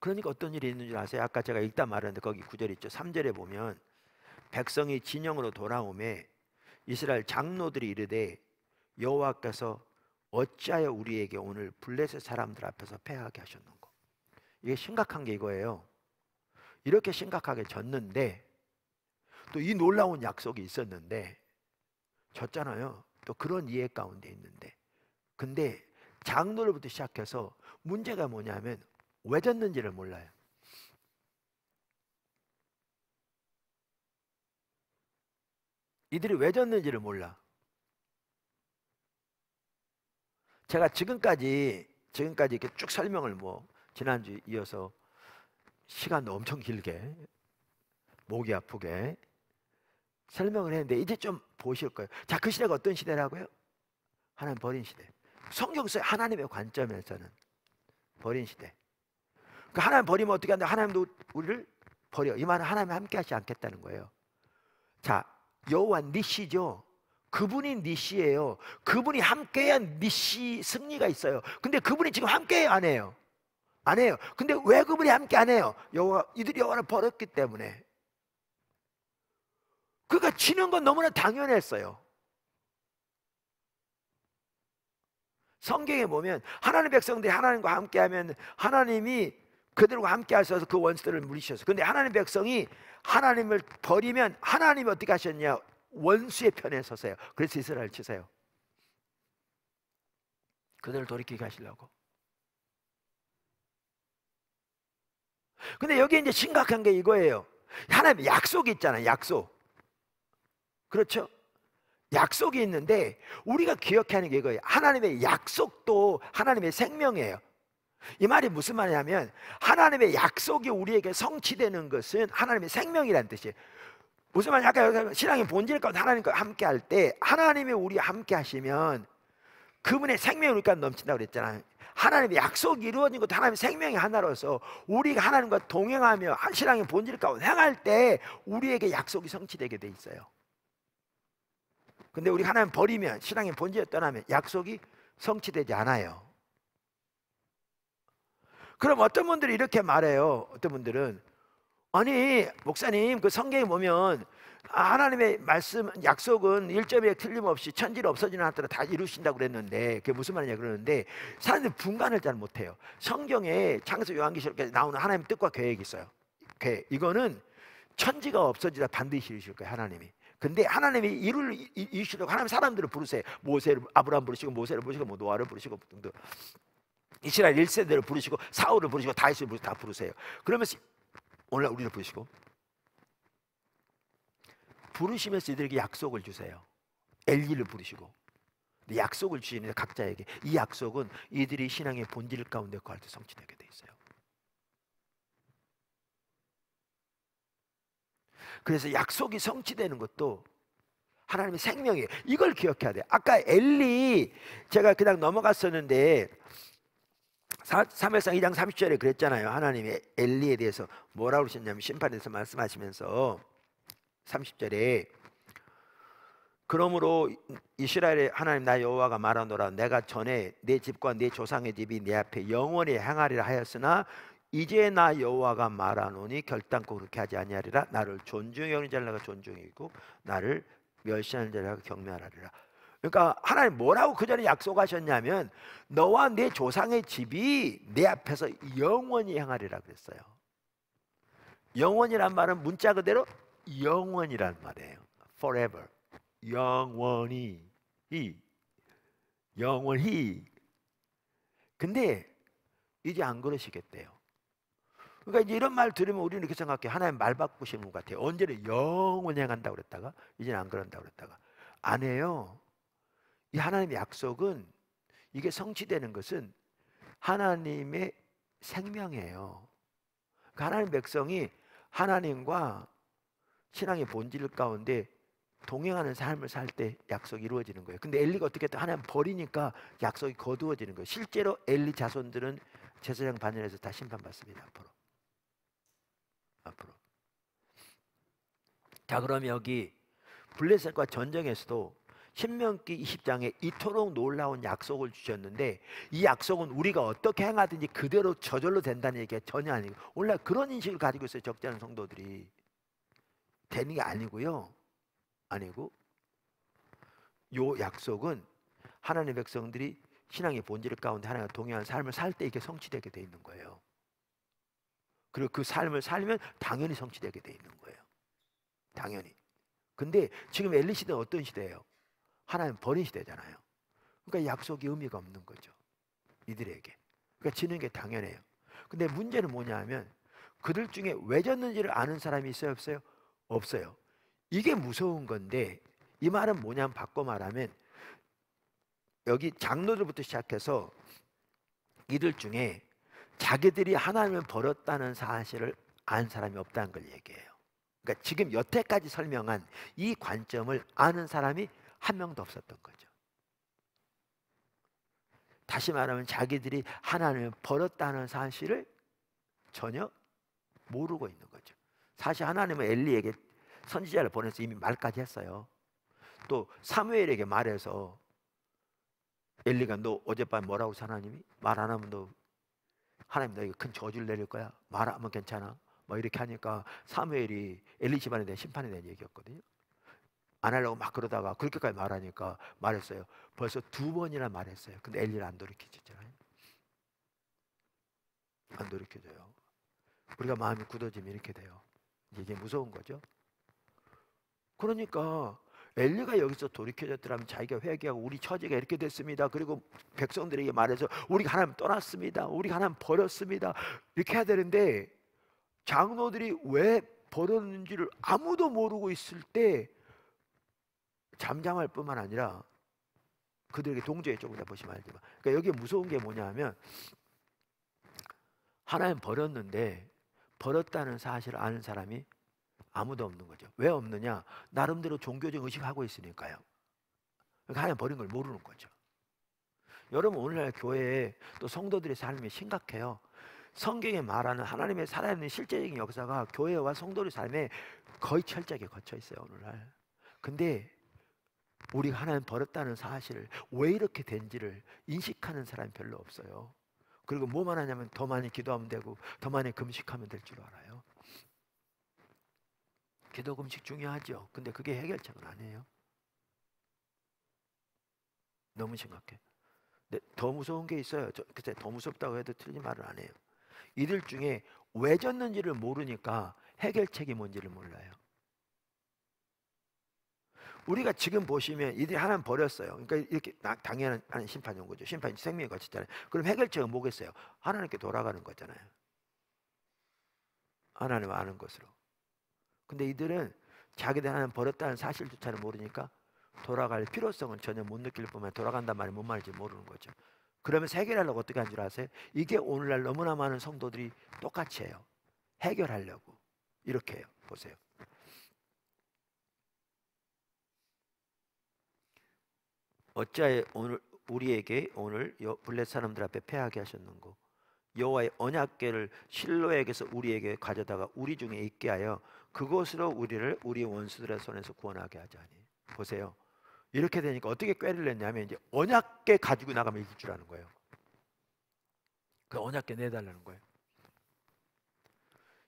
그러니까 어떤 일이 있는 줄 아세요? 아까 제가 읽다 말했는데 거기 구절 있죠. 3절에 보면 백성이 진영으로 돌아오매 이스라엘 장로들이 이르되 여호와께서 어찌하여 우리에게 오늘 블레셋 사람들 앞에서 패하게 하셨는고. 이게 심각한 게 이거예요. 이렇게 심각하게 졌는데 또 이 놀라운 약속이 있었는데 졌잖아요. 또 그런 이해 가운데 있는데 근데 장로들부터 시작해서 문제가 뭐냐면 왜 졌는지를 몰라요. 이들이 왜 졌는지를 몰라. 제가 지금까지 이렇게 쭉 설명을 지난주 이어서 시간도 엄청 길게 목이 아프게 설명을 했는데 이제 좀 보실 거예요. 자, 그 시대가 어떤 시대라고요? 하나님 버린 시대. 성경 속 하나님의 관점에서는 버린 시대. 그 하나님 버리면 어떻게 한다? 하나님도 우리를 버려. 이 말은 하나님 함께 하지 않겠다는 거예요. 자, 여호와 니시죠. 그분이 니시예요. 그분이 함께해야 니시 승리가 있어요. 근데 그분이 지금 함께해요, 안 해요? 안 해요. 근데 왜 그분이 함께 안 해요? 이들이 여호와를 버렸기 때문에. 그러니까 지는 건 너무나 당연했어요. 성경에 보면 하나님의 백성들이 하나님과 함께하면 하나님이 그들과 함께 하셔서 그 원수들을 물리셔서, 근데 하나님의 백성이 하나님을 버리면 하나님이 어떻게 하셨냐? 원수의 편에 서세요. 그래서 이스라엘 치세요. 그들을 돌이키게 하시려고. 근데 여기 이제 심각한 게 이거예요. 하나님의 약속이 있잖아요. 약속. 그렇죠? 약속이 있는데 우리가 기억해야 하는 게 이거예요. 하나님의 약속도 하나님의 생명이에요. 이 말이 무슨 말이냐면 하나님의 약속이 우리에게 성취되는 것은 하나님의 생명이라는 뜻이에요. 무슨 말이냐? 아까 신앙의 본질 가운데 하나님과 함께 할 때 하나님이 우리와 함께 하시면 그분의 생명이 우리가 넘친다고 그랬잖아요. 하나님의 약속이 이루어진 것도 하나님의 생명이 하나로서 우리가 하나님과 동행하며 신앙의 본질 가운데 행할 때 우리에게 약속이 성취되게 돼 있어요. 근데 우리가 하나님 버리면, 신앙의 본질을 떠나면 약속이 성취되지 않아요. 그럼 어떤 분들이 이렇게 말해요. 어떤 분들은 아니 목사님, 그 성경에 보면 하나님의 말씀 약속은 1점에 틀림없이 천지를 없어지는 한때로 다 이루신다고 그랬는데 그게 무슨 말이냐 그러는데, 사람들이 분간을 잘 못해요. 성경에 창세기 요한계시록에 나오는 하나님 뜻과 계획이 있어요. 계획. 이거는 천지가 없어지다 반드시 이루실 거예요, 하나님이. 근데 하나님이 이루시려고 하나님 사람들을 부르세요. 모세를, 아브라함 부르시고, 모세를 부르시고, 뭐 노아를 부르시고 등등, 이스라엘 1세대를 부르시고, 사울을 부르시고, 다윗을 부르시고, 다 부르세요. 그러면서 오늘 우리를 부르시고, 부르시면서 이들에게 약속을 주세요. 엘리를 부르시고. 약속을 주시는데 각자에게 이 약속은 이들이 신앙의 본질 가운데 거할 때 성취되게 돼 있어요. 그래서 약속이 성취되는 것도 하나님의 생명이에요. 이걸 기억해야 돼요. 아까 엘리 제가 그냥 넘어갔었는데 사무엘상 2장 30절에 그랬잖아요. 하나님이 엘리에 대해서 뭐라고 그러셨냐면, 심판에 대해서 말씀하시면서 30절에 그러므로 이스라엘의 하나님 나 여호와가 말하노라, 내가 전에 내 집과 내 조상의 집이 내 앞에 영원히 행하리라 하였으나 이제 나 여호와가 말하노니 결단코 그렇게 하지 아니하리라. 나를 존중히 여기는 자를 내가 존중이고 나를 멸시하는 자를 내가 경멸하리라. 그러니까 하나님 뭐라고 그 전에 약속하셨냐면 너와 내 조상의 집이 내 앞에서 영원히 행하리라 그랬어요. 영원이란 말은 문자 그대로 영원이란 말이에요. Forever. 영원히. 영원히. 근데 이제 안 그러시겠대요. 그러니까 이제 이런 말 들으면 우리는 이렇게 생각해요. 하나님 말 바꾸시는 것 같아요. 언제는 영원히 행한다고 그랬다가 이제는 안 그런다고 그랬다가. 안 해요. 이 하나님의 약속은, 이게 성취되는 것은 하나님의 생명이에요. 그러니까 하나님 백성이 하나님과 신앙의 본질 가운데 동행하는 삶을 살 때 약속이 이루어지는 거예요. 근데 엘리가 어떻게 했다? 하나님 버리니까 약속이 거두어지는 거예요. 실제로 엘리 자손들은 제사장 반열에서 다 심판받습니다. 앞으로. 자, 그럼 여기 블레셋과 전쟁에서도 신명기 20장에 이토록 놀라운 약속을 주셨는데, 이 약속은 우리가 어떻게 행하든지 그대로 저절로 된다는 얘기가 전혀 아니고, 원래 그런 인식을 가지고 있어요. 적지 않은 성도들이. 되는 게 아니고요. 아니고, 요 약속은 하나님의 백성들이 신앙의 본질 가운데 하나님과 동행하는 삶을 살 때 이게 성취되게 돼 있는 거예요. 그리고 그 삶을 살면 당연히 성취되게 돼 있는 거예요. 당연히. 근데 지금 엘리 시대는 어떤 시대예요? 하나님 버린 시대잖아요. 그러니까 약속이 의미가 없는 거죠, 이들에게. 그러니까 지는 게 당연해요. 근데 문제는 뭐냐 하면 그들 중에 왜 졌는지를 아는 사람이 있어요, 없어요? 없어요. 이게 무서운 건데, 이 말은 뭐냐면 바꿔 말하면 여기 장로들부터 시작해서 이들 중에 자기들이 하나님을 버렸다는 사실을 안 사람이 없다는 걸 얘기해요. 그러니까 지금 여태까지 설명한 이 관점을 아는 사람이 한 명도 없었던 거죠. 다시 말하면 자기들이 하나님을 버렸다는 사실을 전혀 모르고 있는 거죠. 사실 하나님은 엘리에게 선지자를 보내서 이미 말까지 했어요. 또 사무엘에게 말해서 엘리가 너 어젯밤 뭐라고 했어? 하나님이 말 안 하면 너 하나님 너에게 큰 저주를 내릴 거야. 말하면 괜찮아. 뭐 이렇게 하니까 사무엘이 엘리 집안에 대한 심판에 대한 얘기였거든요. 안 하려고 막 그러다가 그렇게까지 말하니까 말했어요. 벌써 2번이나 말했어요. 근데 엘리를 안 돌이켜주잖아요. 안 돌이켜줘요. 우리가 마음이 굳어지면 이렇게 돼요. 이게 무서운 거죠. 그러니까 엘리가 여기서 돌이켜졌더라면 자기가 회개하고 우리 처지가 이렇게 됐습니다. 그리고 백성들에게 말해서 우리가 하나님 떠났습니다. 우리가 하나님 버렸습니다. 이렇게 해야 되는데 장로들이 왜 버렸는지를 아무도 모르고 있을 때 잠잠할 뿐만 아니라 그들에게 동조해 조금 더 보시면 알지만, 그러니까 여기에 무서운 게 뭐냐 하면 하나님 버렸는데 버렸다는 사실을 아는 사람이 아무도 없는 거죠. 왜 없느냐? 나름대로 종교적 의식하고 있으니까요. 그러니까 하나님 버린 걸 모르는 거죠. 여러분, 오늘날 교회에 또 성도들의 삶이 심각해요. 성경에 말하는 하나님의 살아있는 실제적인 역사가 교회와 성도의 삶에 거의 철저하게 거쳐 있어요, 오늘날. 근데 우리가 하나님 버렸다는 사실을, 왜 이렇게 된지를 인식하는 사람이 별로 없어요. 그리고 뭐만 하냐면 더 많이 기도하면 되고 더 많이 금식하면 될 줄 알아요. 기도 금식 중요하죠. 근데 그게 해결책은 아니에요. 너무 심각해. 근데 더 무서운 게 있어요. 글쎄, 더 무섭다고 해도 틀린 말은 안 해요. 이들 중에 왜 졌는지를 모르니까 해결책이 뭔지를 몰라요. 우리가 지금 보시면 이들이 하나님 버렸어요. 그러니까 이렇게 당연한 심판이 온 거죠. 심판이 생명이 거쳤잖아요. 그럼 해결책은 뭐겠어요? 하나님께 돌아가는 거잖아요. 하나님 아는 것으로. 근데 이들은 자기들 하나님 버렸다는 사실조차를 모르니까 돌아갈 필요성은 전혀 못 느낄 뿐만 돌아간단 말이 뭔 말인지 모르는 거죠. 그러면서 해결하려고 어떻게 한 줄 아세요? 이게 오늘날 너무나 많은 성도들이 똑같이 해요. 해결하려고 이렇게 해요. 보세요. 어찌하여 오늘 우리에게 오늘 블레 사람들 앞에 패하게 하셨는고, 여호와의 언약궤를 실로에게서 우리에게 가져다가 우리 중에 있게 하여 그것으로 우리를 우리 원수들의 손에서 구원하게 하자니. 보세요. 이렇게 되니까 어떻게 꾀를 냈냐면 이제 언약궤 가지고 나가면 이길 줄 아는 거예요. 그 언약궤 내달라는 거예요.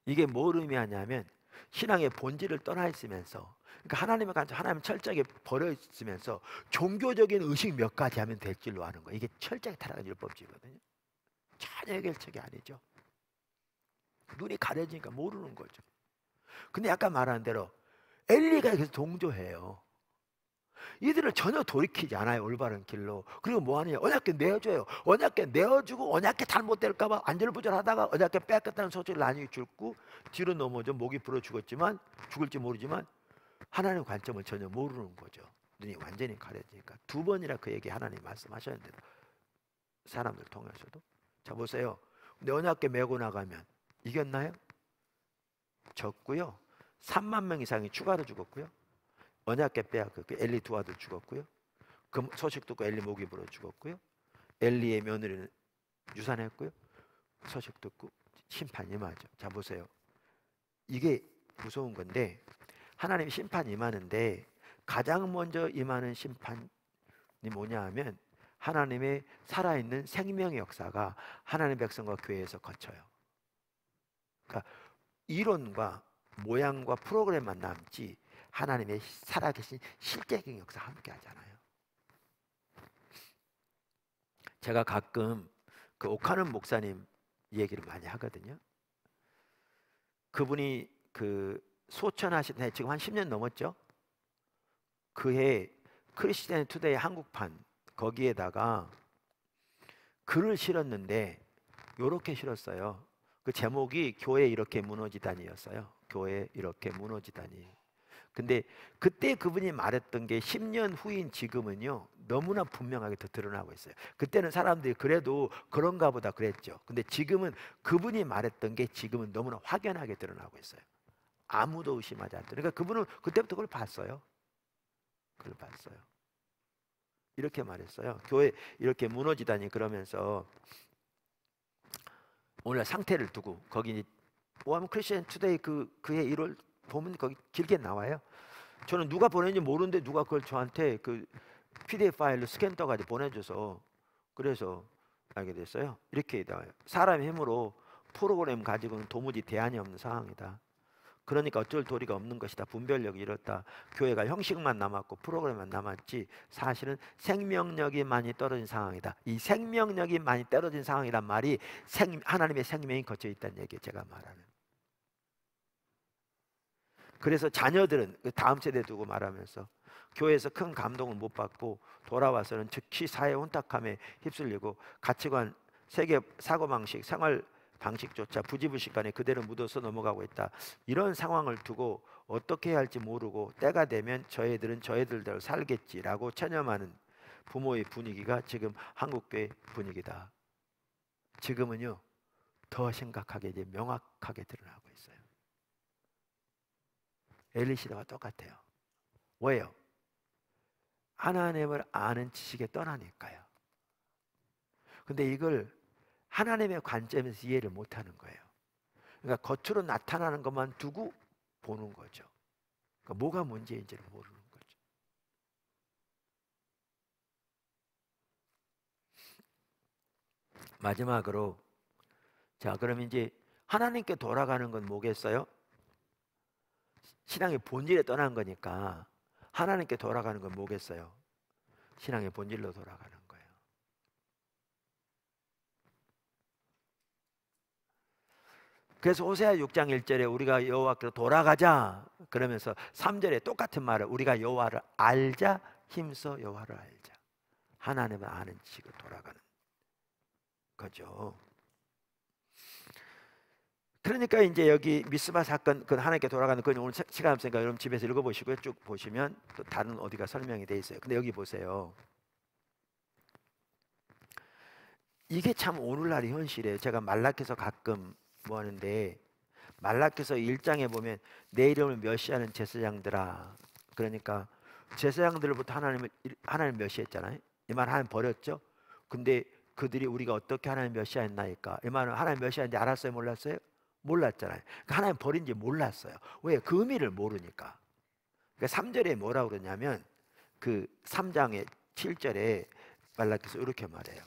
이게 뭘 의미하냐면 신앙의 본질을 떠나 있으면서, 그러니까 하나님을 간접 하나님 철저하게 버려 있으면서 종교적인 의식 몇 가지 하면 될 줄로 아는 거예요. 이게 철저하게 타락한 율법주의거든요. 전혀 해결책이 아니죠. 눈이 가려지니까 모르는 거죠. 근데 아까 말한 대로 엘리가 여기서 동조해요. 이들을 전혀 돌이키지 않아요, 올바른 길로. 그리고 뭐 하느냐, 언약궤 내어줘요. 언약궤 내어주고 언약궤 잘못될까봐 안절부절하다가 언약궤 뺏겠다는 소리를 나중에 줄고 뒤로 넘어져 목이 불어 죽었지만, 죽을지 모르지만 하나님 관점을 전혀 모르는 거죠. 눈이 완전히 가려지니까. 2번이나 그 얘기 하나님 말씀하셨는데 사람들 통해서도. 자, 보세요. 근데 언약궤 메고 나가면 이겼나요? 졌고요. 3만 명 이상이 추가로 죽었고요. 언약궤 빼앗고 엘리 두 아들 죽었고요. 그 소식 듣고 엘리 목이 불어 죽었고요. 엘리의 며느리는 유산했고요. 소식 듣고 심판이 임하죠. 자, 보세요. 이게 무서운 건데 하나님이 심판이 임하는데 가장 먼저 임하는 심판이 뭐냐 하면 하나님의 살아있는 생명의 역사가 하나님의 백성과 교회에서 거쳐요. 그러니까 이론과 모양과 프로그램만 남지 하나님의 살아계신 실제적인 역사 함께 하잖아요. 제가 가끔 그 오카는 목사님 얘기를 많이 하거든요. 그분이 그 소천하신 해 지금 한 10년 넘었죠. 그해 크리스티안 투데이 한국판 거기에다가 글을 실었는데 요렇게 실었어요. 그 제목이 교회 이렇게 무너지다니였어요. 교회 이렇게 무너지다니. 근데 그때 그분이 말했던 게 10년 후인 지금은요 너무나 분명하게 더 드러나고 있어요. 그때는 사람들이 그래도 그런가 보다 그랬죠. 근데 지금은 그분이 말했던 게 지금은 너무나 확연하게 드러나고 있어요. 아무도 의심하지 않더라. 그러니까 그분은 그때부터 그걸 봤어요. 그걸 봤어요. 이렇게 말했어요. 교회 이렇게 무너지다니. 그러면서 오늘 상태를 두고 거기 오하면 크리스천 투데이 그해 1월 보면 거기 길게 나와요. 저는 누가 보냈는지 모르는데 누가 그걸 저한테 그 PDF 파일로 스캔 떠가지고 보내줘서 그래서 알게 됐어요. 이렇게 나와요. 사람의 힘으로 프로그램 가지고는 도무지 대안이 없는 상황이다. 그러니까 어쩔 도리가 없는 것이다. 분별력이 이렇다. 교회가 형식만 남았고 프로그램만 남았지 사실은 생명력이 많이 떨어진 상황이다. 이 생명력이 많이 떨어진 상황이란 말이 하나님의 생명이 걷혀 있다는 얘기예요. 제가 말하는. 그래서 자녀들은 다음 세대 두고 말하면서 교회에서 큰 감동을 못 받고 돌아와서는 즉시 사회 혼탁함에 휩쓸리고 가치관, 세계 사고방식, 생활 방식조차 부지불식간에 그대로 묻어서 넘어가고 있다. 이런 상황을 두고 어떻게 해야 할지 모르고 때가 되면 저희들은 저희들대로 살겠지라고 체념하는 부모의 분위기가 지금 한국교회 분위기다. 지금은요 더 심각하게 이제 명확하게 드러나고 있어요. 엘리 시대와 똑같아요. 왜요? 하나님을 아는 지식에 떠나니까요. 근데 이걸 하나님의 관점에서 이해를 못하는 거예요. 그러니까 겉으로 나타나는 것만 두고 보는 거죠. 그러니까 뭐가 문제인지를 모르는 거죠. 마지막으로 자 그럼 이제 하나님께 돌아가는 건 뭐겠어요? 신앙의 본질에 떠난 거니까 하나님께 돌아가는 건 뭐겠어요? 신앙의 본질로 돌아가는 거예요. 그래서 호세아 6장 1절에 우리가 여호와께로 돌아가자 그러면서 3절에 똑같은 말을 우리가 여호와를 알자 힘써 여호와를 알자. 하나님을 아는 지식으로 돌아가는 거죠. 그러니까 이제 여기 미스바 사건 그 하나님께 돌아가는 건 오늘 시간 없으니까 여러분 집에서 읽어보시고요. 쭉 보시면 또 다른 어디가 설명이 돼 있어요. 근데 여기 보세요. 이게 참 오늘날의 현실이에요. 제가 말라키서 가끔 뭐 하는데 말라키서 1장에 보면 내 이름을 멸시하는 제사장들아. 그러니까 제사장들부터 하나님 멸시했잖아요. 이 말 하나님 버렸죠. 근데 그들이 우리가 어떻게 하나님 멸시했나니까 이 말은 하나님 멸시하는지 알았어요? 몰랐어요? 몰랐잖아요. 그러니까 하나님 버린지 몰랐어요. 왜? 그 의미를 모르니까. 그러니까 3절에 뭐라고 그러냐면 그 3장의 7절에 말라키서 이렇게 말해요.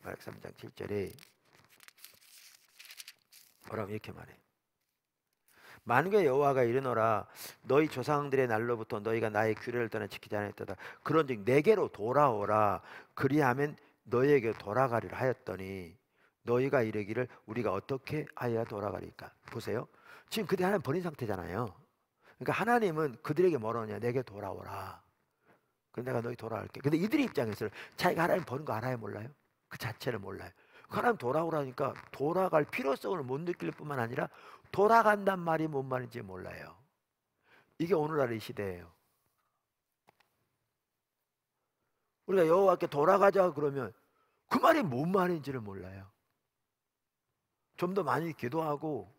말라키 3장 7절에 뭐라고 이렇게 말해. 만군의 여호와가 이르노라 너희 조상들의 날로부터 너희가 나의 규례를 떠나 지키지 않았도다. 그런즉 내게로 돌아오라. 그리하면 너희에게 돌아가리라 하였더니 너희가 이르기를 우리가 어떻게 하여야 돌아가리까. 보세요. 지금 그들이 하나님 버린 상태잖아요. 그러니까 하나님은 그들에게 뭐라 하냐. 내게 돌아오라. 그럼 내가 너희 돌아올게. 근데 이들의 입장에서는 자기가 하나님 버린 거 알아요? 몰라요? 그 자체를 몰라요. 하나님 돌아오라니까 돌아갈 필요성을 못 느낄 뿐만 아니라 돌아간단 말이 뭔 말인지 몰라요. 이게 오늘날의 시대예요. 우리가 여호와께 돌아가자 그러면 그 말이 뭔 말인지를 몰라요. 좀 더 많이 기도하고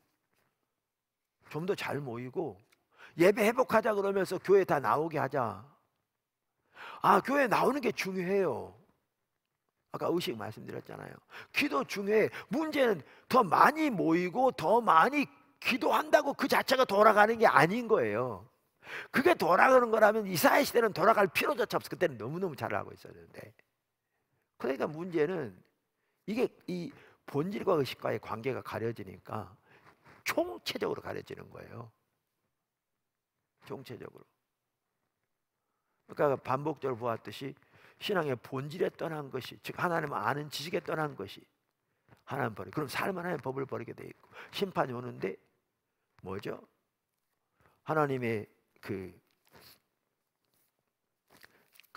좀 더 잘 모이고 예배 회복하자 그러면서 교회 다 나오게 하자. 아, 교회 나오는 게 중요해요. 아까 의식 말씀드렸잖아요. 기도 중요해. 문제는 더 많이 모이고 더 많이 기도한다고 그 자체가 돌아가는 게 아닌 거예요. 그게 돌아가는 거라면 이사야 시대는 돌아갈 필요조차 없어. 그때는 너무너무 잘 알고 있었는데. 그러니까 문제는 이게 이 본질과 의식과의 관계가 가려지니까 총체적으로 가려지는 거예요. 총체적으로. 그러니까 반복적으로 보았듯이 신앙의 본질에 떠난 것이, 즉 하나님을 아는 지식에 떠난 것이 하나님 버리. 그럼 삶은 하나님의 법을 버리게 돼 있고 심판이 오는데 뭐죠? 하나님의 그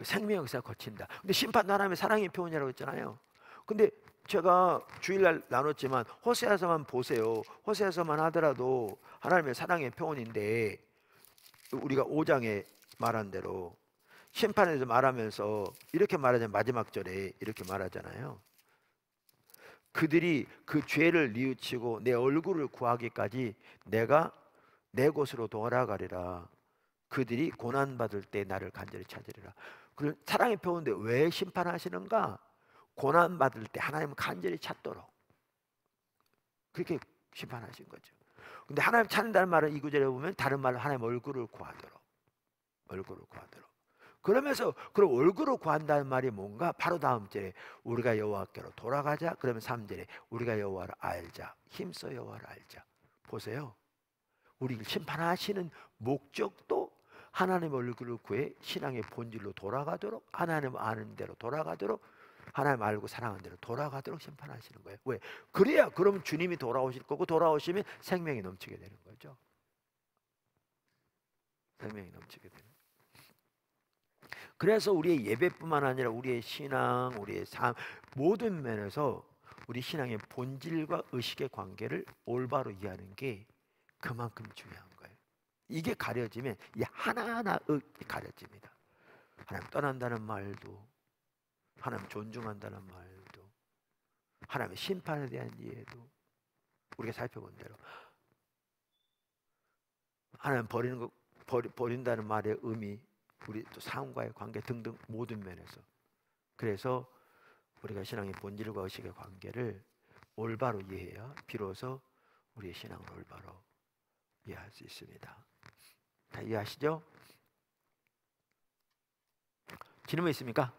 생명의 역사가 거친다. 근데 심판도 하나님의 사랑의 표현이라고 했잖아요. 근데 제가 주일날 나눴지만 호세아서만 보세요. 호세아서만 하더라도 하나님의 사랑의 표현인데 우리가 5장에 말한 대로 심판에 대해서 말하면서 이렇게 말하잖아요. 마지막 절에 이렇게 말하잖아요. 그들이 그 죄를 뉘우치고 내 얼굴을 구하기까지 내가 내 곳으로 돌아가리라. 그들이 고난받을 때 나를 간절히 찾으리라. 그 사랑의 표현인데 왜 심판하시는가? 고난받을 때 하나님을 간절히 찾도록 그렇게 심판하신 거죠. 근데 하나님 찾는다는 말은 이 구절에 보면 다른 말로 하나님 얼굴을 구하도록 그러면서 그럼 얼굴을 구한다는 말이 뭔가? 바로 다음 절에 우리가 여호와께로 돌아가자. 그러면 3절에 우리가 여호와를 알자. 힘써 여호와를 알자. 보세요. 우리를 심판하시는 목적도 하나님의 얼굴을 구해 신앙의 본질로 돌아가도록, 하나님 아는 대로 돌아가도록, 하나님 알고 사랑하는 대로 돌아가도록 심판하시는 거예요. 왜? 그래야 그럼 주님이 돌아오실 거고, 돌아오시면 생명이 넘치게 되는 거죠. 생명이 넘치게 되는 거예요. 그래서 우리의 예배뿐만 아니라 우리의 신앙, 우리의 삶 모든 면에서 우리 신앙의 본질과 의식의 관계를 올바로 이해하는 게 그만큼 중요한 거예요. 이게 가려지면 이 하나하나 가려집니다. 하나님 떠난다는 말도, 하나님 존중한다는 말도, 하나님의 심판에 대한 이해도, 우리가 살펴본 대로 하나님 버린다는 말의 의미, 우리 또 삶과의 관계 등등 모든 면에서, 그래서 우리가 신앙의 본질과 의식의 관계를 올바로 이해해야 비로소 우리의 신앙을 올바로 이해할 수 있습니다. 다 이해하시죠? 질문 있습니까?